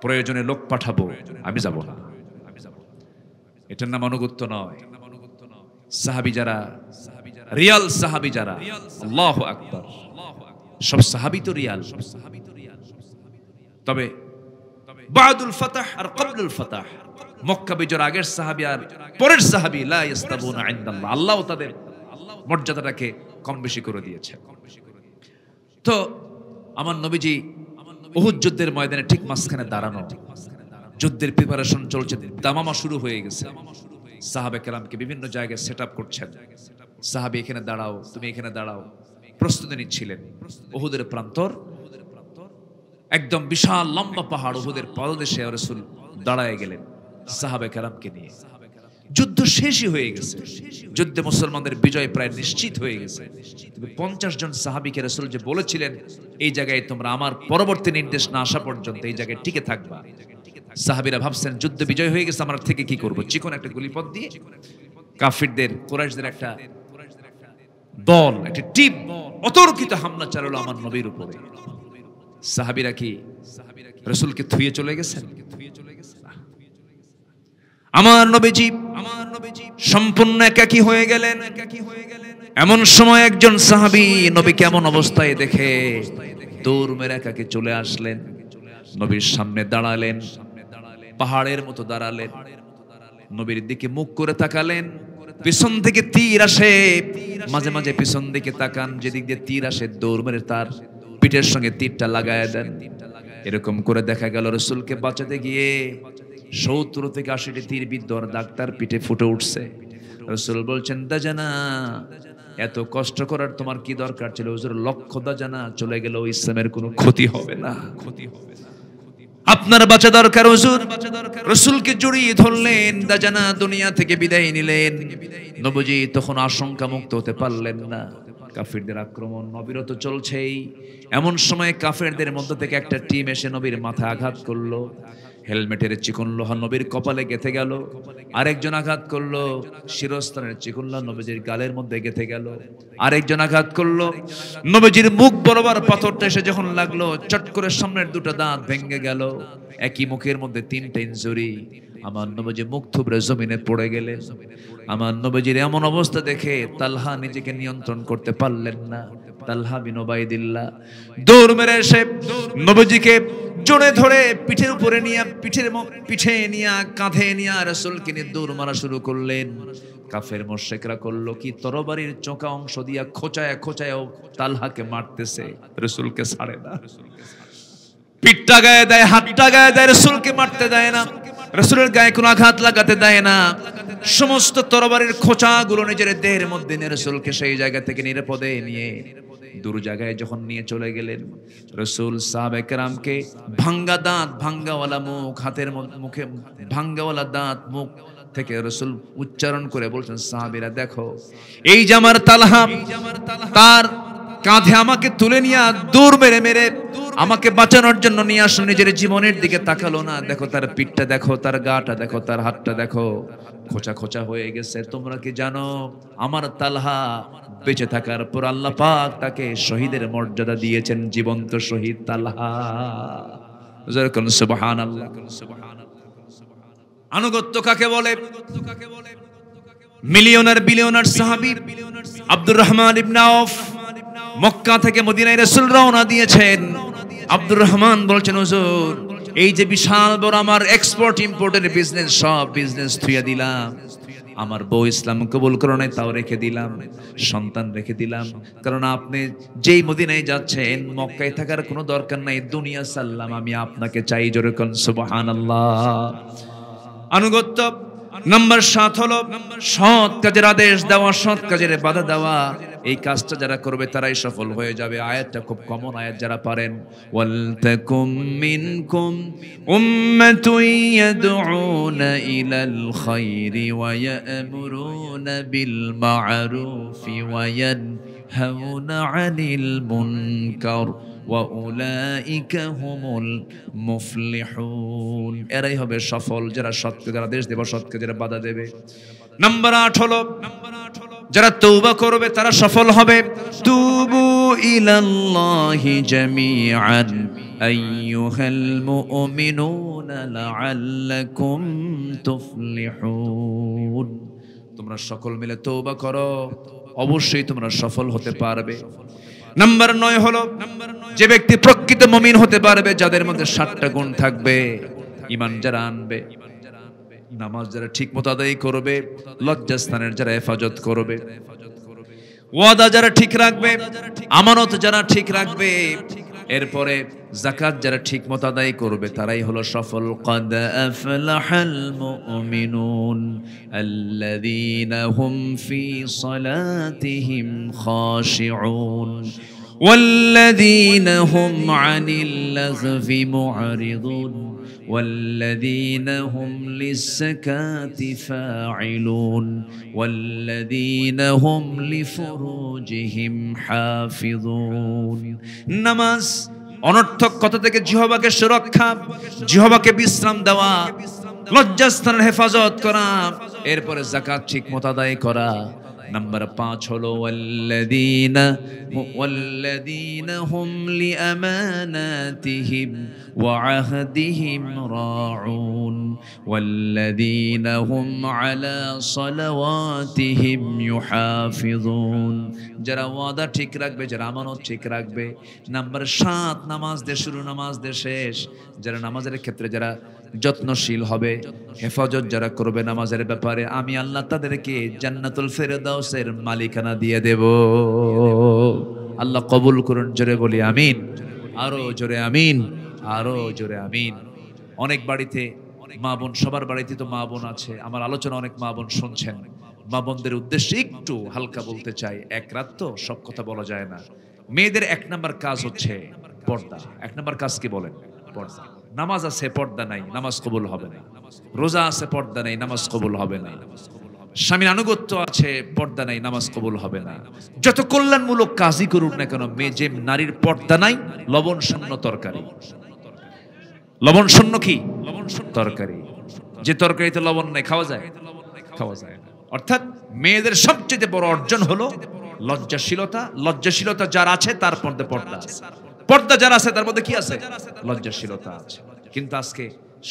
প্রয়োজনে লোক পাঠাবো, আমি যাব না। এটার নাম আনুগত্য নয়। সাহাবী যারা, রিয়াল সাহাবী যারা, আল্লাহু আকবার, সব সাহাবী তো রিয়াল। তবে বাদুল ফাতাহ আর ক্বাবলুল ফাতাহ, মক্কা বিজয়ের আগের সাহাবী আর পরের সাহাবী লা ইস্তাবুনা ইনদাল্লাহ, আল্লাহ তাদের মর্যাদাটাকে কম বেশি করে দিয়েছেন। তো আমার নবীজি উহুদ যুদ্ধের ময়দানে ঠিক মাঝখানে দাঁড়ানো, যুদ্ধের প্রিপারেশন চলছে, দামামা শুরু হয়ে গেছে। সাহাবে কেরামকে বিভিন্ন জায়গায় সেট আপ করছেন। সাহাবী এখানে দাঁড়াও, তুমি এখানে দাঁড়াও, প্রস্তুতি নিচ্ছিলেন। উহুদের প্রান্তর একদম বিশাল লম্বা পাহাড়, উহুদের পাদদেশে রাসূল দাঁড়ায় গেলেন সাহাবে কেরামকে নিয়ে। যুদ্ধ শেষই হয়ে গেছে, যুদ্ধে মুসলমানদের বিজয় প্রায় নিশ্চিত হয়ে গেছে। 50 জন সাহাবীকে রাসূল যে বলেছিলেন এই জায়গায় তোমরা আমার পরবর্তী নির্দেশ না আসা পর্যন্ত এই জায়গায় টিকে থাকবা। সাহাবীরা ভাবছেন যুদ্ধ বিজয় হয়ে গেছে, আমরা থেকে কি করব? চিকন একটা গুলিপথ দিয়ে কাফিরদের, কুরাইশদের একটা দল, একটা টিম অতর্কিত হামলা চালালো আমার নবীর উপরে। সাহাবীরা কি রাসূলকে থুয়ে চলে গেছেন? আমার নবীজি সম্পূর্ণ একাকী হয়ে গেলেন। এমন সময় একজন সাহাবী নবীকে এমন অবস্থায় দেখে দৌড় মেরে একাকী চলে আসলেন, নবীর সামনে দাঁড়ালেন, পাহাড়ের মতো দাঁড়ালেন, নবীর দিকে মুখ করে তাকালেন। পিছন থেকে তীর আসে, মাঝে মাঝে পিছন দিকে তাকান, যেদিক দিয়ে তীর আসে দৌড় মেরে তার পিঠের সঙ্গে তীরটা লাগায় দেন। এরকম করে দেখা গেল রাসূলকে বাঁচাতে গিয়ে 70 থেকে 80টি তীর বিদ্ধ আর ডাক্তার পিঠে ফুটে উঠছে। রাসূল বলছেন দাজানা, এত কষ্ট করার তোমার কি দরকার ছিল? হুজুর লক্ষ দাজানা চলে গেল, ইসলামের কোনো ক্ষতি হবে না, আপনার বাঁচা দরকার হুজুর। রাসূলকে জড়িয়ে ধরলেন, দাজানা দুনিয়া থেকে বিদায় নিলেন। নবীজি তখন আশঙ্কা মুক্ত হতে পারলেন না, কাফিরদের আক্রমণ অবিরত চলছেই। এমন সময় কাফেরদের মধ্য থেকে একটা টিম এসে নবীর মাথায় আঘাত করলো। হেলমেটের চিকন লোহা নবীর কপালে গেঁথে গেল। আরেকজন আঘাত করলো, শিরস্ত্রাণের চিকন লোহা নবীজির গালের মধ্যে গেঁথে গেল। আরেকজন আঘাত করলো, নবীজির মুখ বরাবর পাথরটা এসে যখন লাগলো, চট করে সামনের দুটো দাঁত ভেঙে গেল। একই মুখের মধ্যে 3টা ইনজুরি। আমার নবীজি মুখ থুবড়ে জমিনে পড়ে গেলেন। আমার নবীজির এমন অবস্থা দেখে তালহা নিজেকে নিয়ন্ত্রণ করতে পারলেন না। তালহা বিন উবাইদিল্লাহ দৌড় মেরে এসে নবীজিকে জড়ে ধরে পিঠের উপরে নিয়ে পিঠে নিয়ে কাঁধে নিয়ে রাসূলকে নিয়ে দৌড় মারা শুরু করলেন। কাফের মুশরিকরা করলো কি, তরবারির চোকা অংশ দিয়া খোঁচায় খোঁচায় তালহাকে মারতেছে, রাসূলকে ছাড়ে না। পিঠটা গায়ে দেয়, হাতটা গায়ে দেয়, রাসূলকে মারতে দেয় না, রাসূলের গায়ে কোনো আঘাত লাগাতে দেয় না। সমস্ত তরবারির খোঁচাগুলো নিজের দেহের মধ্যে নিয়ে রাসূলকে সেই জায়গা থেকে নিরাপদে নিয়ে দূর জায়গায় যখন নিয়ে চলে গেলেন, রাসূল সাহাবায়ে কেরামকে ভাঙ্গা দাঁত, ভাঙ্গাওয়ালা মুখ, হাতের মুখে ভাঙ্গাওয়ালা দাঁত মুখ থেকে রাসূল উচ্চারণ করে বলছেন, সাহাবীরা দেখো, এই যে আমার তালহা, তার কাঁধে আমাকে তুলে নিয়ে দূর মেরে মেরে আমাকে বাঁচানোর জন্য নিয়ে আসলো, নিজের জীবনের দিকে তাকালো না। দেখো তার পিঠটা দেখো, তার গাটা দেখো, তার হাতটা দেখো, খোঁচা খোঁচা হয়ে গেছে। তোমরা কি জানো আমার তালহা বেঁচে থাকার পর আল্লাহ পাক তাকে শহীদের মর্যাদা দিয়েছেন, জীবন্ত শহীদ তালহা। সুবহানাল্লাহ। আনুগত্য কাকে বলে? মিলিয়নার বিলিয়নার সাহাবী আব্দুর রহমান ইবনে আউফ মক্কা থেকে মদিনায় রাসূল রওনা দিয়েছেন। আব্দুর রহমান বলছেন, হুজুর এই যে বিশাল বড় আমার এক্সপোর্ট ইম্পোর্টের বিজনেস, সব বিজনেস থুইয়া দিলাম, আমার বউ ইসলাম কবুল করে নাই তাও রেখে দিলাম, সন্তান রেখে দিলাম, কারণ আপনি যেই মদিনায় যাচ্ছেন মক্কায় থাকার কোনো দরকার নাই, দুনিয়া সাল্লাম, আমি আপনাকে চাই। জোরে কোন সুবহানাল্লাহ। আনুগত্য নাম্বার 7 হলো সৎ কাজের আদেশ দেওয়া, সৎ কাজের বাধা দেওয়া। এই কাজটা যারা করবে তারাই সফল হয়ে যাবে। আয়াতটা খুব কমন আয়াত, যারা পারেন, ওয়াল তাকুম মিনকুম উম্মাতুন ইয়াদউনা ইলাল খায়রি ওয়া ইয়া'মুরুনা বিল মা'রুফি ওয়া ইয়ানহাউনা আনিল মুনকার ওয়া উলাইকা হুমুল মুফলিহুন। এরাই হবে সফল, যারা সৎ কাজের আদেশ দেবে, সৎ কাজের বাধা দেবে। নাম্বার 8 হলো যারা তওবা করবে তারা সফল হবে। তুবু ইলাল্লাহি জামিআন আইয়ুহাল মুমিনুনা লাআল্লাকুম তুফলিহুন। তোমরা সকল মিলে তওবা করো, অবশ্যই তোমরা সফল হতে পারবে। নাম্বার 9 হলো যে ব্যক্তি প্রকৃত মুমিন হতে পারবে, যাদের মধ্যে 7টা গুণ থাকবে। ঈমান যারা আনবে, নামাজ যারা ঠিক মতো আদায় করবে, লজ্জাস্থানের যারা হেফাজত করবে, ওয়াদা যারা ঠিক রাখবে, আমানত যারা ঠিক রাখবে, এরপরে যাকাত যারা ঠিক মতো আদায় করবে, তারাই হলো সফল। قد أفلح المؤمنون الذين هم في صلاتهم خاشعون والذين هم عن اللغو معرضون والذين هم للزكاة فاعلون والذين هم لفروجهم حافظون। নামাজ অনর্থক কথা থেকে জিহ্বাকে সুরক্ষা, জিহ্বাকে বিশ্রাম দেওয়া, লজ্জাস্থানের হেফাজত করা, এরপরে যাকাত ঠিক মতো আদায় করা। নাম্বার 5 হলো ওয়াল্লাযীনা হুম লিআমানাতিহিম ওয়া আহদিহিম রাউন ওয়াল্লাযীনা হুম আলা সালাওয়াতিহিম ইউহাফিজুন। যারা ওয়াদা ঠিক রাখবে, যারা আমানত ঠিক রাখবে। নাম্বার 7 নামাজ দিয়ে শুরু, নামাজ দিয়ে শেষ। যারা নামাজের ক্ষেত্রে যারা যত্নশীল হবে, হেফাজত যারা করবে নামাজের ব্যাপারে, আমি আল্লাহ তাদেরকে জান্নাতুল ফেরদাউসের মালিকানা দিয়ে দেব। আল্লাহ কবুল করুন, জোরে বলি আমিন, আরো জোরে আমিন, আরো জোরে আমিন। অনেক বাড়িতে মা বোন, সবার বাড়িতে তো মা বোন আছে, আমার আলোচনা অনেক মা বোন শুনছেন। মা বোনদের উদ্দেশ্যে একটু হালকা বলতে চাই, এক রাত তো সব কথা বলা যায় না। মেয়েদের 1 নাম্বার কাজ হচ্ছে পর্দা। 1 নাম্বার কাজ কি বলেন? পর্দা। নামাজ আছে, পর্দা নাই, নামাজ কবুল হবে না। রোজা আছে, পর্দা নাই, নামাজ কবুল হবে না। স্বামীর আনুগত্য আছে, পর্দা নাই, নামাজ কবুল হবে না। যত কল্যাণমূলক কাজই করুন না কেন, মেয়ে যে নারীর পর্দা নাই, লবণ শূন্য তরকারি। লবণ শূন্য কি? তরকারি। যে তরকারিতে লবণ নাই খাওয়া যায়? খাওয়া যায় না। অর্থাৎ মেয়েদের সবচেয়ে বড় অর্জন হলো লজ্জাশীলতা। লজ্জাশীলতা যার আছে তার মধ্যে পর্দা আছে। পর্দা যার আছে তার মধ্যে কি আছে? লজ্জাশীলতা আছে। কিন্তু আজকে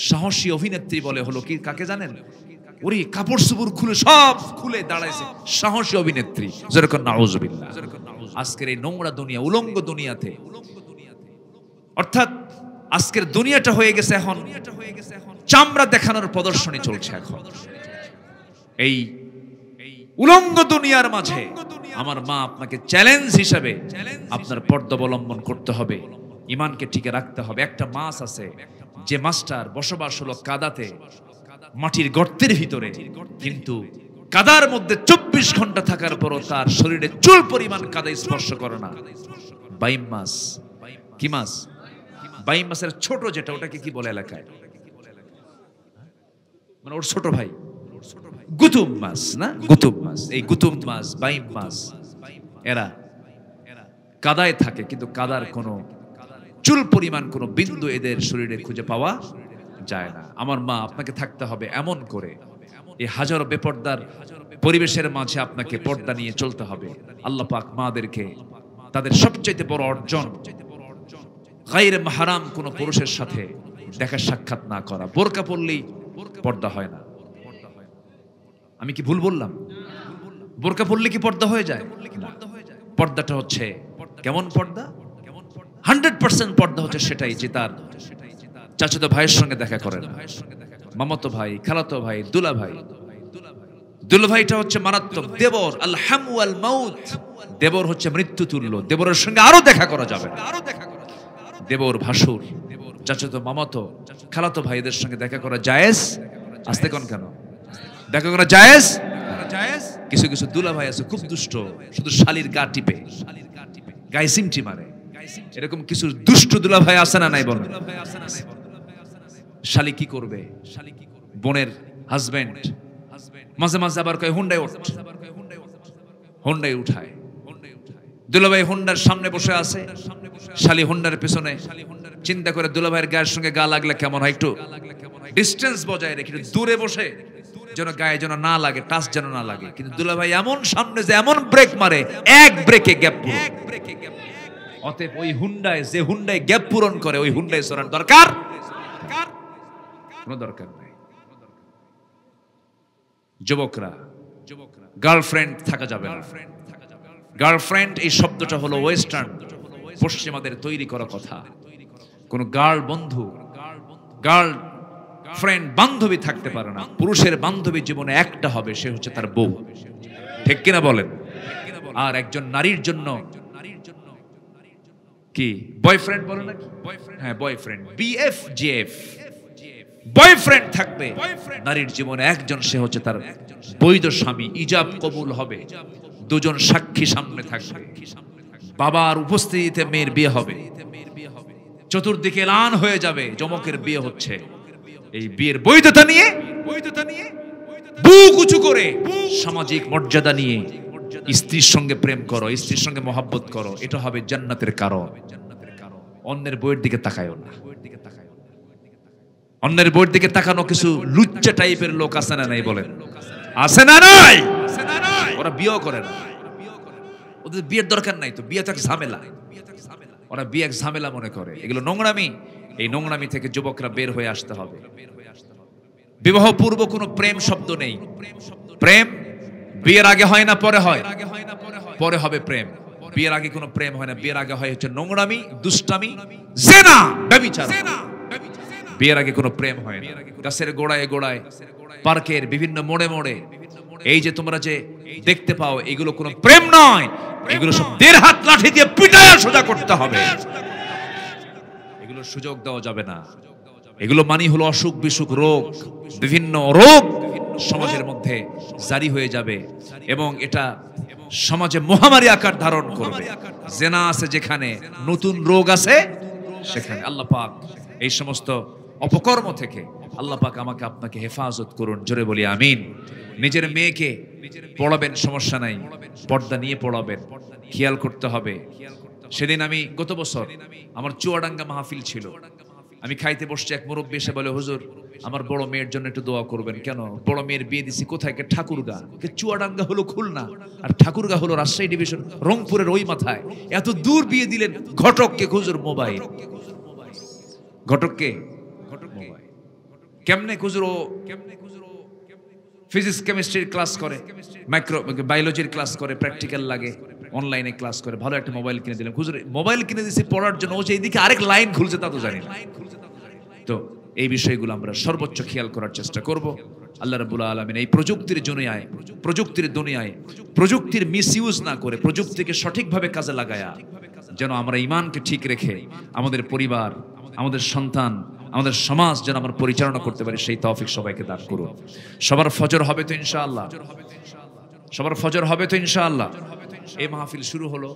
সাহসী অভিনেত্রী বলে হলো কি কাকে জানেন? ওরে কাপড় চোপড় খুলে সব খুলে দাঁড়াইছে সাহসী অভিনেত্রী, যেরকম নাউজুবিল্লাহ। আজকের এই নোংরা দুনিয়া, উলঙ্গ দুনিয়াতে, অর্থাৎ আজকের দুনিয়াটা হয়ে গেছে এখন চামড়া দেখানোর প্রদর্শনী চলছে। এখন এই উলঙ্গ দুনিয়ার মাঝে আমার মা আপনাকে চ্যালেঞ্জ হিসেবে আপনার পর্দা অবলম্বন করতে হবে, ইমানকে টিকে রাখতে হবে। একটা মাছ আছে যে মাছটার বসবাস হলো কাদাতে, মাটির গর্তের ভিতরে, কিন্তু কাদার মধ্যে 24 ঘন্টা থাকার পরও তার শরীরে চুল পরিমাণ কাদা স্পর্শ করে না। বাইম মাছ। কি মাছ? বাইম মাছের ছোট যেটা, ওটাকে কি বলে এলাকায়? মানে ওর ছোট ভাই গুতুম মাছ না? গুতুম মাছ। এই গুতুম মাছ, বাইম মাছ, এরা কাদায় থাকে, কিন্তু কাদার কোনো চুল পরিমাণ কোনো বিন্দু এদের শরীরে খুঁজে পাওয়া যায় না। আমার মা, আপনাকে থাকতে হবে এমন করে, এই হাজারো বেপর্দার পরিবেশের মাঝে আপনাকে পর্দা নিয়ে চলতে হবে। আল্লাহ পাক মাদেরকে তাদের সবচেয়ে বড় অর্জন গায়রে মাহরাম কোন পুরুষের সাথে দেখা সাক্ষাৎ না করা। বোরকা পরলেই পর্দা হয় না। আমি কি ভুল বললাম? বোরকা পরলে কি পর্দা হয়ে যায়? পর্দাটা হচ্ছে কেমন পর্দা? 100% পর্দা হচ্ছে সেটাই যে তার চাচাতো ভাইয়ের সঙ্গে দেখা করে না, মামাতো ভাই, খালাতো ভাই, দুলা ভাই। দুলা ভাইটা হচ্ছে মারাত্মক। দেবর আল হামু আল মাউত, দেবর হচ্ছে মৃত্যু তুল্য। দেবরের সঙ্গে আরো দেখা করা যাবে না। দেবর, ভাসুর, চাচাতো, মামাতো, খালাতো ভাইদের সঙ্গে দেখা করা জায়েজ। আসতে কোন কেন দেখা করা জায়েজ? কিছু কিছু দুলা ভাই আছে খুব দুষ্ট, শুধু শালির গা টিপে, গায়ে সিমটি মারে। এরকম কিছু দুষ্ট দুলা ভাই আছে না নাই বলেন? শালি কি করবে? বোনের হাজবেন্ড মাঝে মাঝে আবার কয় হুন্ডায় ওঠ, হুন্ডায় উঠায়। দুলাভাই হুন্ডার সামনে বসে আছে, শালি হুন্ডার পেছনে। চিন্তা করে দুলাভাইয়ের গায়ের সঙ্গে গা লাগলে কেমন হয়, একটু ডিস্টেন্স বজায় রেখে দূরে বসে, যেন গায়ে যেন না লাগে, টাচ যেন না লাগে। কিন্তু দুলাভাই এমন সামনে যে এমন ব্রেক মারে, এক ব্রেকে গ্যাপ পুরো। অতএব ওই হুন্ডায়, যে হুন্ডায় গ্যাপ পূরণ করে, ওই হুন্ডায় চড়ার দরকার কোনো দরকার নাই। যুবকরা, গার্লফ্রেন্ড থাকা যাবে না। গার্লফ্রেন্ড এই শব্দটা হলো ওয়েস্টার্ন, পশ্চিমাদের তৈরি করা কথা। কোন গার্ল বন্ধু, গার্ল ফ্রেন্ড, বান্ধবী থাকতে পারে না। পুরুষের বান্ধবী জীবনে একটা হবে, সে হচ্ছে তার বউ। ঠিক কিনা বলেন? আর একজন নারীর জন্য কি বয়ফ্রেন্ড বলে নাকি? হ্যাঁ, বয়ফ্রেন্ড, বিএফ জিএফ, বয়ফ্রেন্ড থাকবে নারীর জীবনে একজন, সে হচ্ছে তার বৈধ স্বামী। ইজাব কবুল হবে, দুজন সাক্ষী সামনে থাকবে, বাবার উপস্থিতিতে মেয়ের বিয়ে হবে, চতুর্দিকে এলান হয়ে যাবে যমকের বিয়ে হচ্ছে। এই বিয়ের বৈধতা নিয়ে বুক উঁচু করে সামাজিক মর্যাদা নিয়ে স্ত্রীর সঙ্গে প্রেম করো, স্ত্রীর সঙ্গে মহব্বত করো, এটা হবে জান্নাতের কারণ। অন্যের বইয়ের দিকে তাকায়ও না। অন্যের বইয়ের দিকে তাকানো কিছু লুচ্চা টাইপের লোক আছে না নাই বলেন? আছে না নাই? ওরা বিয়েও করে না, ওদের বিয়ের দরকার নাই তো, বিয়ে তো এক ঝামেলা। ওরা বিয়ে এক ঝামেলা মনে করে, এগুলো নোংরামি। এই নোংরামি থেকে যুবকরা বের হয়ে আসতে হবে। বিবাহ পূর্ব কোনো প্রেম শব্দ নেই। প্রেম বিয়ের আগে হয় না, পরে হয়? পরে হবে প্রেম। বিয়ের আগে কোনো প্রেম হয় না, বিয়ের আগে হয় হচ্ছে নোংরামি, দুষ্টামি, জিনা, ব্যভিচার। বিয়ের আগে কোনো প্রেম হয় না। গাছের গোড়ায় গোড়ায়, পার্কের বিভিন্ন মোড়ে মোড়ে এই যে তোমরা যে দেখতে পাও, এগুলো কোনো প্রেম নয়। এগুলো সব 1.5 হাত লাঠি দিয়ে পিটায়া সোজা করতে হবে। এগুলো সুযোগ দেওয়া যাবে না। এগুলো মানে হলো অসুখ বিসুখ, রোগ, বিভিন্ন রোগ সমাজের মধ্যে জারি হয়ে যাবে এবং এটা সমাজে মহামারী আকার ধারণ করবে। জেনা আছে যেখানে, নতুন রোগ আছে সেখানে। আল্লাহ পাক এই সমস্ত অপকর্ম থেকে আল্লাহ পাক আমাকে আপনাকে হেফাজত করুন। জোরে বলি আমিন। নিজের মেয়েকে পড়াবেন, সমস্যা নাই, পর্দা নিয়ে পড়াবেন, খেয়াল করতে হবে। সেদিন আমি গত বছর আমার চুয়াডাঙ্গা মাহফিল ছিল, আমি খাইতে বসছি, এক মুরব্বী এসে বলে, হুজুর আমার বড় মেয়ের জন্য একটু দোয়া করবেন। কেন? বড় মেয়ের বিয়ে দিছি কোথায়? ঠাকুরগা। চুয়াডাঙ্গা হলো খুলনা, আর ঠাকুরগা হলো রাজশাহী ডিভিশন, রংপুরের ওই মাথায়। এত দূর বিয়ে দিলেন। ঘটককে হুজুর মোবাইল, ঘটককে মোবাইল। কেমনে হুজুর ফিজিক্স কেমিস্ট্রির ক্লাস করে, মাইক্রো বায়োলজির ক্লাস করে, প্র্যাকটিক্যাল লাগে, অনলাইনে ক্লাস করে, ভালো একটা মোবাইল কিনে দিলাম হুজুর, মোবাইল কিনে দিয়েছি পড়ার জন্য, ও যে এইদিকে আরেক লাইন খুলছে তা তো জানি না। তো এই বিষয়গুলো আমরা সর্বোচ্চ খেয়াল করার চেষ্টা করব। আল্লাহ রাব্বুল আলামিন এই প্রযুক্তির দুনিয়ায় প্রযুক্তির মিসইউজ না করে প্রযুক্তিকে সঠিকভাবে কাজে লাগায়া যেন আমরা ঈমানকে ঠিক রেখে আমাদের পরিবার, আমাদের সন্তান, আমাদের সমাজ যেন আমরা পরিচালনা করতে পারি, সেই তৌফিক সবাইকে দান করুন। সবার ফজর হবে তো ইনশাআল্লাহ, সবার ফজর হবে তো ইনশাআল্লাহ। এই মাহফিল শুরু হলো,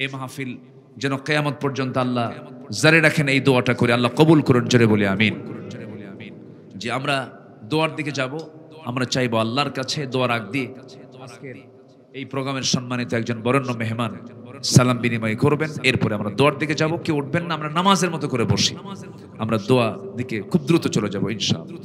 এই মাহফিল যেন কিয়ামত পর্যন্ত আল্লাহ জারি রাখেন, এই দোয়াটা করে আল্লাহ কবুল করুন, জোরে বলি আমিন। যে আমরা দোয়ার দিকে যাব, আমরা চাইবো আল্লাহর কাছে দোয়ার আগ দিয়ে আজকের এই প্রোগ্রামের সম্মানিত একজন বরেণ্য মেহমান সালাম বিনিময় করবেন, এরপরে আমরা দোয়ার দিকে যাব। কেউ উঠবেন না, আমরা নামাজের মতো করে বসি, আমরা দোয়া দিকে খুব দ্রুত চলে যাব ইনশাআল্লাহ।